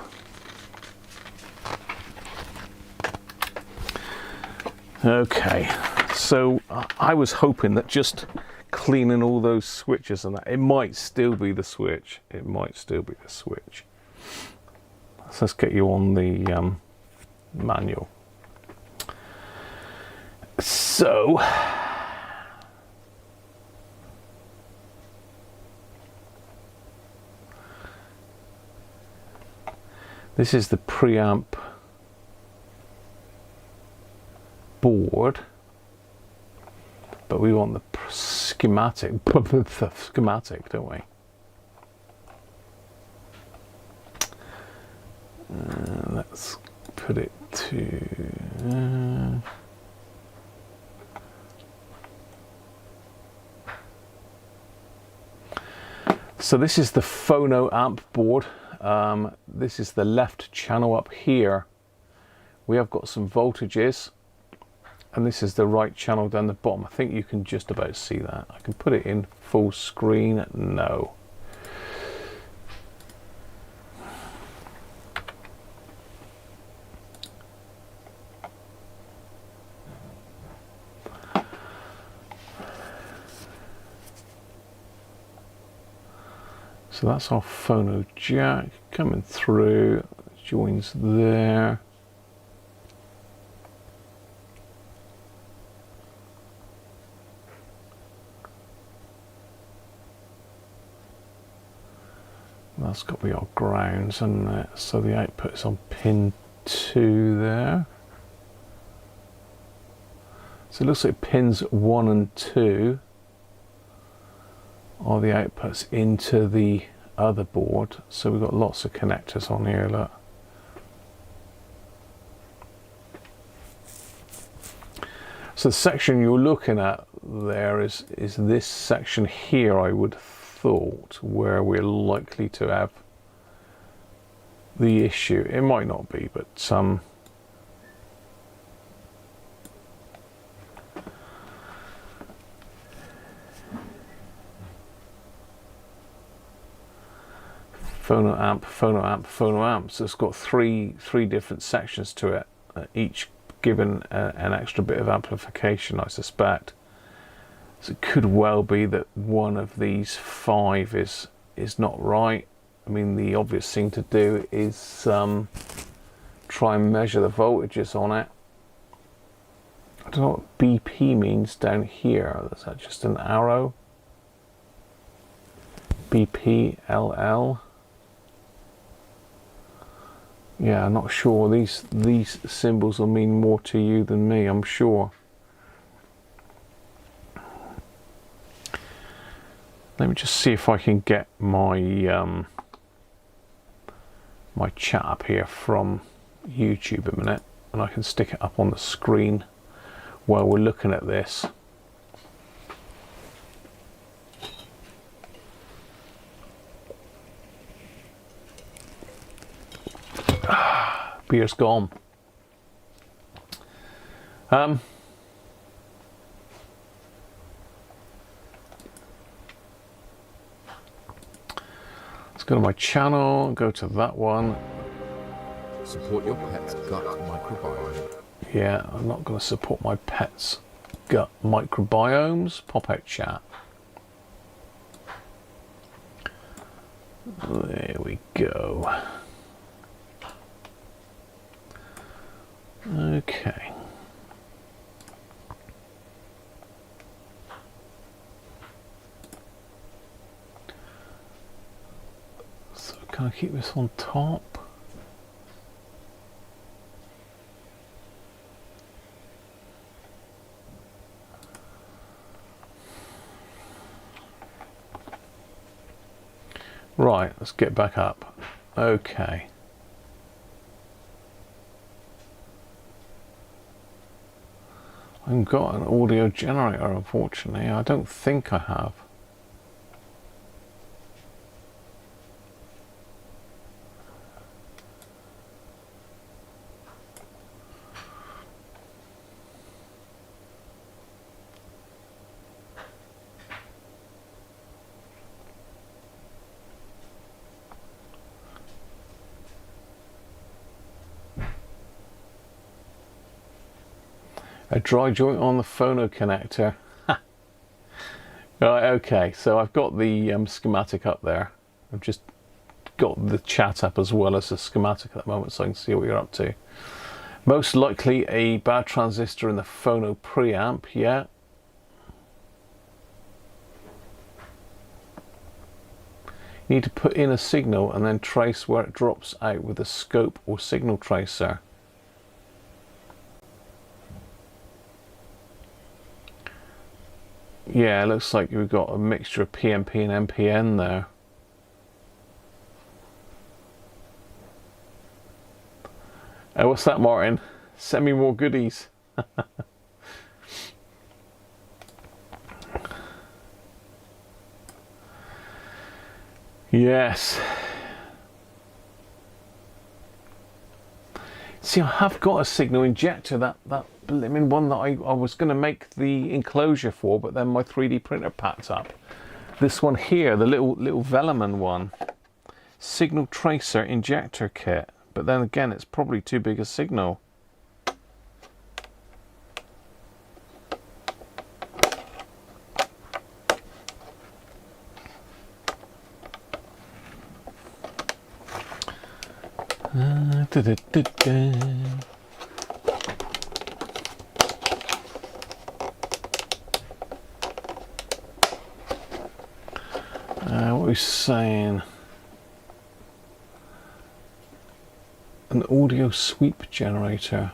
Okay, so I was hoping that just cleaning all those switches and that, it might still be the switch. It might still be the switch. So let's get you on the manual. So this is the preamp board, but we want the schematic, don't we? Let's put it to so this is the phono amp board. This is the left channel up here. We have got some voltages, and this is the right channel down the bottom. I think you can just about see that. I can put it in full screen. No. So that's our phono jack coming through, joins there. That's got to be our grounds, and so the output is on pin 2 there. So it looks like pins 1 and 2 are the outputs into the other board. So we've got lots of connectors on here, look. So the section you're looking at there is this section here, I would have thought, where we're likely to have the issue. It might not be, but phono amp, phono amp, phono amp. So it's got three different sections to it, each given an extra bit of amplification, I suspect. So it could well be that one of these 5 is not right. I mean, the obvious thing to do is try and measure the voltages on it. I don't know what BP means down here. Is that just an arrow? BP, LL. Yeah, I'm not sure. These symbols will mean more to you than me, I'm sure. Let me just see if I can get my my chat up here from YouTube a minute, and I can stick it up on the screen while we're looking at this. Beer's gone. Let's go to my channel, go to that one. Support your pet's gut microbiome. Yeah, I'm not going to support my pet's gut microbiomes. Pop out chat. There we go. Okay. So can I keep this on top? Right, let's get back up. Okay. I haven't got an audio generator, unfortunately. I don't think I have. A dry joint on the phono connector. Right, okay, so I've got the schematic up there. I've just got the chat up as well as the schematic at the moment so I can see what you're up to. Most likely a bad transistor in the phono preamp, yeah. You need to put in a signal and then trace where it drops out with a scope or signal tracer. Yeah, it looks like we've got a mixture of PMP and MPN there. Oh, what's that, Martin? Send me more goodies. Yes. See, I have got a signal injector, that blimmin' one that I was going to make the enclosure for, but then my 3D printer packed up. This one here, the little Velleman one. Signal tracer injector kit. But then again, it's probably too big a signal. What are we saying? An audio sweep generator.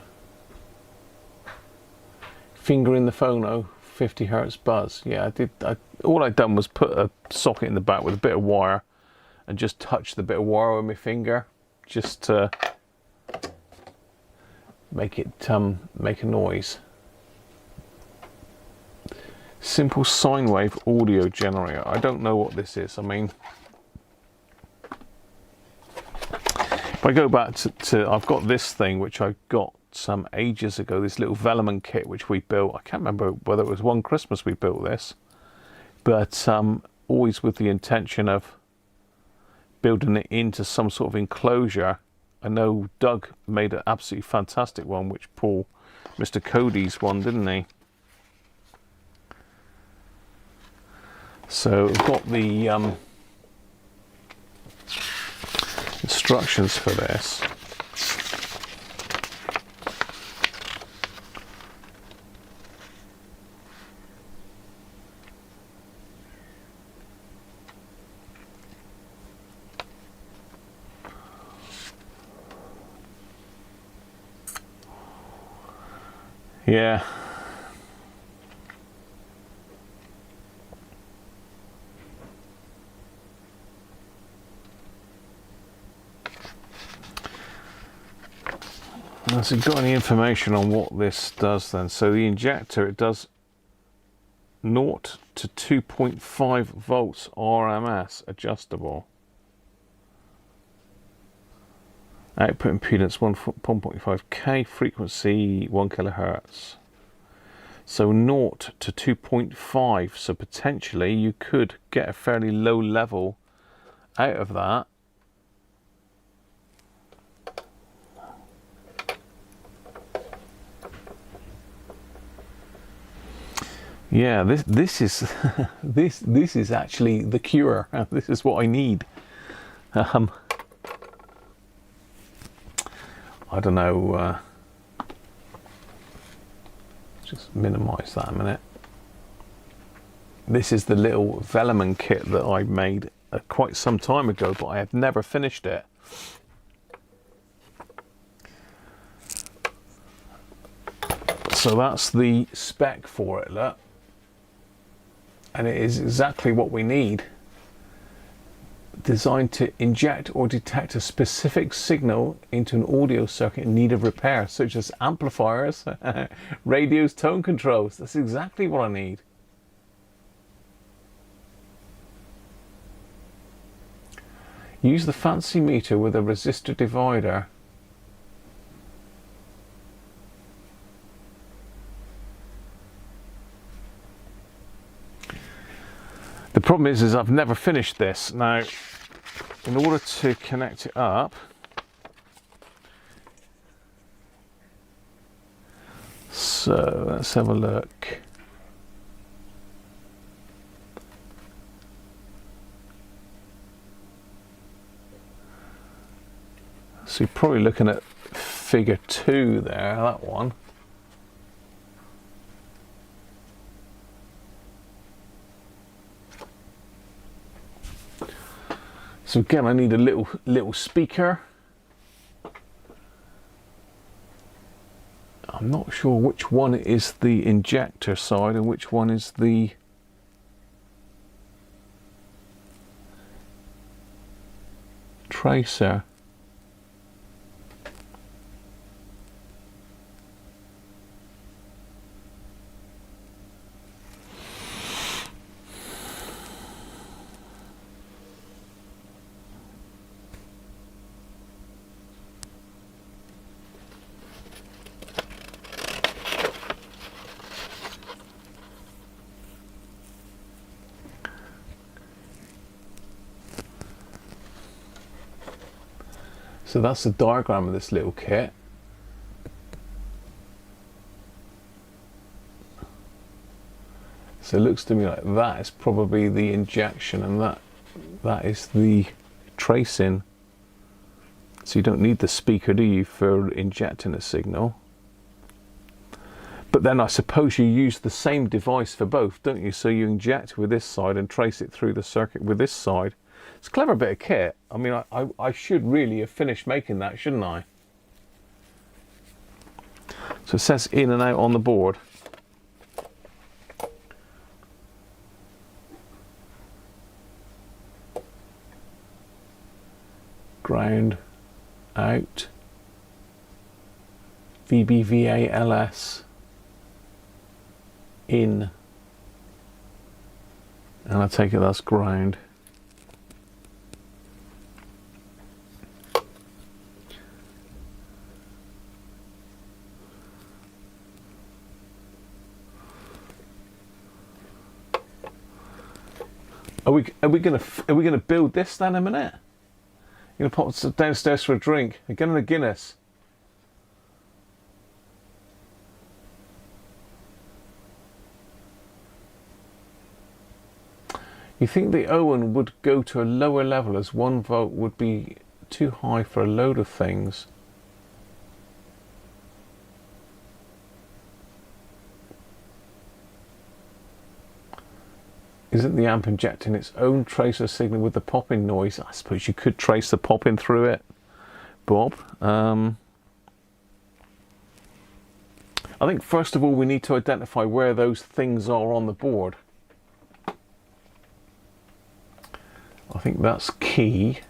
Finger in the phono, 50 hertz buzz. Yeah, all I'd done was put a socket in the back with a bit of wire and just touch the bit of wire with my finger, just to make it make a noise. Simple sine wave audio generator. I don't know what this is. I mean, if I go back to I've got this thing which I got some ages ago, this little Velleman kit which we built. I can't remember whether it was one Christmas we built this, but always with the intention of building it into some sort of enclosure. I know Doug made an absolutely fantastic one, which Paul, Mr. Cody's one, didn't he? So I've got the instructions for this. Yeah. Has it got any information on what this does then? So the injector, it does 0 to 2.5 volts RMS adjustable. Output impedance 1.5K, frequency 1 kilohertz. So 0 to 2.5, so potentially you could get a fairly low level out of that. Yeah, this is this is actually the cure. This is what I need. I don't know. Just minimize that a minute. This is the little Velleman kit that I made quite some time ago, but I have never finished it. So that's the spec for it, look. And it is exactly what we need. Designed to inject or detect a specific signal into an audio circuit in need of repair, such as amplifiers, radios, tone controls. That's exactly what I need. Use the fancy meter with a resistor divider. The problem is I've never finished this. Now, in order to connect it up, so So let's have a look. So you're probably looking at figure 2 there, that one. So again, I need a little speaker. I'm not sure which one is the injector side and which one is the tracer. So that's the diagram of this little kit. So it looks to me like that is probably the injection and that is the tracing. So you don't need the speaker, do you, for injecting a signal? But then I suppose you use the same device for both, don't you? So you inject with this side and trace it through the circuit with this side. It's a clever bit of kit. I mean, I should really have finished making that, shouldn't I? So it says in and out on the board. Ground, out, VBVA LS, in, and I take it that's ground. Are we gonna build this then in a minute? You're gonna pop downstairs for a drink, again and a Guinness. You think the Owen would go to a lower level as 1 volt would be too high for a load of things? Isn't the amp injecting its own tracer signal with the popping noise? I suppose you could trace the popping through it, Bob. I think first of all we need to identify where those things are on the board. I think that's key.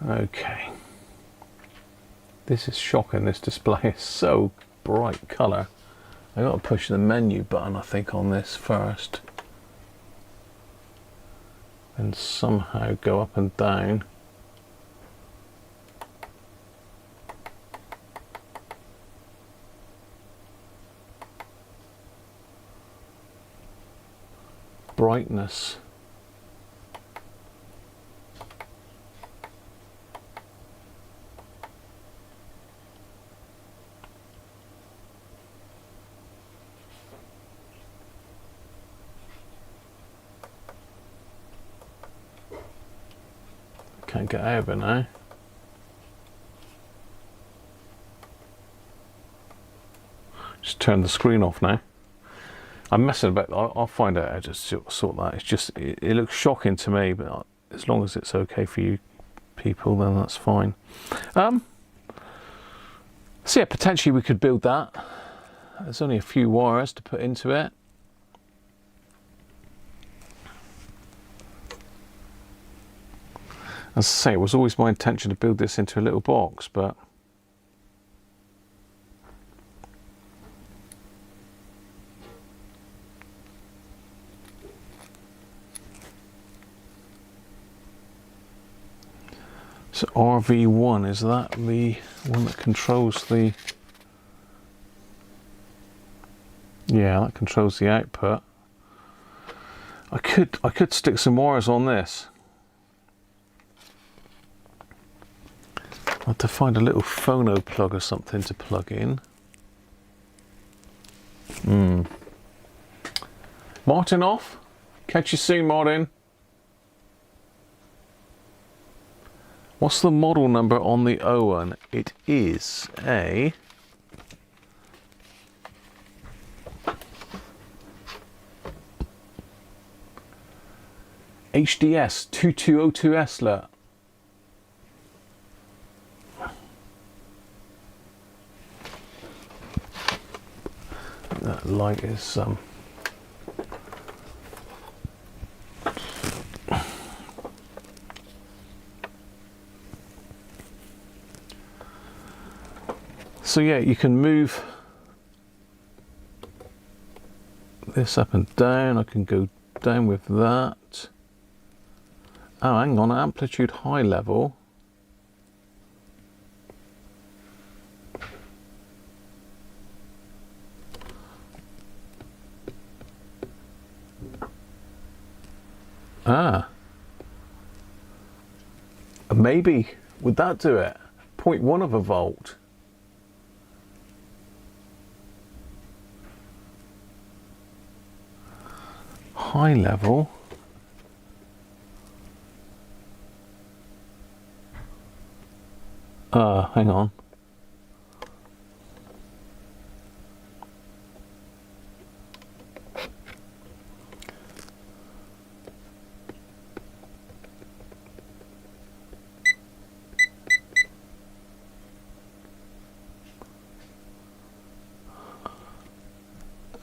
Okay, this is shocking. This display is so bright colour. I got to push the menu button, I think, on this first, and somehow go up and down. Brightness. Can't get out of it now. Just turn the screen off now. I'm messing about. I'll find out how to sort that. It's just it looks shocking to me, but as long as it's okay for you people, then that's fine. So yeah, potentially we could build that. There's only a few wires to put into it. As I say, it was always my intention to build this into a little box, but so RV1, is that the one that controls the... Yeah, that controls the output. I could stick some wires on this. I'll have to find a little phono plug or something to plug in. Martin off. Catch you soon, Martin. What's the model number on the Owen? It is a... HDS 2202S, look. That light is so yeah, you can move this up and down. I can go down with that. Oh, hang on, amplitude high level. Ah. Maybe, would that do it? 0.1 of a volt. High level. Hang on.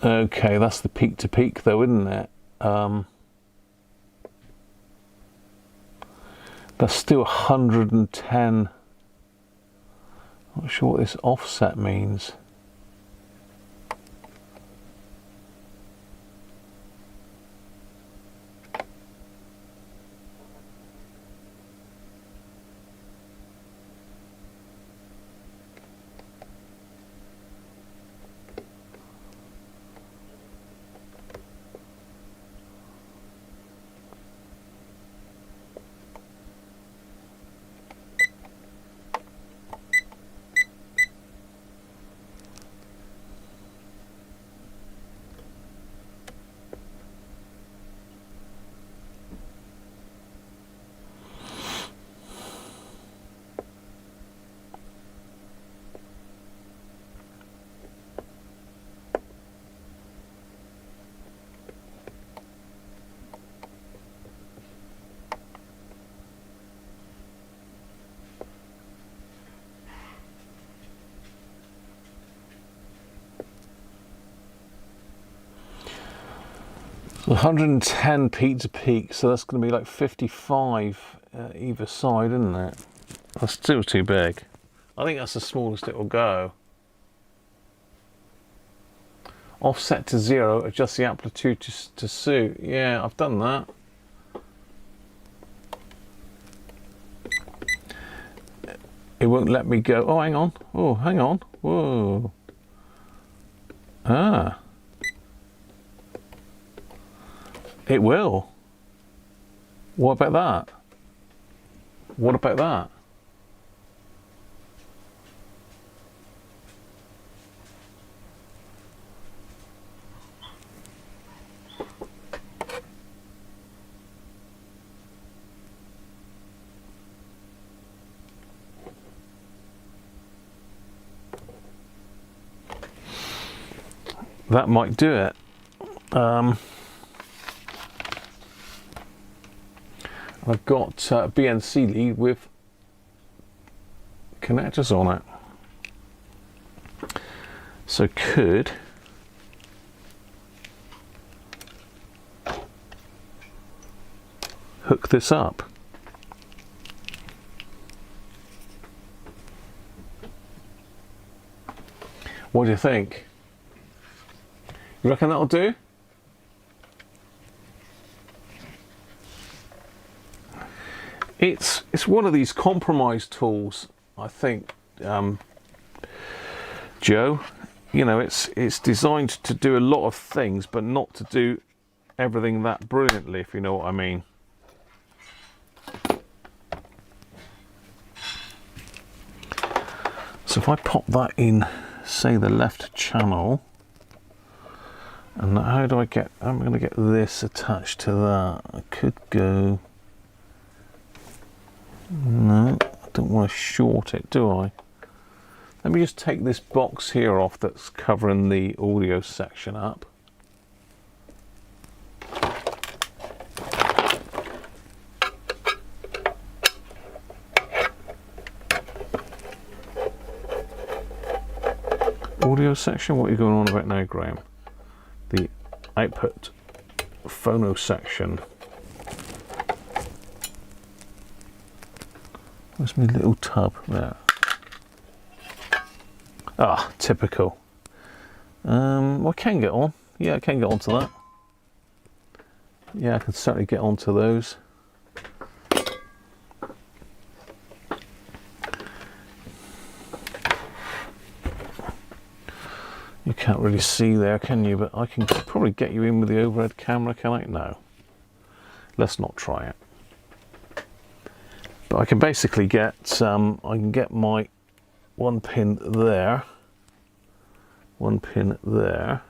Okay, that's the peak to peak though, isn't it? That's still 110. Not sure what this offset means. So 110 peak to peak, so that's going to be like 55 either side, isn't it? That's still too big. I think that's the smallest it will go. Offset to 0, adjust the amplitude to suit. Yeah, I've done that. It won't let me go. Oh, hang on. Oh, hang on. Whoa. Ah. It will. What about that? What about that? That might do it. I've got a BNC lead with connectors on it, so could hook this up. What do you think? You reckon that'll do? It's one of these compromise tools, I think, Joe. You know, it's designed to do a lot of things, but not to do everything that brilliantly, if you know what I mean. So if I pop that in, say, the left channel, and how do I get, I'm going to get this attached to that. I could go, no, I don't want to short it, do I? Let me just take this box here off that's covering the audio section up. Audio section, what are you going on about now, Graham? The output phono section. Where's my little tub? There. Ah, typical. Well, I can get on. Yeah, I can get onto that. Yeah, I can certainly get onto those. You can't really see there, can you? But I can probably get you in with the overhead camera, can I? No. Let's not try it. But I can basically get, I can get my one pin there, one pin there,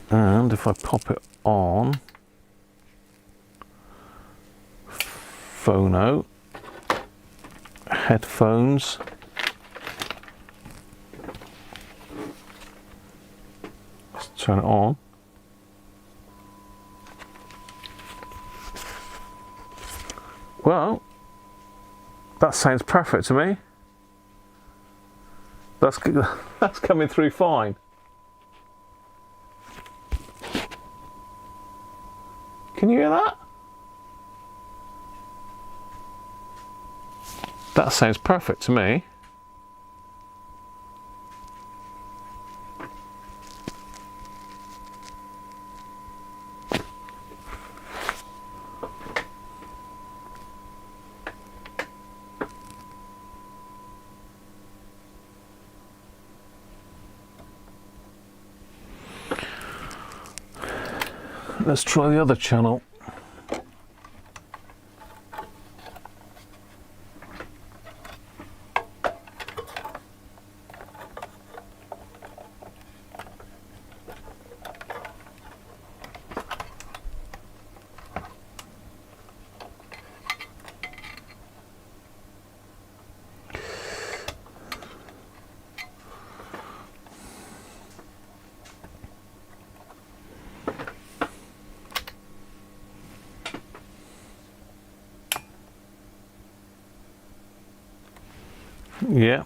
and if I pop it on, phono, headphones, let's turn it on. Well, that sounds perfect to me. That's coming through fine. Can you hear that? That sounds perfect to me. Let's try the other channel. Yeah.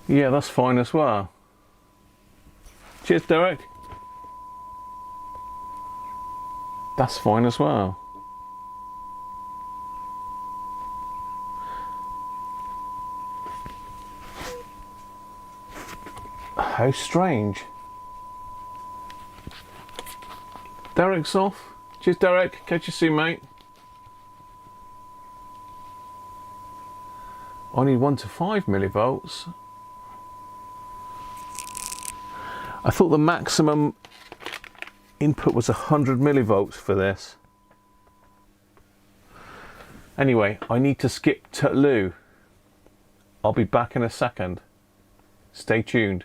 Yeah, that's fine as well. Cheers, Derek. That's fine as well. How strange. Derek's off. Cheers, Derek. Catch you soon, mate. I need 1 to 5 millivolts. I thought the maximum input was 100 millivolts for this. Anyway, I need to skip to Lou. I'll be back in a second. Stay tuned.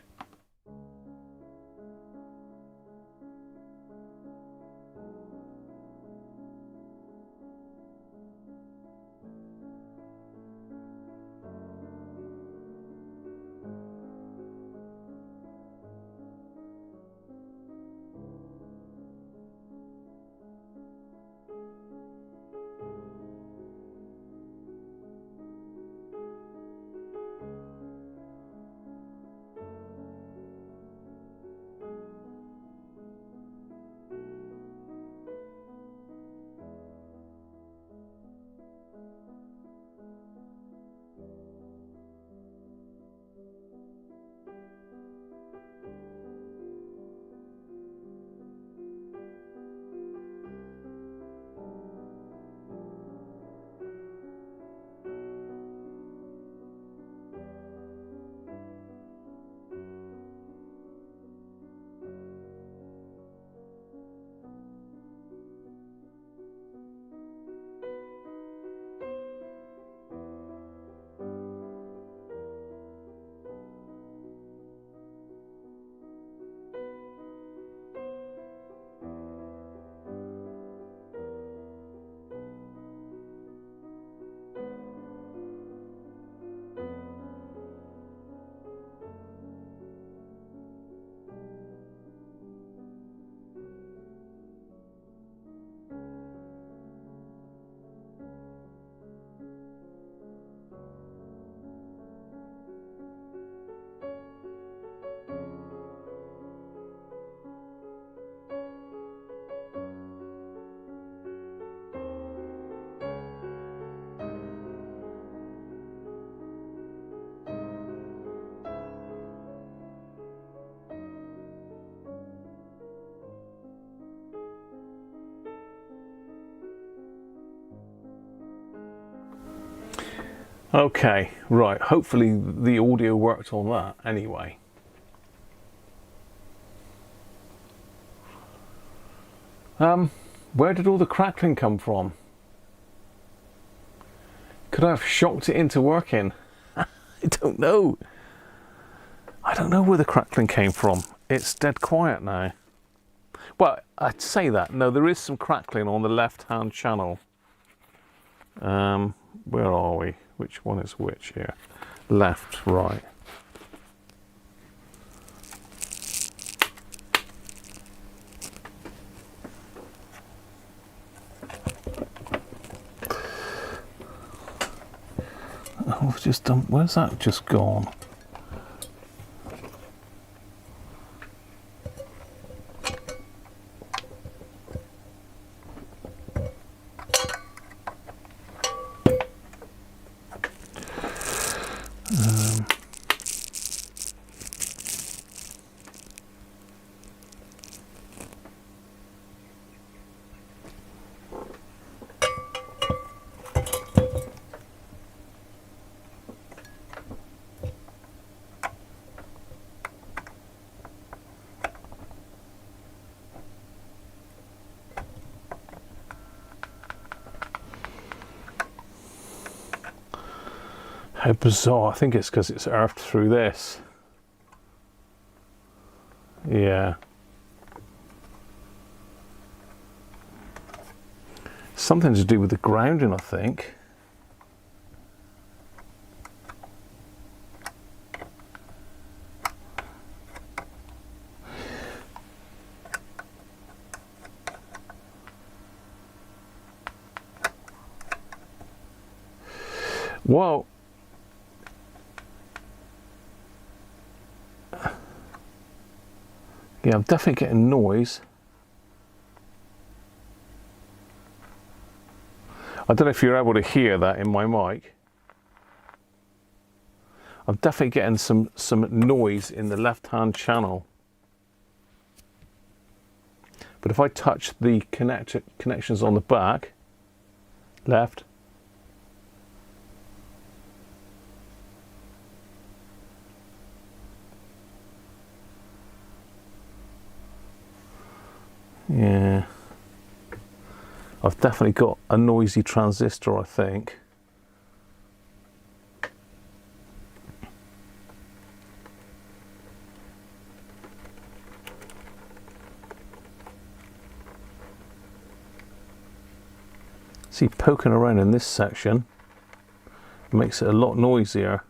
Okay, right, hopefully the audio worked on that anyway. Where did all the crackling come from? Could I have shocked it into working? I don't know. I don't know where the crackling came from. It's dead quiet now. Well, I'd say that. No, there is some crackling on the left-hand channel. Where are we? Which one is which here? Left, right. Oh, I've just done. Where's that just gone? How bizarre. I think it's because it's earthed through this. Yeah. Something to do with the grounding, I think. Well, yeah, I'm definitely getting noise. I don't know if you're able to hear that in my mic. I'm definitely getting some noise in the left-hand channel. But if I touch the connections on the back, left, yeah, I've definitely got a noisy transistor, I think. See, poking around in this section makes it a lot noisier.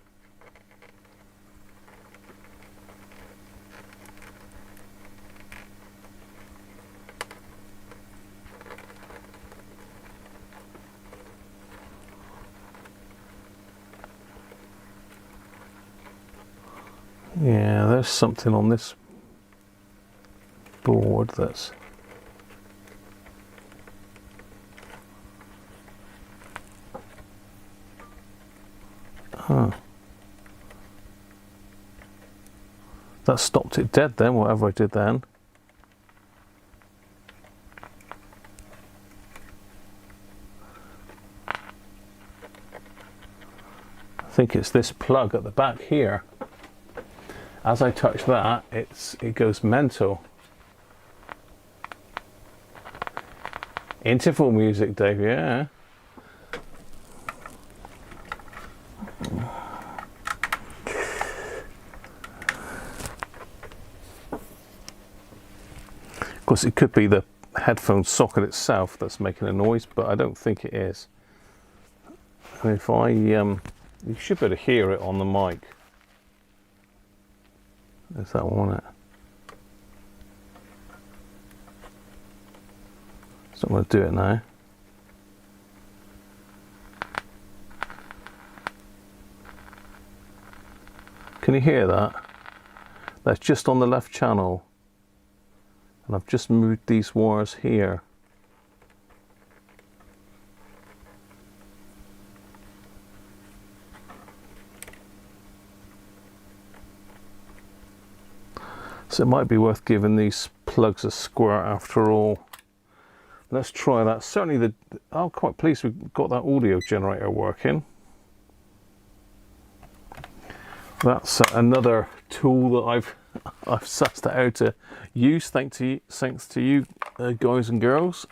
Yeah, there's something on this board that's... Huh. That stopped it dead then, whatever I did then. I think it's this plug at the back here. As I touch that, it goes mental. Interval music, Dave, yeah. Of course, it could be the headphone socket itself that's making a noise, but I don't think it is. And if I, you should be able to hear it on the mic. There's that one, it? So I'm going to do it now. Can you hear that? That's just on the left channel. And I've just moved these wires here. So it might be worth giving these plugs a squirt after all. Let's try that. Certainly I'm quite pleased we've got that audio generator working. That's another tool that I've sussed out how to use. Thanks to you guys and girls.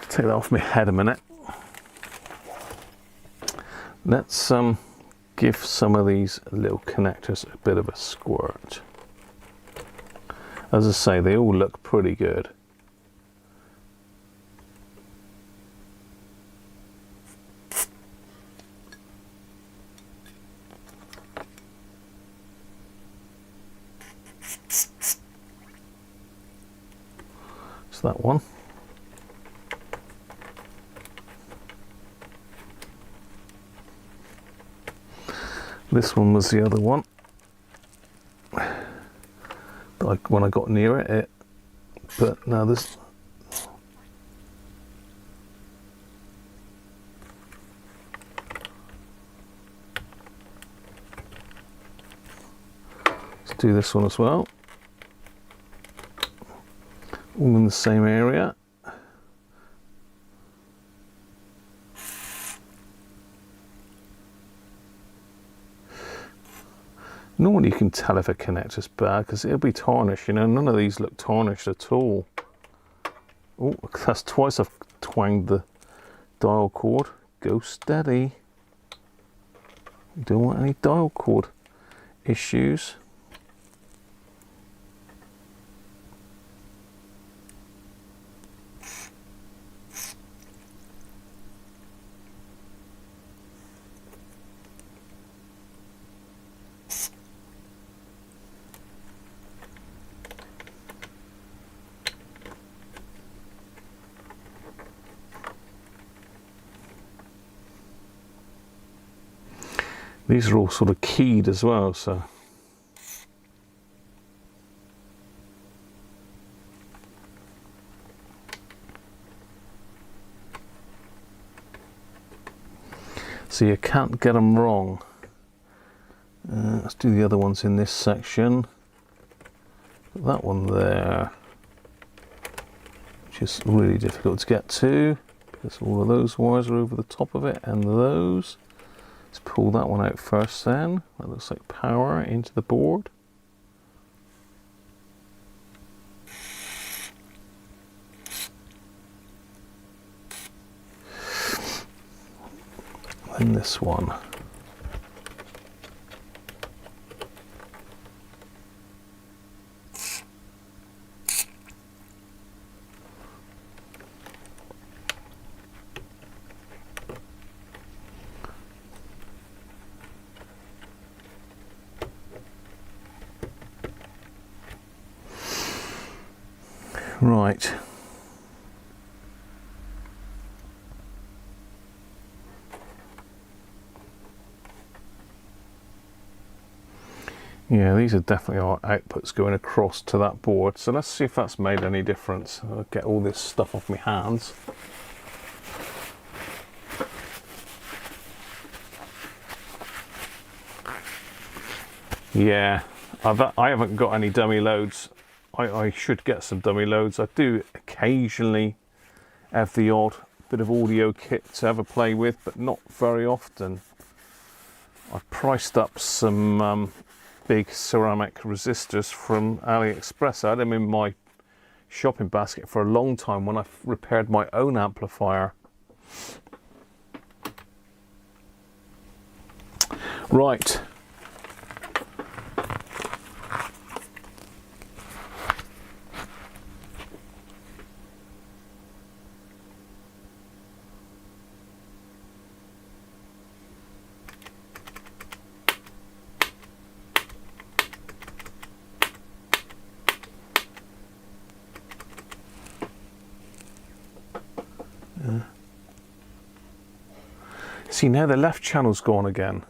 Take that off my head a minute. Let's give some of these little connectors a bit of a squirt. As I say, they all look pretty good. So that one. This one was the other one. Like when I got near it, but now this. Let's do this one as well. All in the same area. Normally you can tell if a connector's bad because it'll be tarnished, you know. None of these look tarnished at all. Oh, that's twice I've twanged the dial cord. Go steady. Don't want any dial cord issues. These are all sort of keyed as well, so. So you can't get them wrong. Let's do the other ones in this section. Put that one there, which is really difficult to get to because all of those wires are over the top of it, and those. Let's pull that one out first then. That looks like power into the board. And this one. Right. Yeah, these are definitely our outputs going across to that board. So let's see if that's made any difference. I'll get all this stuff off my hands. Yeah, I haven't got any dummy loads. I should get some dummy loads. I do occasionally have the odd bit of audio kit to have a play with, but not very often. I've priced up some big ceramic resistors from AliExpress. I had them in my shopping basket for a long time when I repaired my own amplifier. Right. See, now the left channel's gone again.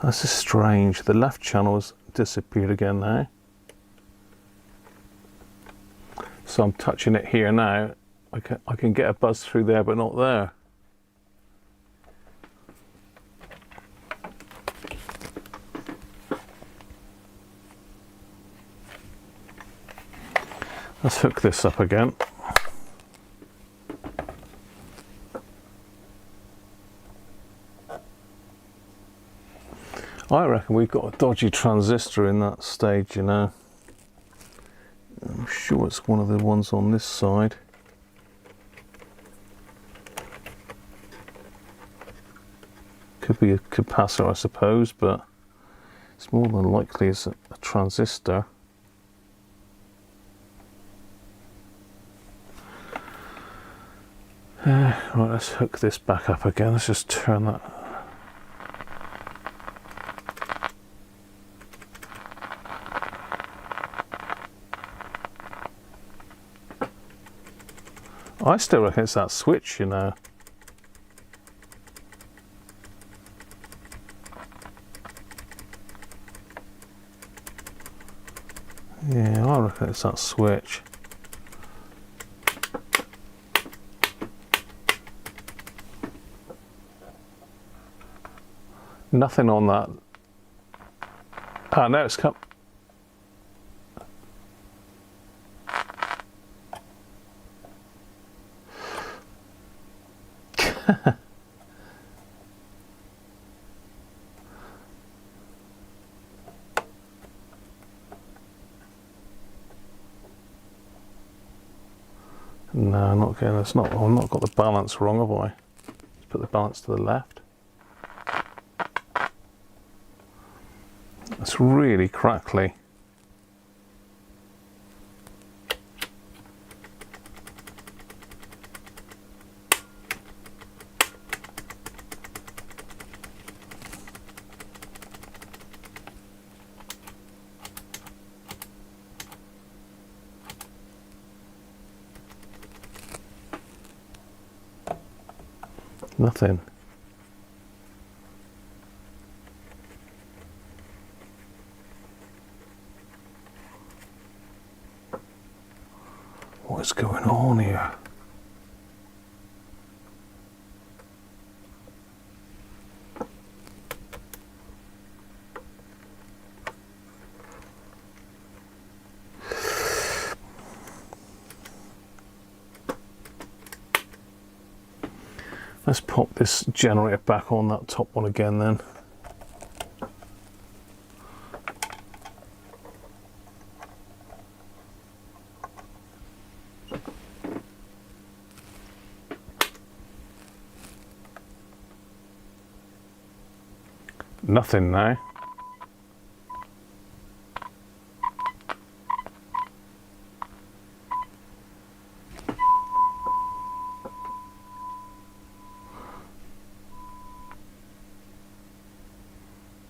This is strange. The left channel has disappeared again now. So I'm touching it here now. I can get a buzz through there, but not there. Let's hook this up again. I reckon we've got a dodgy transistor in that stage, you know. I'm sure it's one of the ones on this side. Could be a capacitor, I suppose, but it's more than likely it's a transistor. Right, let's hook this back up again. Let's just turn that. I still reckon it's that switch, you know. Yeah, I reckon it's that switch. Nothing on that. Ah, no, it's come. No, I'm not getting. It's not. I've not got the balance wrong, have I? Let's put the balance to the left. It's really crackly. Nothing. What's going on here? Let's pop this generator back on that top one again then. Nothing now.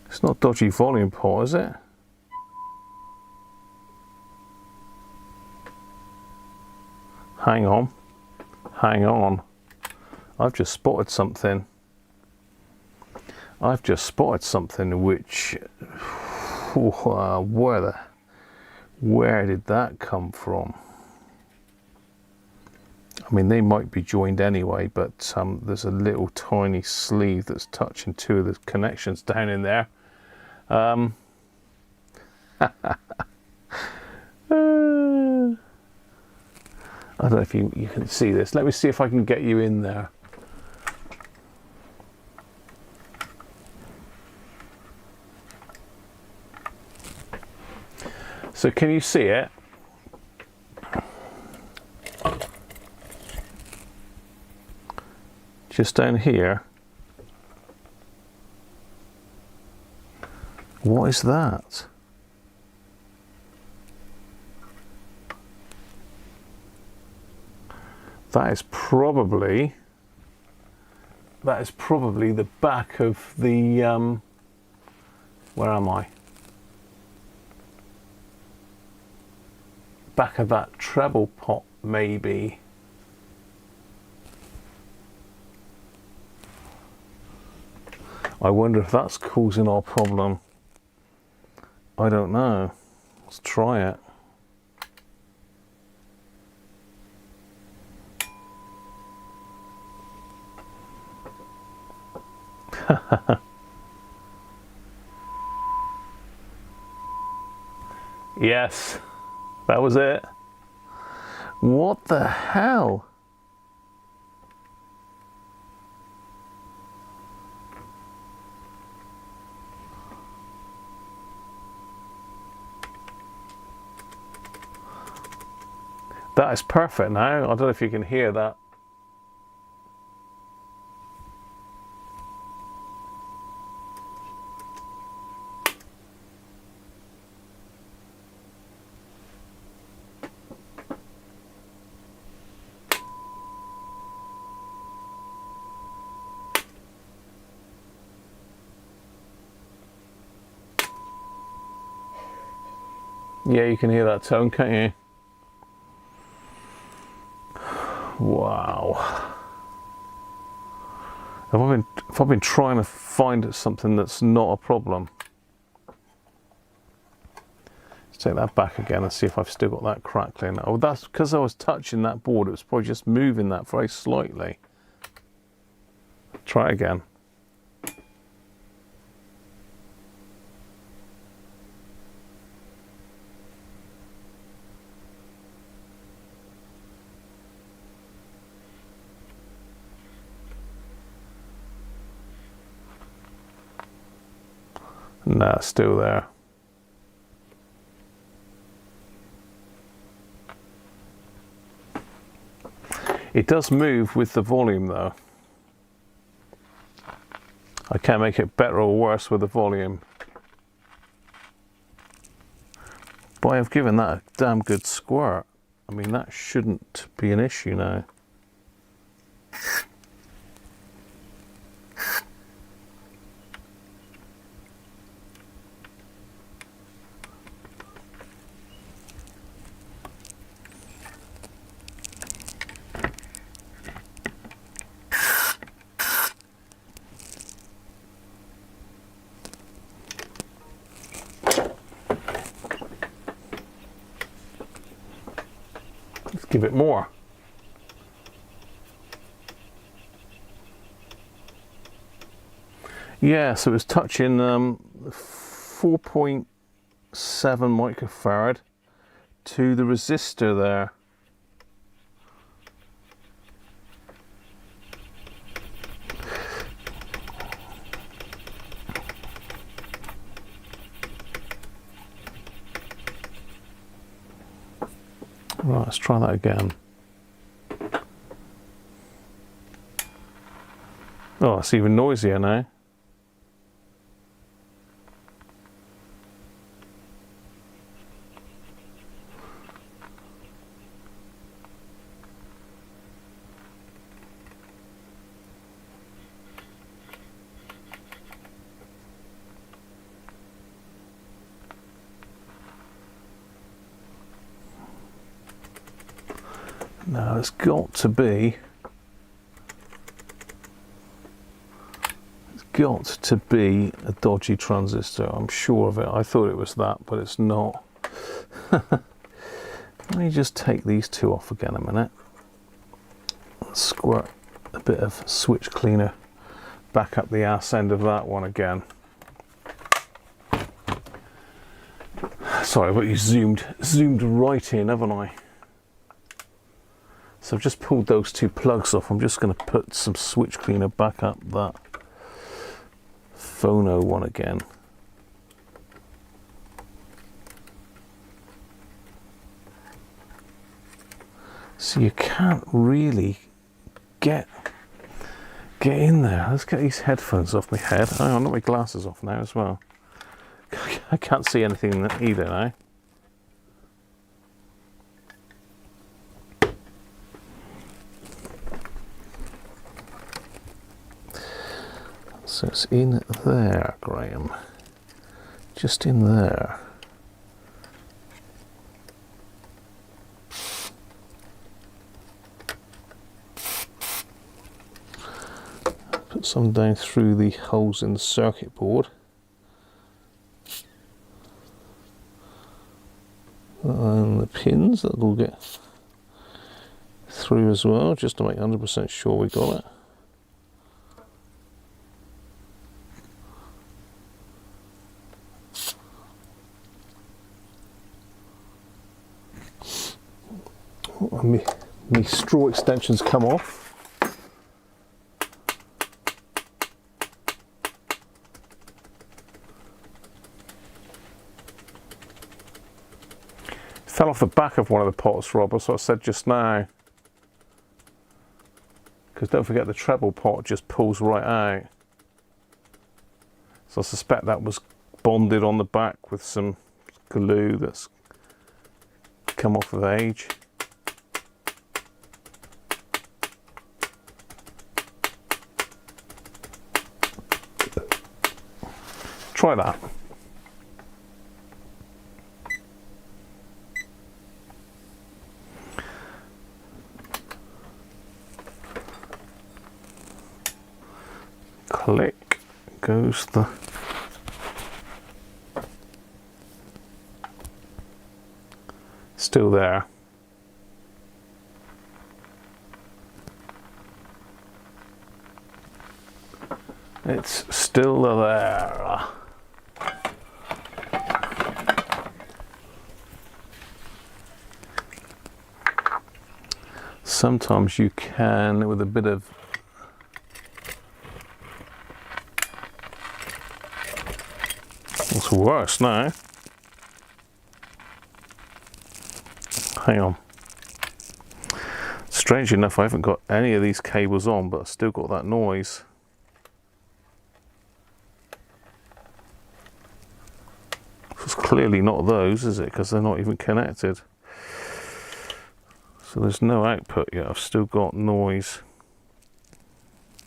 It's not dodgy volume port, is it? Hang on. Hang on. I've just spotted something. I've just spotted something which, where did that come from? I mean, they might be joined anyway, but there's a little tiny sleeve that's touching two of the connections down in there. I don't know if you can see this. Let me see if I can get you in there. So can you see it? Just down here. What is that? That is probably the back of the where am I? Back of that treble pot, maybe. I wonder if that's causing our problem. I don't know. Let's try it. Yes, that was it. What the hell? That is perfect now. I don't know if you can hear that. Yeah, you can hear that tone, can't you? Wow. Have I been trying to find something that's not a problem? Let's take that back again and see if I've still got that crackling. Oh, that's because I was touching that board. It was probably just moving that very slightly. Try it again. Nah, still there. It does move with the volume though. I can't make it better or worse with the volume. But I've given that a damn good squirt. I mean, that shouldn't be an issue now. Let's give it more. Yeah, so it's touching 4.7 microfarad to the resistor there. Right, let's try that again. Oh, it's even noisier now. Now it's got to be a dodgy transistor. I'm sure of it. I thought it was that, but it's not. Let me just take these two off again a minute. Squirt a bit of switch cleaner back up the ass end of that one again. Sorry, but you zoomed right in, haven't I? So I've just pulled those two plugs off. I'm just going to put some switch cleaner back up that phono one again. So you can't really get in there. Let's get these headphones off my head. Hang on, I've got my glasses off now as well. I can't see anything either now. So it's in there, Graham. Just in there. Put Put some down through the holes in the circuit board. And the pins that will get through as well, just to make 100% sure we got it. And my straw extensions come off. Fell off the back of one of the pots, Rob, as I said just now. Because don't forget the treble pot just pulls right out. So I suspect that was bonded on the back with some glue that's come off of age. Try that. Click goes the still there. It's still there. Sometimes you can, with a bit of it's worse now. Hang on. Strange enough, I haven't got any of these cables on, but I've still got that noise. It's clearly not those, is it? Because they're not even connected. So there's no output yet. I've still got noise.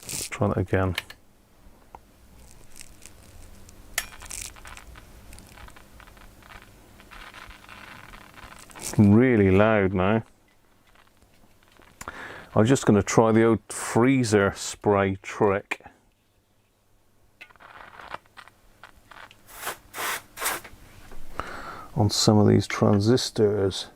Let's try that again. It's really loud now. I'm just going to try the old freezer spray trick. On some of these transistors.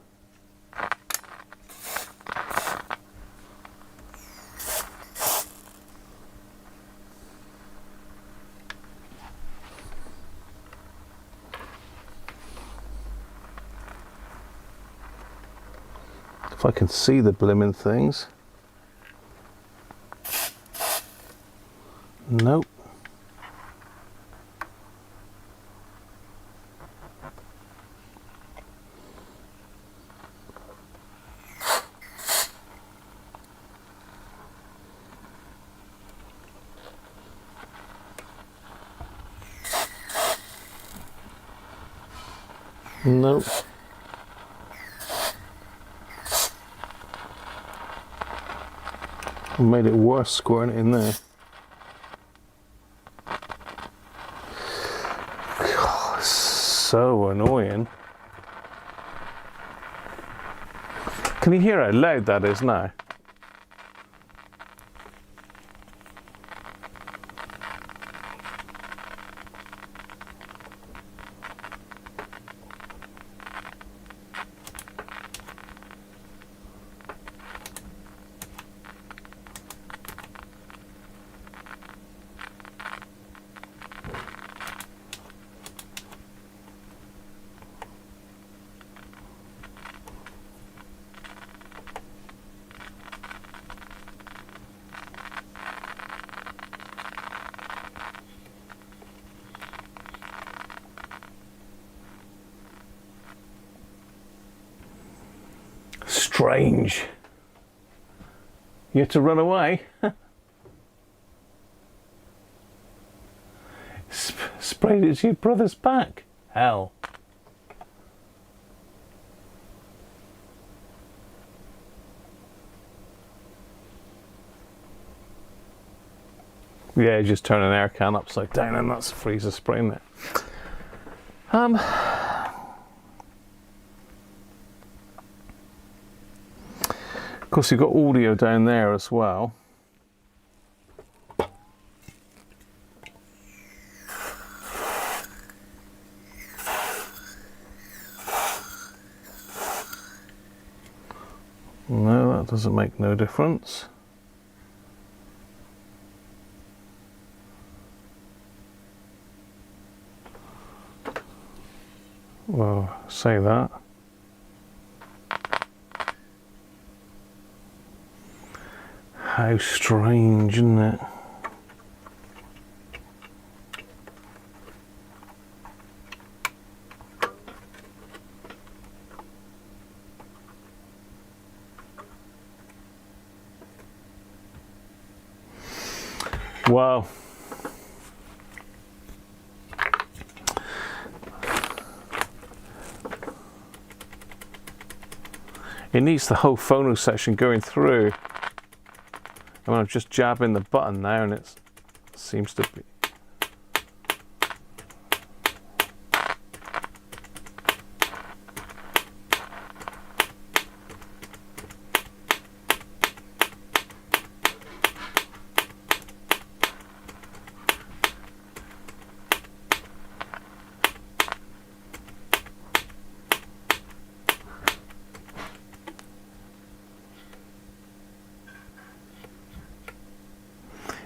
If I can see the blimmin' things. Nope. Nope. I made it worse squirting it in there. God, so annoying. Can you hear how loud that is now? Strange. You had to run away? Sprayed it to your brother's back? Hell. Yeah, just turn an air can upside down and that's freezer spraying it. Of course, you've got audio down there as well. No, that doesn't make no difference. Well, say that. How strange, isn't it? Wow. It needs the whole phono section going through. I mean, I'm just jabbing the button now and it seems to be.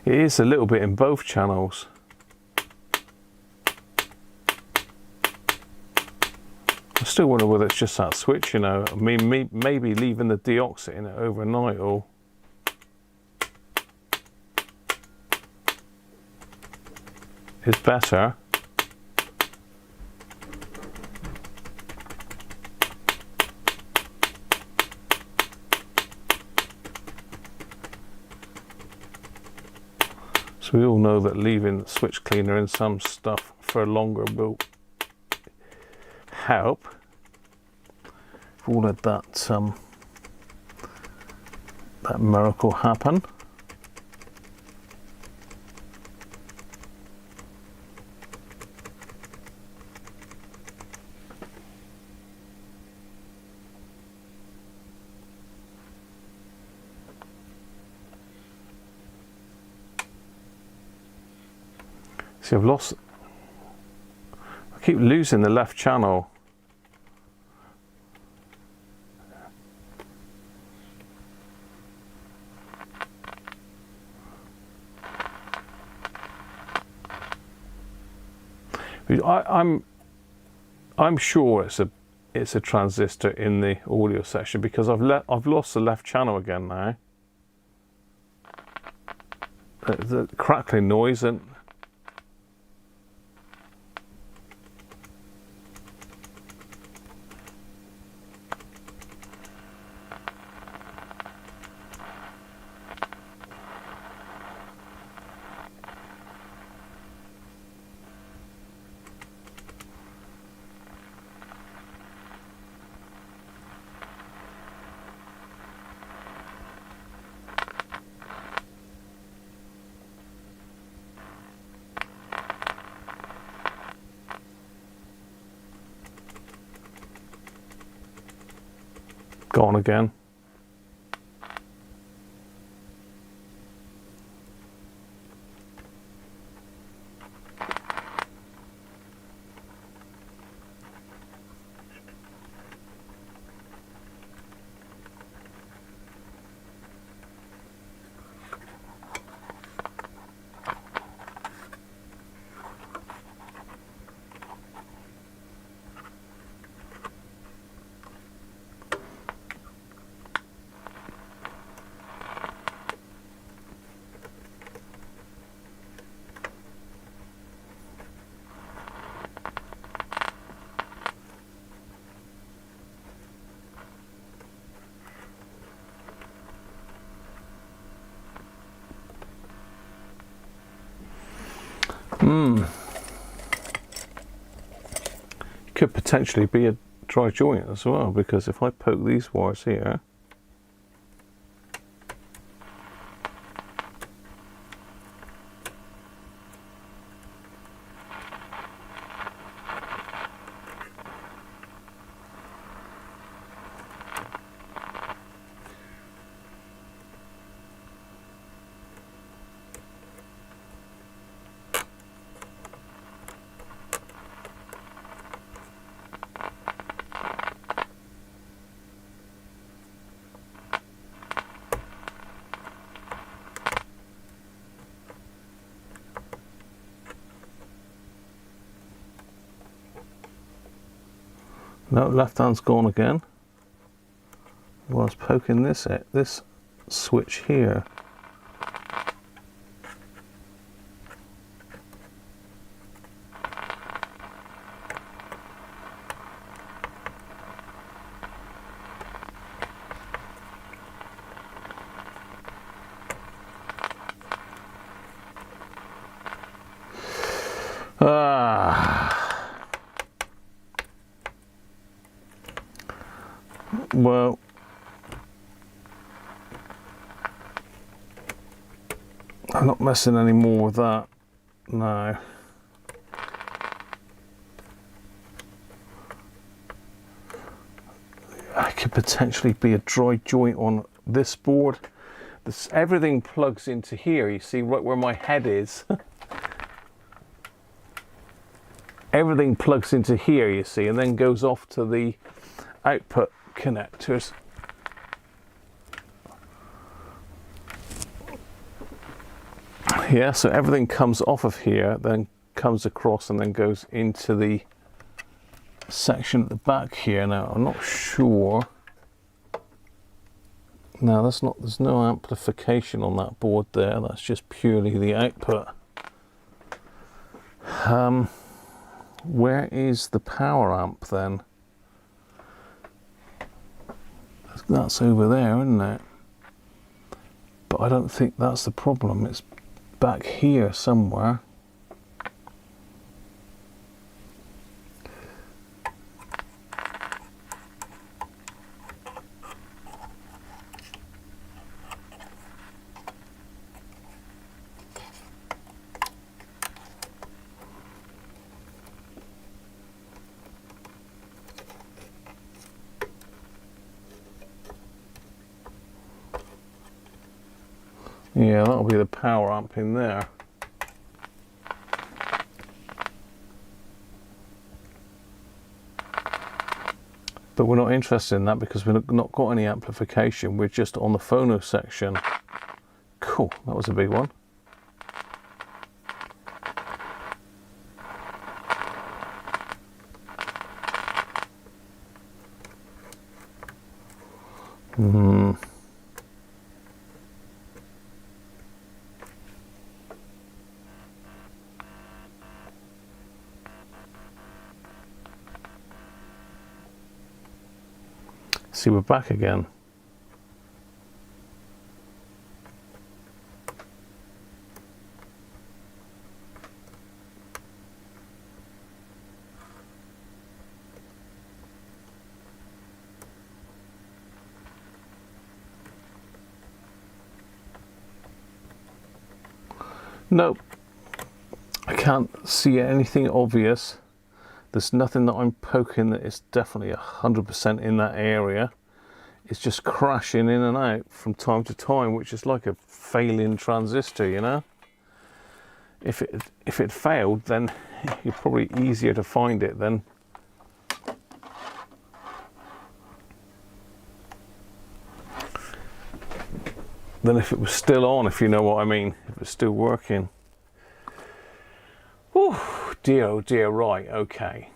It is a little bit in both channels. I still wonder whether it's just that switch, you know. I mean, maybe leaving the deoxit in it overnight or... is better. So we all know that leaving the switch cleaner in some stuff for longer will help. If all of that miracle happen. See, I keep losing the left channel. I'm sure it's a transistor in the audio section because I've lost the left channel again now. The crackling noise and gone again. Could potentially be a dry joint as well, because if I poke these wires here, No, left hand's gone again. Well, I was poking this switch here. Well, I'm not messing any more with that now. I could potentially be a dry joint on this board. Everything plugs into here, you see, right where my head is. Everything plugs into here, you see, and then goes off to the output connectors. Yeah, so everything comes off of here, then comes across and then goes into the section at the back here. Now, I'm not sure. No, there's no amplification on that board there. That's just purely the output. Where is the power amp then? That's over there, isn't it? But I don't think that's the problem. It's back here somewhere. Yeah, that'll be the power amp in there. But we're not interested in that because we've not got any amplification. We're just on the phono section. Cool, that was a big one. See, we're back again. Nope, I can't see anything obvious. There's nothing that I'm poking that is definitely 100% in that area. It's just crashing in and out from time to time, which is like a failing transistor, you know? If it failed, then it's probably easier to find it than if it was still on, if you know what I mean, if it was still working. Whew, dear, oh dear, right, okay.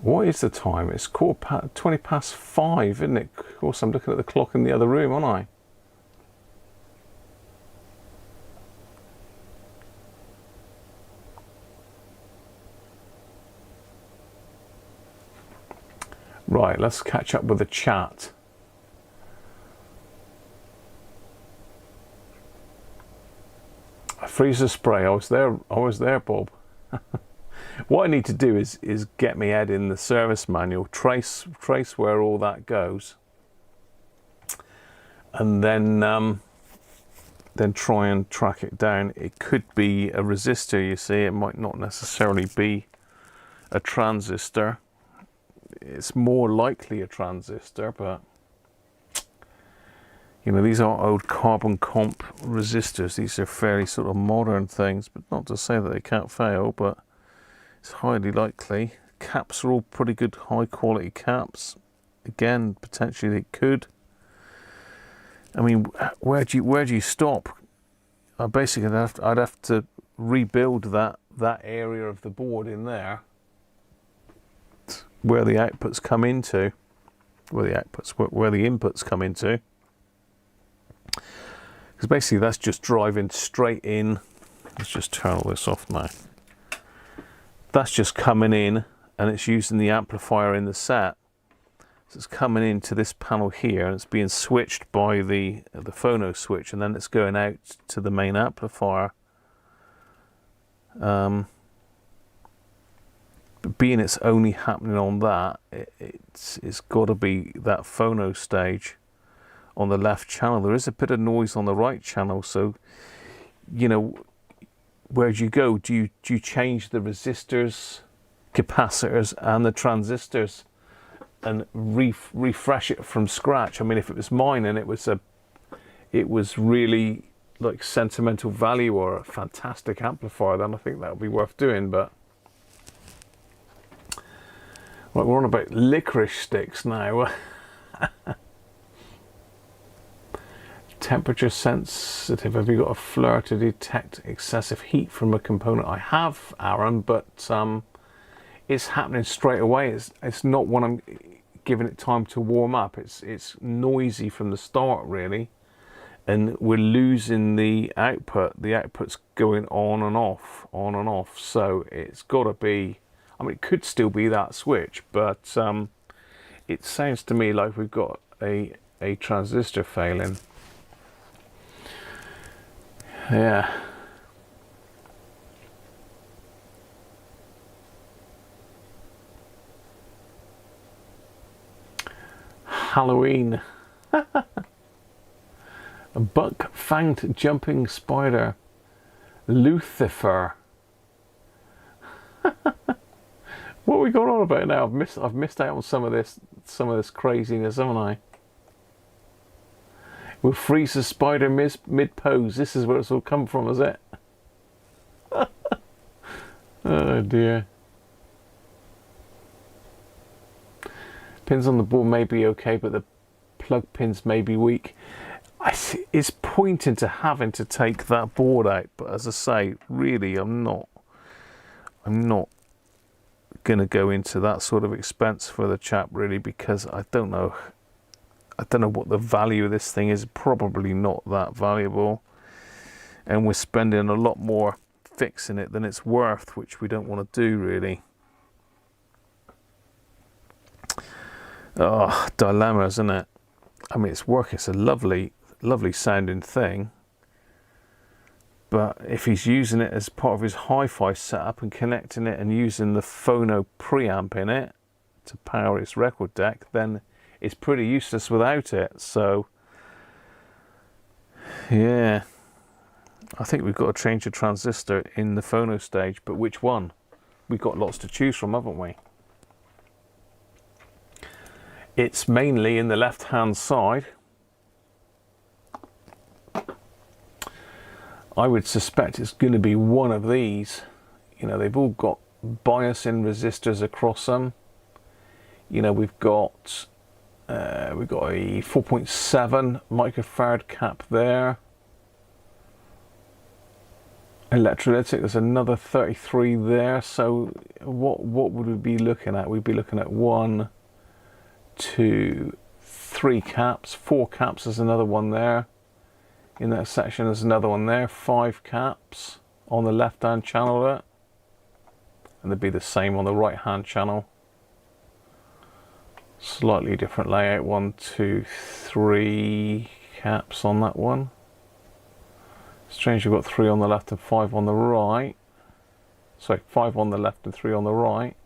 What is the time? It's 20 past 5, isn't it? Of course, I'm looking at the clock in the other room, aren't I? Right, let's catch up with the chat. Freezer spray, I was there, Bob. What I need to do is get my head in the service manual, trace where all that goes, and then try and track it down. It could be a resistor, you see. It might not necessarily be a transistor. It's more likely a transistor, but you know, these are old carbon comp resistors. These are fairly sort of modern things, but not to say that they can't fail, but it's highly likely. Caps are all pretty good, high quality caps. Again, potentially they could. I mean, where do you stop? Basically, I'd have to rebuild that area of the board in there where the outputs come into, where the inputs come into. Because basically that's just driving straight in. Let's just turn all this off now. That's just coming in, and it's using the amplifier in the set. So it's coming into this panel here, and it's being switched by the phono switch, and then it's going out to the main amplifier. But being it's only happening on that, it's got to be that phono stage on the left channel. There is a bit of noise on the right channel, so you know, where do you go? Do you change the resistors, capacitors, and the transistors, and refresh it from scratch? I mean, if it was mine and it was really like sentimental value or a fantastic amplifier, then I think that would be worth doing. But right, we're on about licorice sticks now. Temperature sensitive. Have you got a flare to detect excessive heat from a component? I have, Aaron, but it's happening straight away. It's not when I'm giving it time to warm up. It's noisy from the start, really, and we're losing the output. The output's going on and off, on and off. So it's got to be. I mean, it could still be that switch, but it sounds to me like we've got a transistor failing. Yeah. Halloween. A buck-fanged jumping spider. Lucifer. What we got on about now? I've missed out on some of this craziness, haven't I? We'll freeze the spider mid-pose. This is where it's all come from, is it? Oh dear. Pins on the board may be okay, but the plug pins may be weak. It's pointing to having to take that board out, but as I say, really, I'm not going to go into that sort of expense for the chap, really, because I don't know what the value of this thing is. Probably not that valuable, and we're spending a lot more fixing it than it's worth, which we don't want to do, really. Oh, dilemma, isn't it? I mean, it's working. It's a lovely sounding thing, but if he's using it as part of his hi-fi setup and connecting it and using the phono preamp in it to power its record deck, then it's pretty useless without it. So yeah, I think we've got to change the transistor in the phono stage, but which one? We've got lots to choose from, haven't we? It's mainly in the left hand side. I would suspect it's going to be one of these. You know, they've all got bias-in resistors across them. You know, we've got a 4.7 microfarad cap there. Electrolytic, there's another 33 there. So what would we be looking at? We'd be looking at 1, 2, 3 caps, 4 caps. There's another one there. In that section, there's another one there. 5 caps on the left-hand channel there, and they'd be the same on the right-hand channel. Slightly different layout. 1, 2, 3 caps on that one. Strange, we've got 3 on the left and 5 on the right. Sorry, 5 on the left and 3 on the right.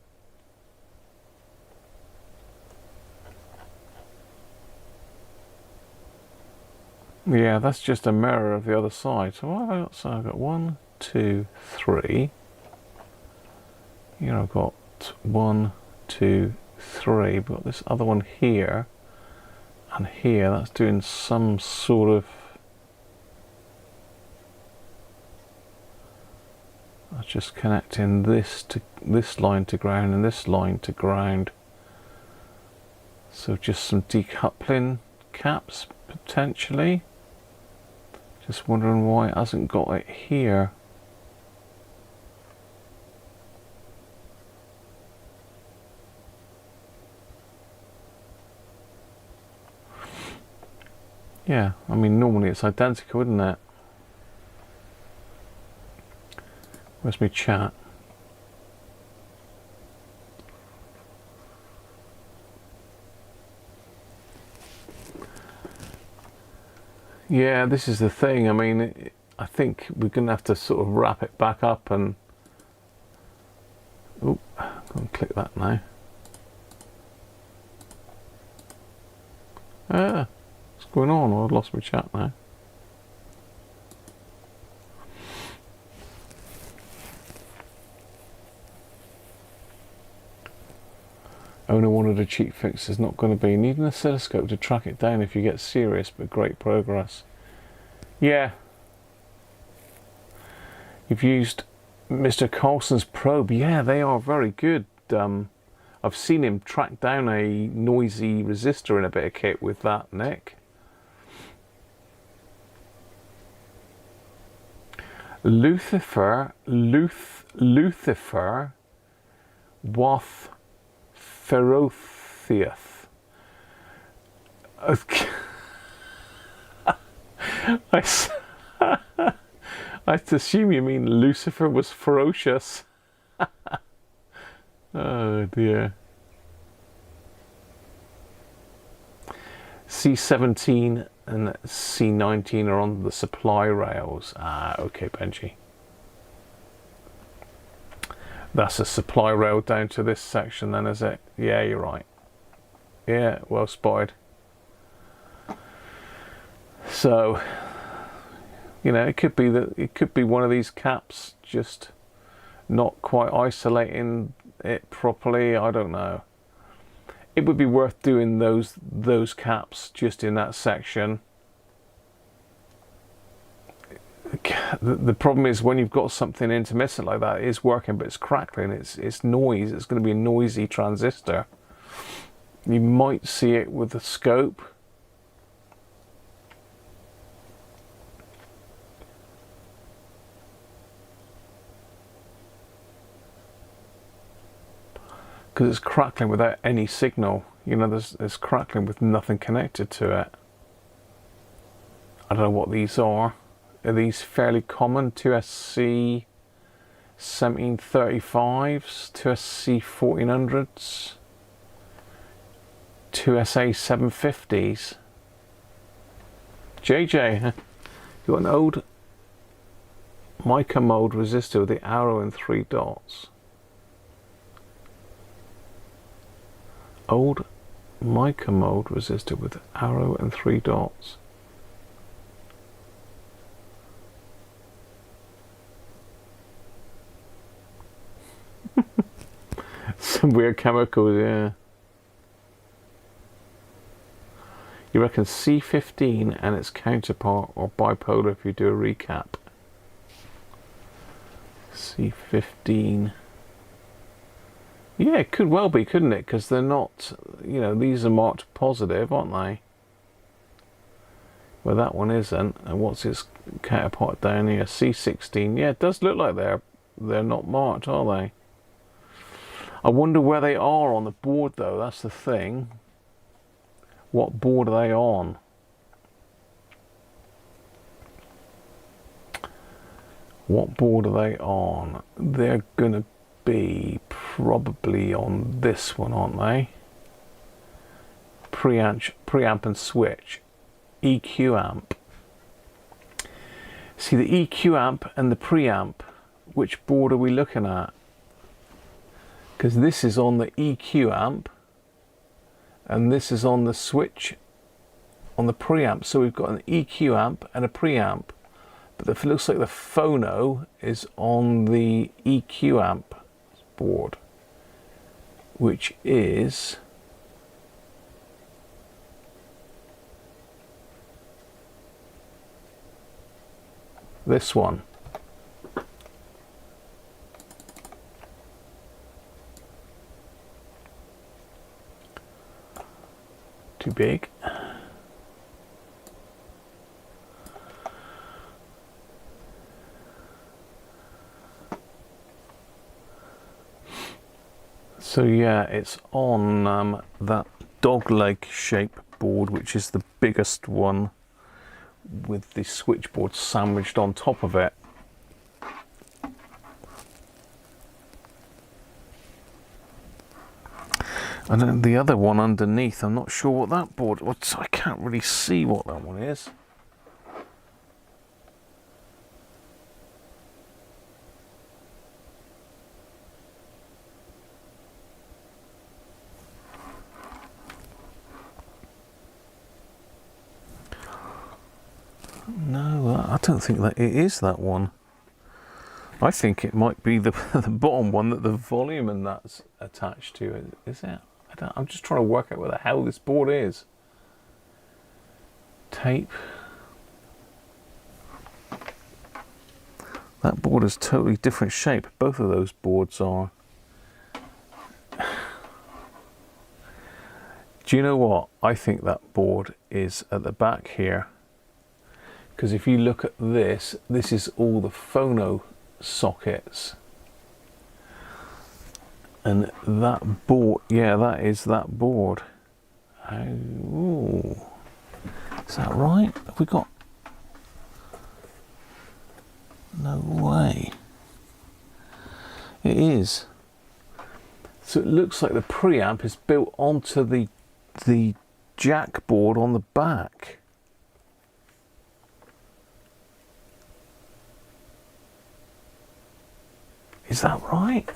Yeah, that's just a mirror of the other side. So what have I got? So I've got 1, 2, 3. Here I've got 1, 2, 3. We've got this other one here and here. That's doing some sort of. I'm just connecting this to this line to ground and this line to ground. So just some decoupling caps potentially. Just wondering why it hasn't got it here. Yeah, I mean normally it's identical, isn't it? Where's my chat? Yeah, this is the thing. I mean, I think we're going to have to sort of wrap it back up and... Oh, go and click that now. Ah, what's going on? I've lost my chat now. Owner wanted a cheap fix is not going to be. Need an oscilloscope to track it down if you get serious, but great progress. Yeah. You've used Mr. Carlson's probe. Yeah, they are very good. I've seen him track down a noisy resistor in a bit of kit with that, Nick. Lucifer Wath Ferotheus. I assume you mean Lucifer was ferocious. Oh dear. C17 and C19 are on the supply rails. Ah, okay, Benji. That's a supply rail down to this section then, is it? Yeah, you're right. Yeah, well spotted. So, you know, it could be that it could be one of these caps just not quite isolating it properly. I don't know. It would be worth doing those caps just in that section. The problem is when you've got something intermittent like that, it is working but it's crackling, it's noise, it's going to be a noisy transistor. You might see it with the scope. Because it's crackling without any signal. You know, there's crackling with nothing connected to it. I don't know what these are. Are these fairly common? 2SC 1735s, 2SC 1400s, 2SA 750s. JJ, you got an old mica mold resistor with the arrow and 3 dots. Old mica mold resistor with arrow and 3 dots. Some weird chemicals, yeah. You reckon C15 and its counterpart or bipolar if you do a recap? C15. Yeah, it could well be, couldn't it? Because they're not, you know, these are marked positive, aren't they? Well, that one isn't. And what's its counterpart down here? C16. Yeah, it does look like they're not marked, are they? I wonder where they are on the board, though. That's the thing. What board are they on? What board are they on? They're going to be probably on this one, aren't they? Preamp and switch. EQ amp. See, the EQ amp and the preamp, which board are we looking at? Because this is on the EQ amp and this is on the switch on the preamp. So we've got an EQ amp and a preamp, but it looks like the phono is on the EQ amp board, which is this one. Too big. So yeah, it's on that dog leg shape board, which is the biggest one with the switchboard sandwiched on top of it. And then the other one underneath, I'm not sure what that board, I can't really see what that one is. No, I don't think that it is that one. I think it might be the bottom one that the volume and that's attached to. Is it? I'm just trying to work out where the hell this board is. Tape. That board is totally different shape. Both of those boards are. Do you know what? I think that board is at the back here. Because if you look at this, this is all the phono sockets. And that board, yeah, that is that board. Oh, is that right? Have we got? No way. It is. So it looks like the preamp is built onto the jack board on the back. Is that right?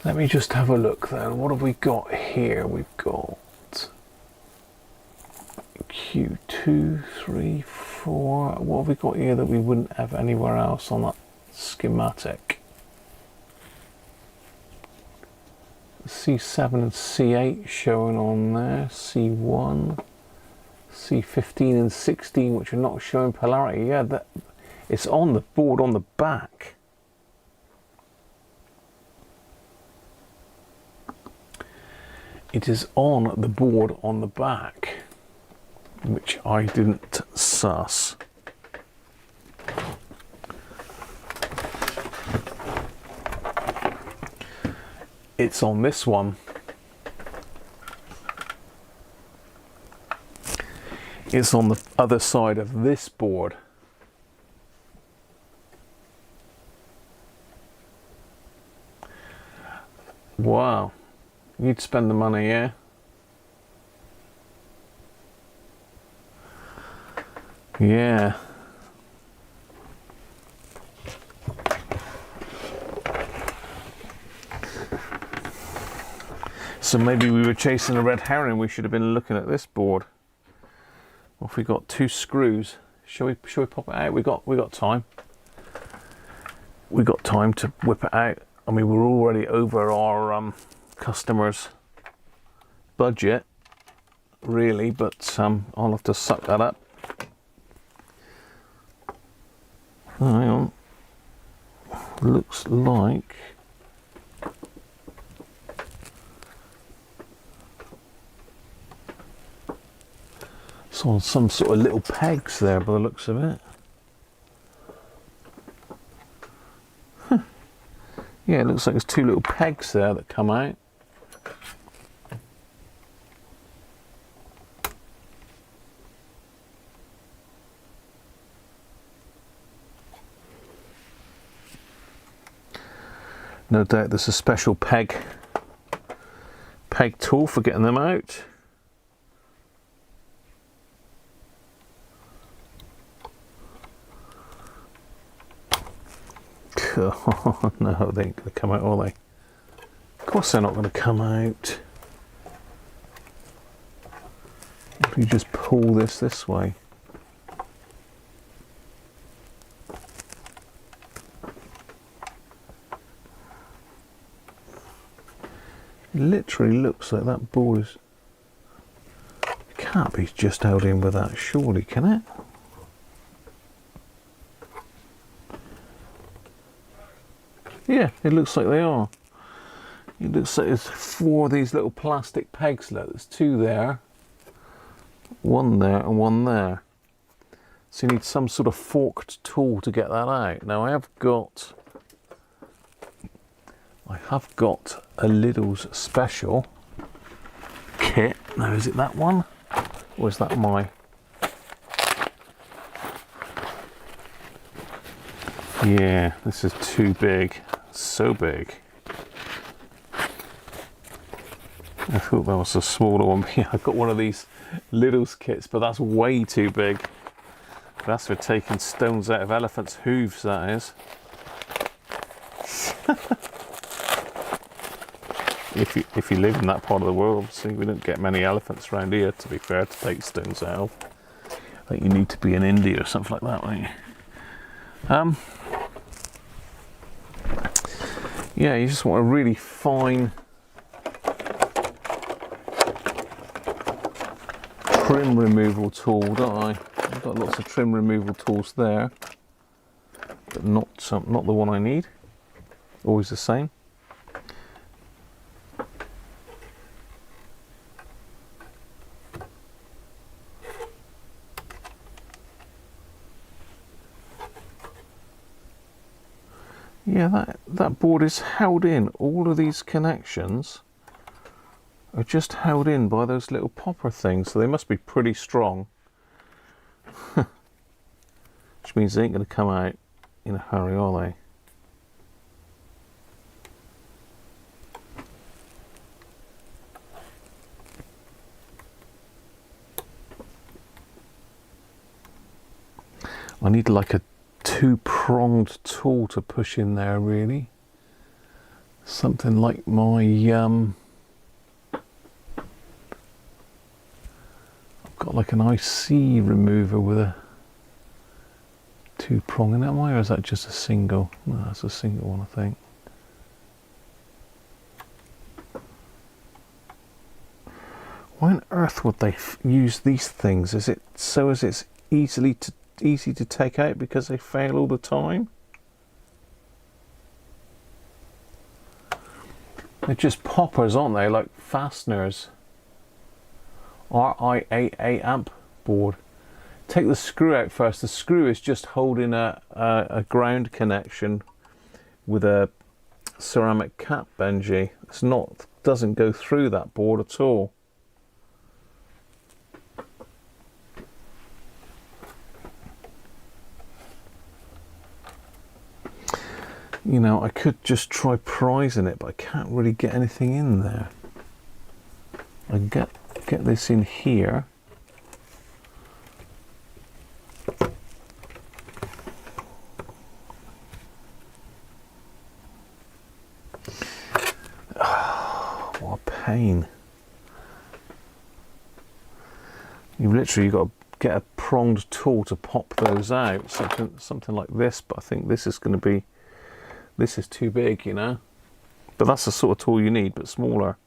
Let me just have a look then. What have we got here? We've got Q2, 3, 4. What have we got here that we wouldn't have anywhere else on that schematic? C7 and C8 showing on there. C1, C15 and 16, which are not showing polarity. Yeah, that it's on the board on the back. It is on the board on the back, which I didn't suss. It's on this one. It's on the other side of this board. Wow. You'd spend the money, yeah? Yeah. So maybe we were chasing a red herring. We should have been looking at this board. Well, if we got 2 screws, shall we pop it out? We got time. We got time to whip it out. I mean, we're already over our customer's budget, really, but I'll have to suck that up. Oh, hang on. Looks like it's on some sort of little pegs there by the looks of it. Huh. Yeah, it looks like there's 2 little pegs there that come out. No doubt there's a special peg tool for getting them out. Oh, no, they ain't going to come out, are they? Of course they're not going to come out. If you just pull this way. It literally looks like that board is... It can't be just held in with that, surely, can it? Yeah, it looks like they are. It looks like there's 4 of these little plastic pegs. Look, there's 2 there, 1 there, and 1 there. So you need some sort of forked tool to get that out. Now I have got a Lidl's special kit. Now is it that one, or is that my Yeah, this is too big. So big. I thought that was a smaller one. Yeah, I've got one of these Lidl's kits, but that's way too big. That's for taking stones out of elephants' hooves, that is. If you live in that part of the world, obviously we don't get many elephants around here, to be fair, to take stones out of. I think you need to be in India or something like that, don't you? Yeah, you just want a really fine trim removal tool, don't I? I've got lots of trim removal tools there, but not the one I need. Always the same. Yeah, that board is held in. All of these connections are just held in by those little popper things, so they must be pretty strong. Which means they ain't going to come out in a hurry, are they? I need like a two-pronged tool to push in there, really. Something like my I've got like an IC remover with a two-prong in it, am I, or is that just a single? No, that's a single one, I think. Why on earth would they use these things? Is it so as it's easy to take out because they fail all the time? They're just poppers, aren't they? Like fasteners. RIAA amp board. Take the screw out first. The screw is just holding a ground connection with a ceramic cap, Benji. It's not, doesn't go through that board at all. You know, I could just try prising it, but I can't really get anything in there. I can get this in here. Oh, what a pain. You've literally got to get a pronged tool to pop those out. Something like this, but I think this is going to be, this is too big, you know. But that's the sort of tool you need, but smaller.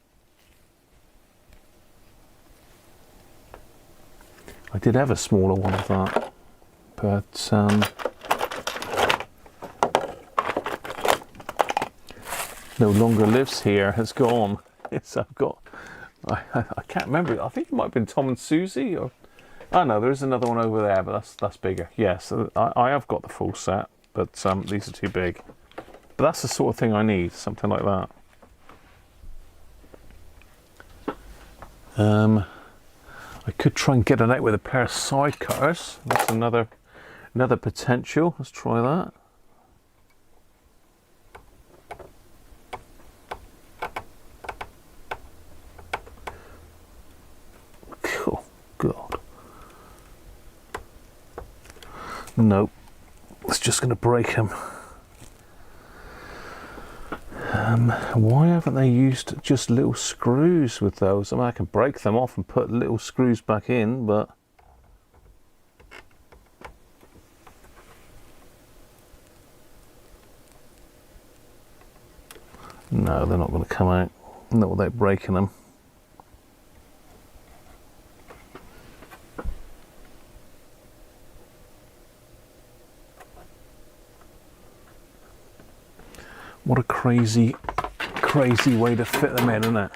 I did have a smaller one of that, but no longer lives here, has gone. Yes, I've got, I can't remember, I think it might have been Tom and Susie, or, oh no, there is another one over there, but that's bigger. Yes, I have got the full set, but these are too big. But that's the sort of thing I need, something like that. I could try and get it out with a pair of side cutters. That's another potential. Let's try that. Oh, God. Nope. It's just going to break them. Why haven't they used just little screws with those? I mean, I can break them off and put little screws back in, but no, they're not going to come out, not without breaking them. What a crazy way to fit them in, isn't it?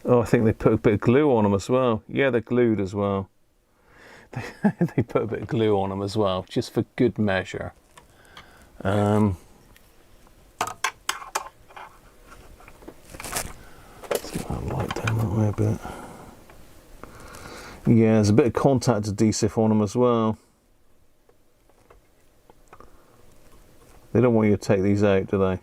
Oh, I think they put a bit of glue on them as well. Yeah, they're glued as well. They put a bit of glue on them as well, just for good measure. Let's get that light down that way a bit. Yeah, there's a bit of contact adhesive on them as well. They don't want you to take these out, do they?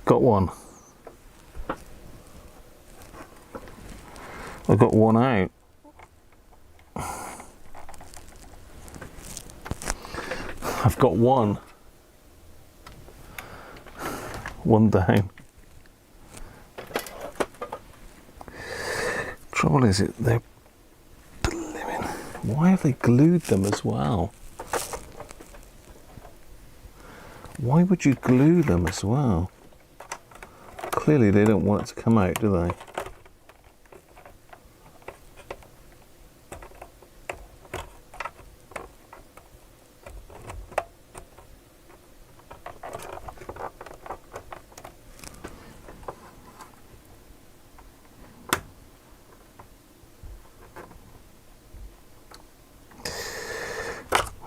Got one. I got one out. I've got one. One down. Trouble is they're blimmin'. Why have they glued them as well? Why would you glue them as well? Clearly they don't want it to come out, do they?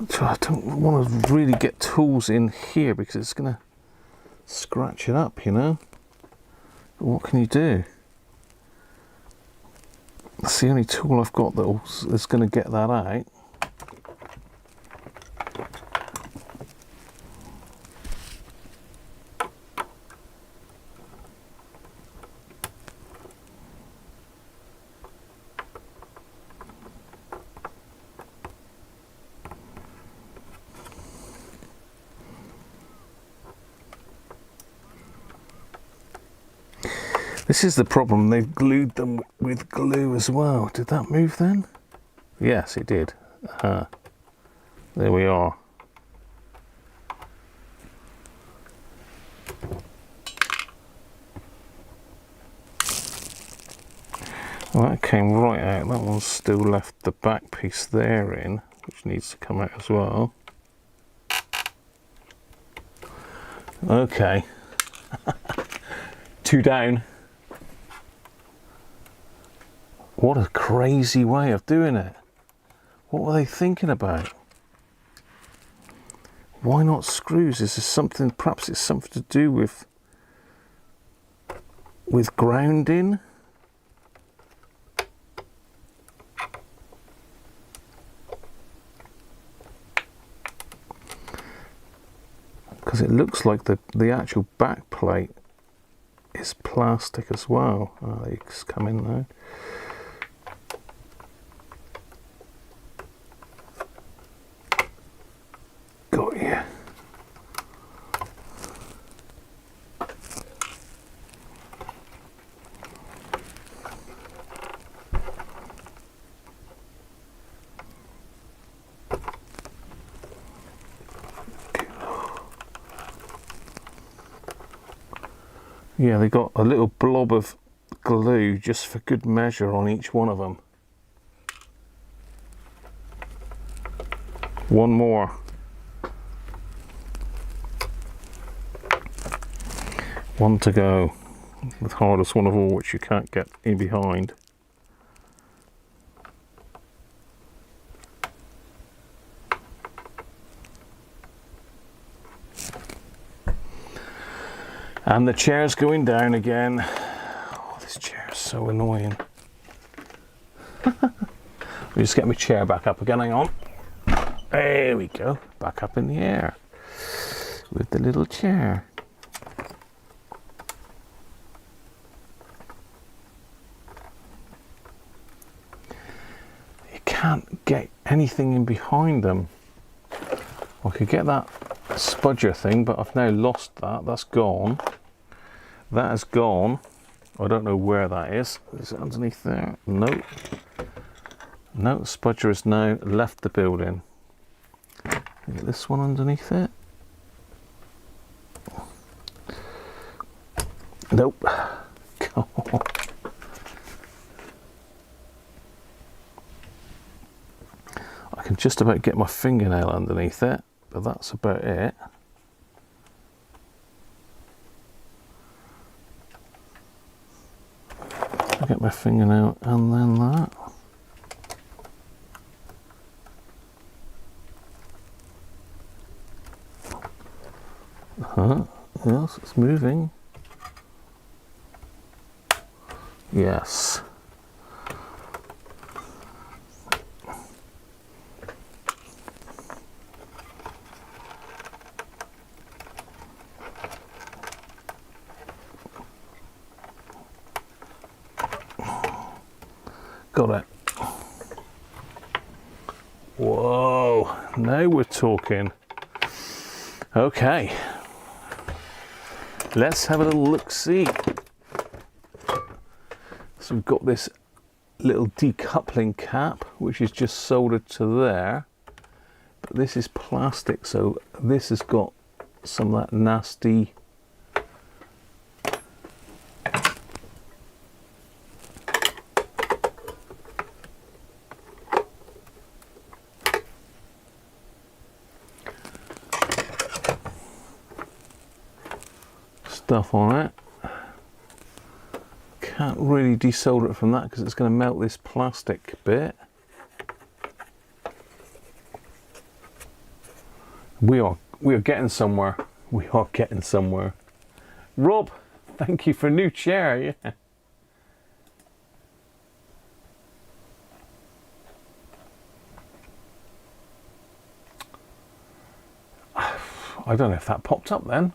So I don't want to really get tools in here because it's going to scratch it up, you know? But what can you do? That's the only tool I've got that's going to get that out. This is the problem, they've glued them with glue as well. Did that move then? Yes, it did. There we are. Well, that came right out. That one's still left the back piece there in, which needs to come out as well. Okay. 2 down. What a crazy way of doing it. What were they thinking about? Why not screws? Is this something, perhaps it's something to do with grounding? Because it looks like the actual back plate is plastic as well. Oh, they just come in now. Got you. Yeah, they got a little blob of glue just for good measure on each one of them. One more. One to go. The hardest one of all, which you can't get in behind. And the chair's going down again. Oh, this chair is so annoying. Let me just get my chair back up again, hang on. There we go, back up in the air with the little chair. You can't get anything in behind them. I could get that spudger thing, but I've now lost that. That's gone. That is gone. I don't know where that is. Is it underneath there? No. No, spudger has now left the building. Get this one underneath it. Nope. can just about get my fingernail underneath it, but that's about it. I'll get my fingernail and then that. Yes, it's moving. Yes. Got it. Whoa, now we're talking. Okay. Let's have a little look-see. So we've got this little decoupling cap, which is just soldered to there. But this is plastic, so this has got some of that nasty stuff on it. Can't really desolder it from that because it's going to melt this plastic bit. We are getting somewhere. We are getting somewhere. Rob, thank you for a new chair. Yeah. I don't know if that popped up then.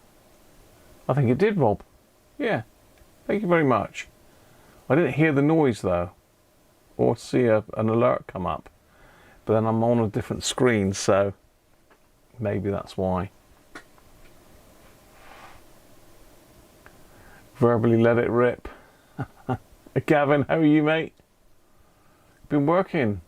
I think it did, Rob. Yeah. Thank you very much. I didn't hear the noise though, or see an alert come up. But then I'm on a different screen, so maybe that's why. Verbally let it rip. Gavin, how are you, mate? Been working.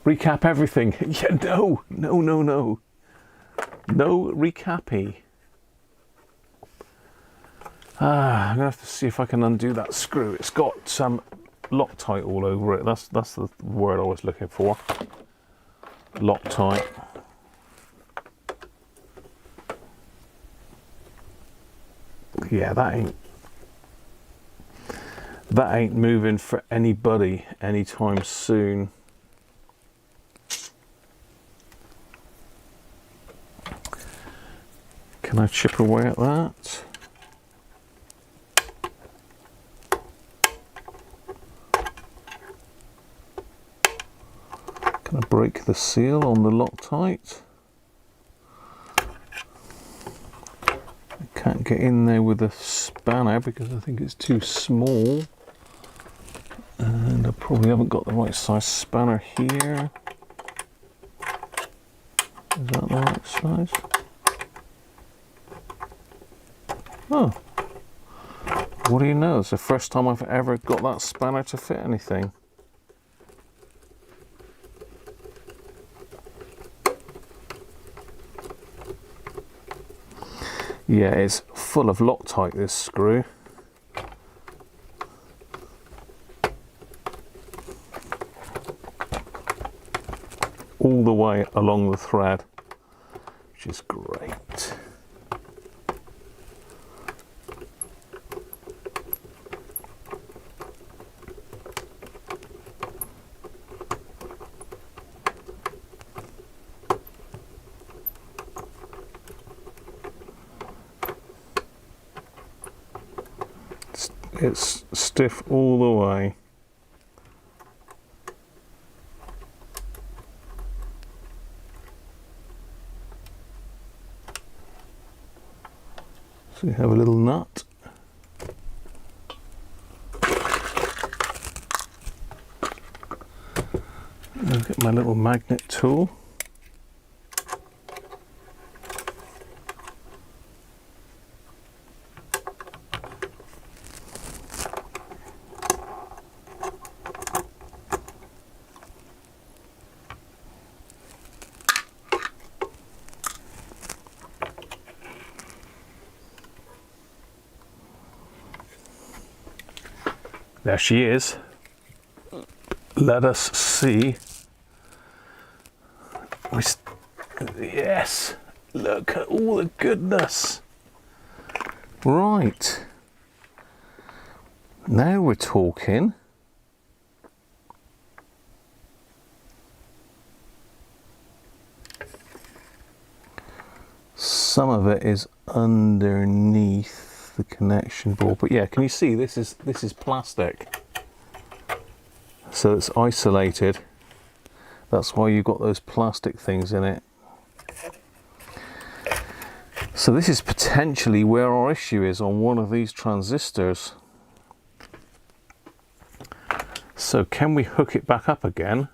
Recap everything. Yeah, no. No recappy. I'm gonna have to see if I can undo that screw. It's got some Loctite all over it. That's the word I was looking for. Loctite. Yeah, that ain't moving for anybody anytime soon. Can I chip away at that? Can I break the seal on the Loctite? I can't get in there with a spanner because I think it's too small. And I probably haven't got the right size spanner here. Is that the right size? Oh, what do you know? It's the first time I've ever got that spanner to fit anything. Yeah, it's full of Loctite, this screw. All the way along the thread, which is great. It's stiff all the way. So you have a little nut. I'll get my little magnet tool. There she is. Let us see. Yes, look at all the goodness. Right. Now we're talking. Some of it is underneath the connection board, but yeah, can you see this is plastic, so it's isolated. That's why you've got those plastic things in it. So this is potentially where our issue is on one of these transistors. So can we hook it back up again?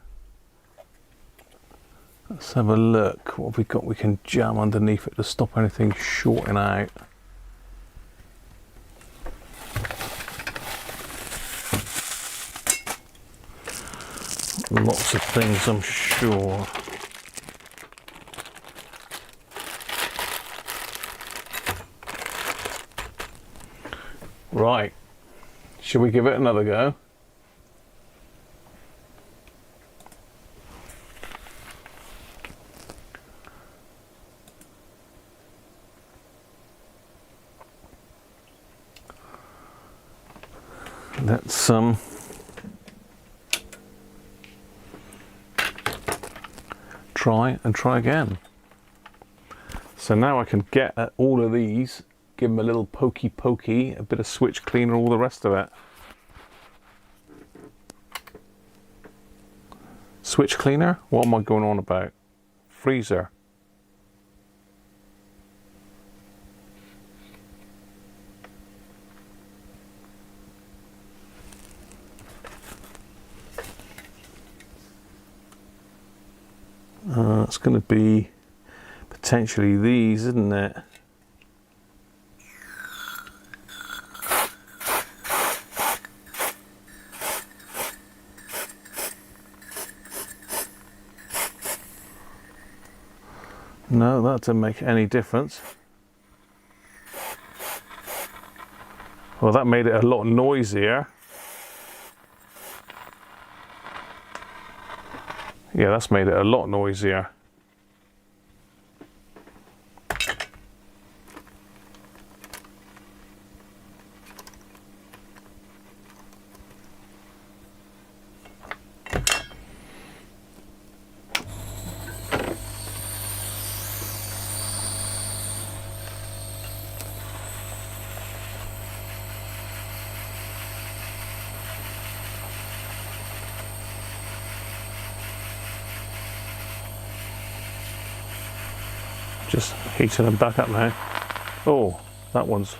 Let's have a look. What have we got? We can jam underneath it to stop anything shorting out. Lots of things, I'm sure. Right. Shall we give it another go? Let's try again. So now I can get at all of these, give them a little pokey, a bit of switch cleaner, all the rest of it. Switch cleaner? What am I going on about? Freezer. It's going to be potentially these, isn't it? No, that didn't make any difference. Well, that made it a lot noisier. Yeah, that's made it a lot noisier. Just heating them back up now. Oh, that one's.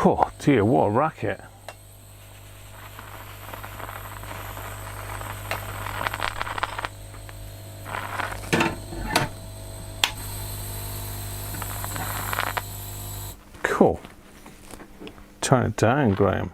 Oh dear, what a racket. Cool. Turn it down, Graham.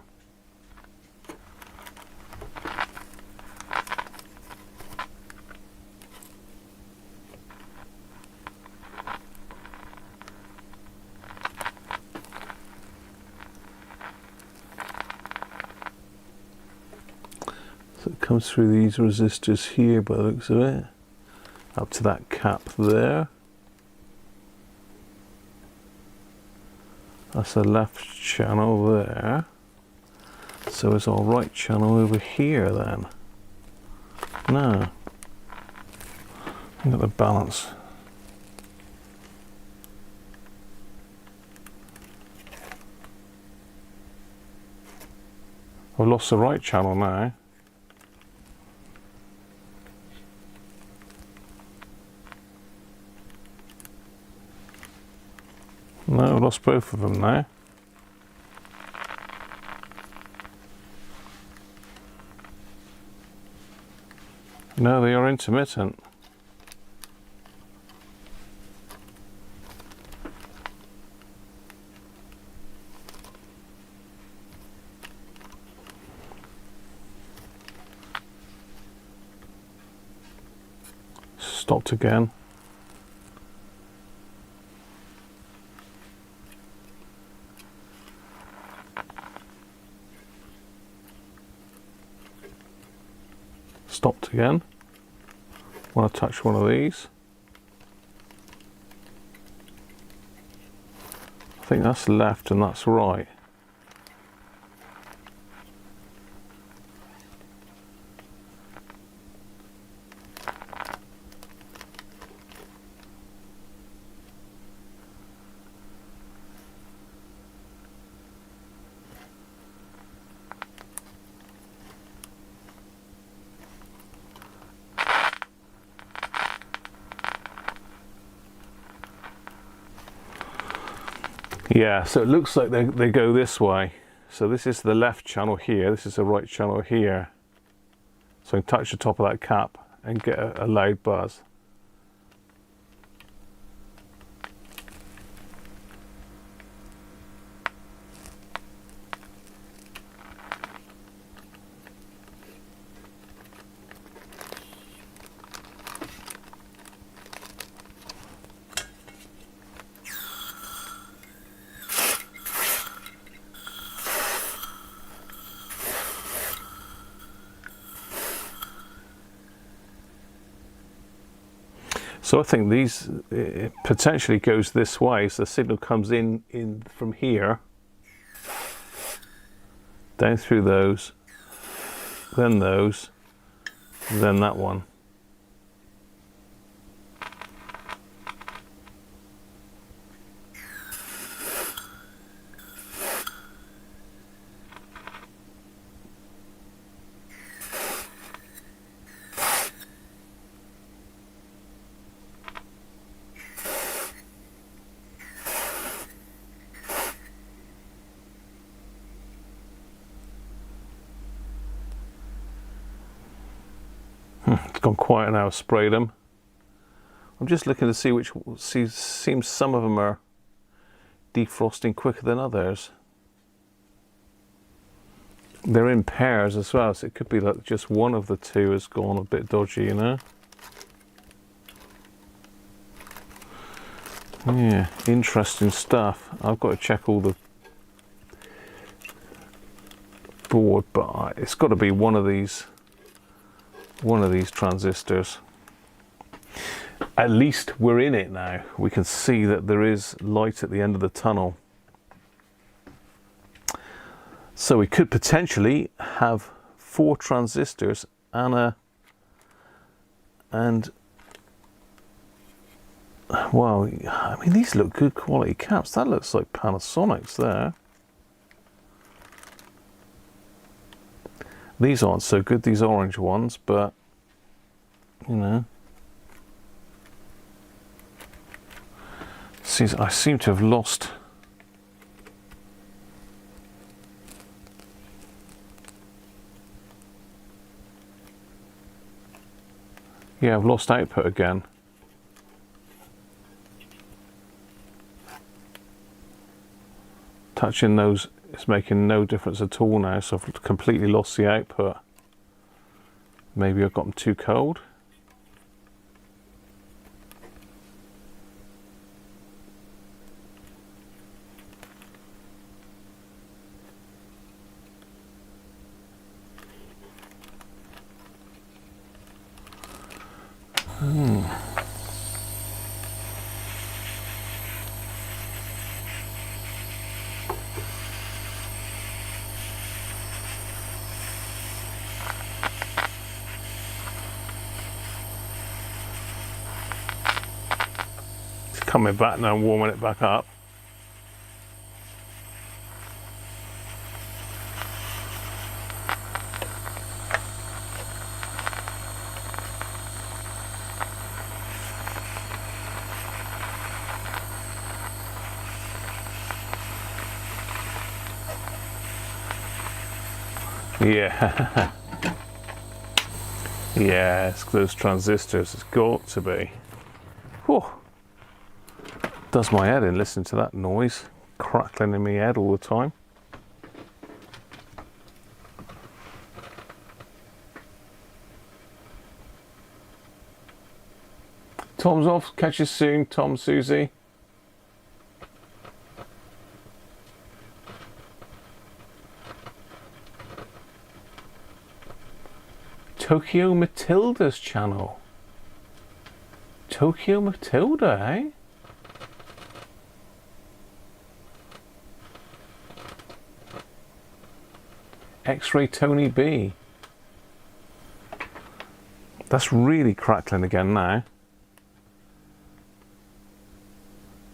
So it comes through these resistors here by the looks of it, up to that cap there. That's the left channel there. So is our right channel over here then? No. Look at the balance. I've lost the right channel now. No, I've lost both of them now. No, they are intermittent. Stopped again. Stopped again. Want to touch one of these. I think that's left and that's right. Yeah, so it looks like they go this way. So this is the left channel here, this is the right channel here. So I can touch the top of that cap and get a loud buzz. So I think it potentially goes this way, so the signal comes in from here, down through those, then that one. It's gone quiet now. I've sprayed them. I'm just looking to see seems some of them are defrosting quicker than others. They're in pairs as well, so it could be that just one of the two has gone a bit dodgy, you know? Yeah, interesting stuff. I've got to check all the board, but it's got to be one of these transistors. At least we're in it now. We can see that there is light at the end of the tunnel. So we could potentially have 4 transistors and well, I mean, these look good quality caps. That looks like Panasonic's there. These aren't so good, these orange ones, but you know. See, I seem to have lost. Yeah, I've lost output again. Touching those is making no difference at all now, so I've completely lost the output. Maybe I've got them too cold. Coming back now and warming it back up. Yeah. Yeah, it's those transistors. It's got to be. Whew. Does my head in listening to that noise crackling in my head all the time. Tom's off. Catch you soon, Tom, Susie. Tokyo Matilda's channel. Tokyo Matilda, eh? X-Ray Tony B. That's really crackling again now.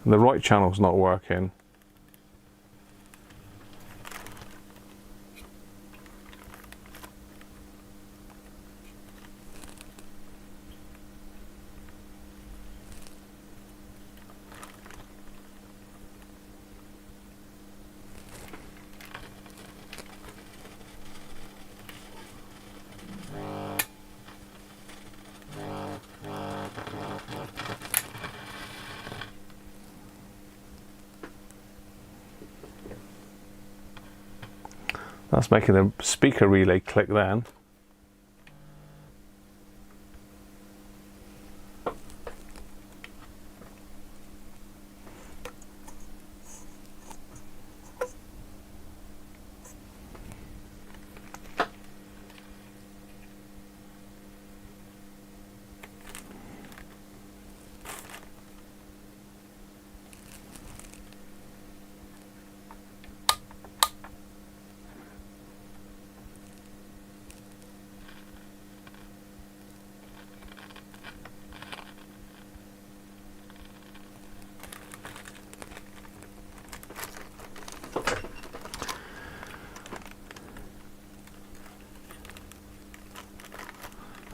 The right channel's not working. That's making the speaker relay click then.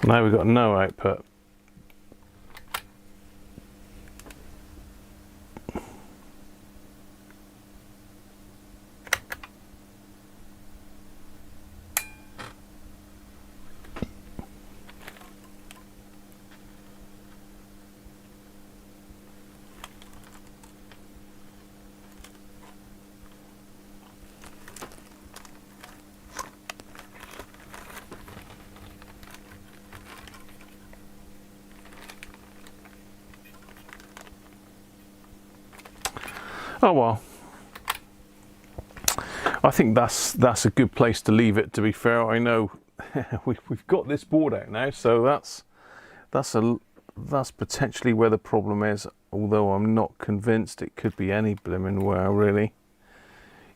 Now we've got no output. Oh well, I think that's a good place to leave it. To be fair, I know we've got this board out now, so that's potentially where the problem is. Although I'm not convinced it could be any blimmin' where really,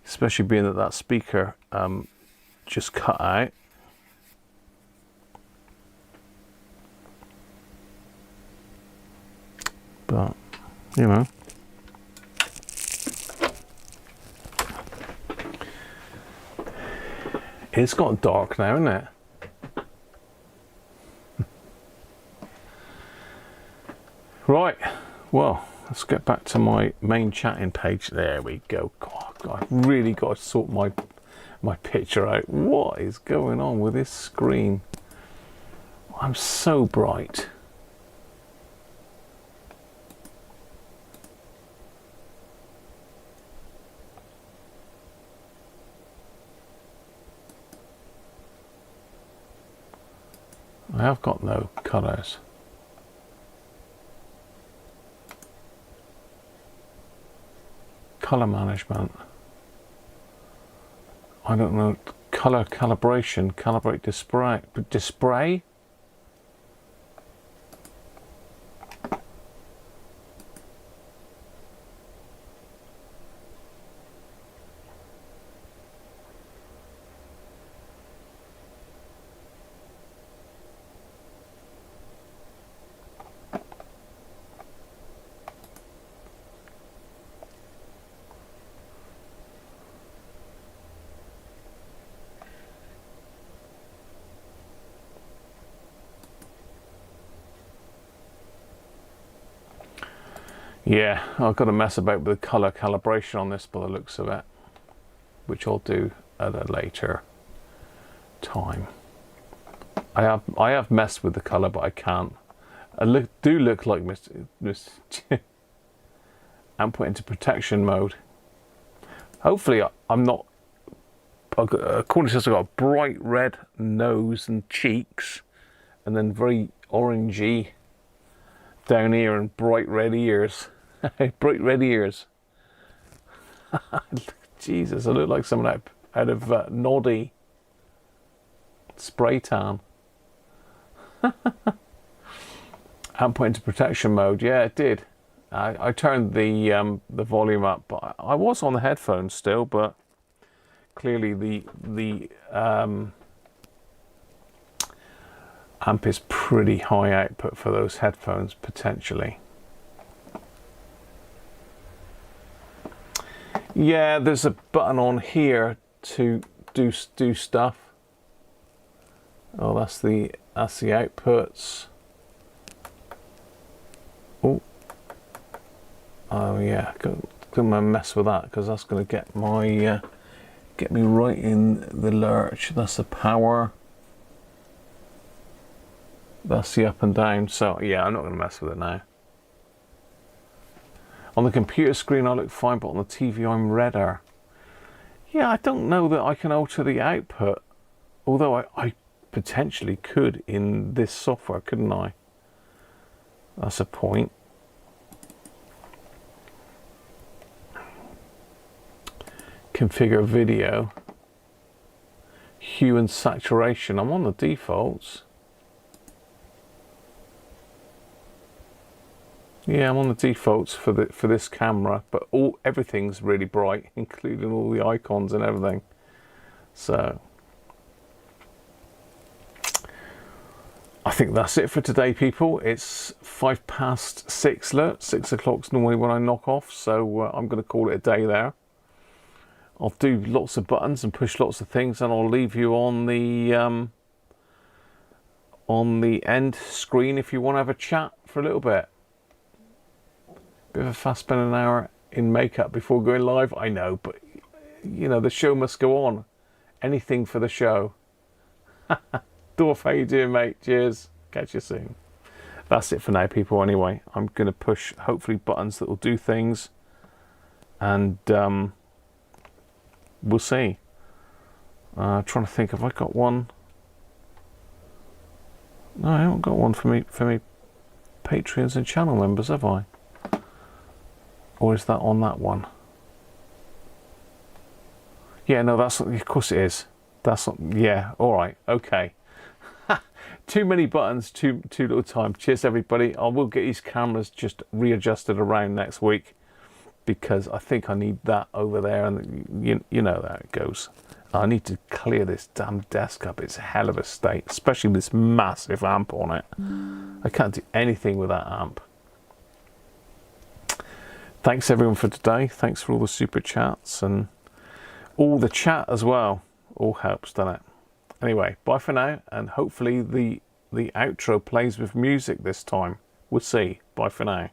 especially being that that speaker just cut out. But you know. It's got dark now, isn't it? Right, well, let's get back to my main chatting page. There we go. God, I've really got to sort my picture out. What is going on with this screen? I'm so bright. I have got no colours. Colour management. I don't know. Colour calibration. Calibrate display. Display? Yeah, I've got to mess about with the colour calibration on this by the looks of it, which I'll do at a later time. I have messed with the colour, but I can't. I do look like Miss and put into protection mode. Hopefully I'm not, according to this, I've got a bright red nose and cheeks, and then very orangey down here and bright red ears. Bright red ears. Jesus, I look like someone out of Noddy spray tan. And put into protection mode. Yeah, it did. I turned the volume up, but I was on the headphones still. But clearly the amp is pretty high output for those headphones potentially. Yeah, there's a button on here to do stuff. Oh, that's the outputs. Oh yeah, gonna mess with that because that's gonna get my get me right in the lurch. That's the power. That's the up and down. So yeah, I'm not gonna mess with it now. On the computer screen I look fine, but on the TV I'm redder. Yeah, I don't know that I can alter the output, although I potentially could in this software, couldn't I? That's a point. Configure video, hue and saturation. I'm on the defaults. Yeah, I'm on the defaults for this camera, but everything's really bright, including all the icons and everything. So I think that's it for today, people. It's 6:05. Look, 6 o'clock's normally when I knock off, so I'm going to call it a day there. I'll do lots of buttons and push lots of things, and I'll leave you on the end screen if you want to have a chat for a little bit. Bit of a fast spend an hour in makeup before going live, I know, but you know, the show must go on. Anything for the show. Dorf, how you doing, mate? Cheers. Catch you soon. That's it for now, people. Anyway, I'm going to push hopefully buttons that will do things, and we'll see. Trying to think, have I got one? No, I haven't got one for me Patreons and channel members, have I? Or is that on that one? Yeah, no, that's, of course it is. That's, yeah, all right, okay. Too many buttons, too little time. Cheers, everybody. I will get these cameras just readjusted around next week, because I think I need that over there, and you know how it goes. I need to clear this damn desk up. It's a hell of a state, especially with this massive amp on it. I can't do anything with that amp. Thanks everyone for today. Thanks for all the super chats and all the chat as well. All helps, doesn't it? Anyway, bye for now, and hopefully the outro plays with music this time. We'll see. Bye for now.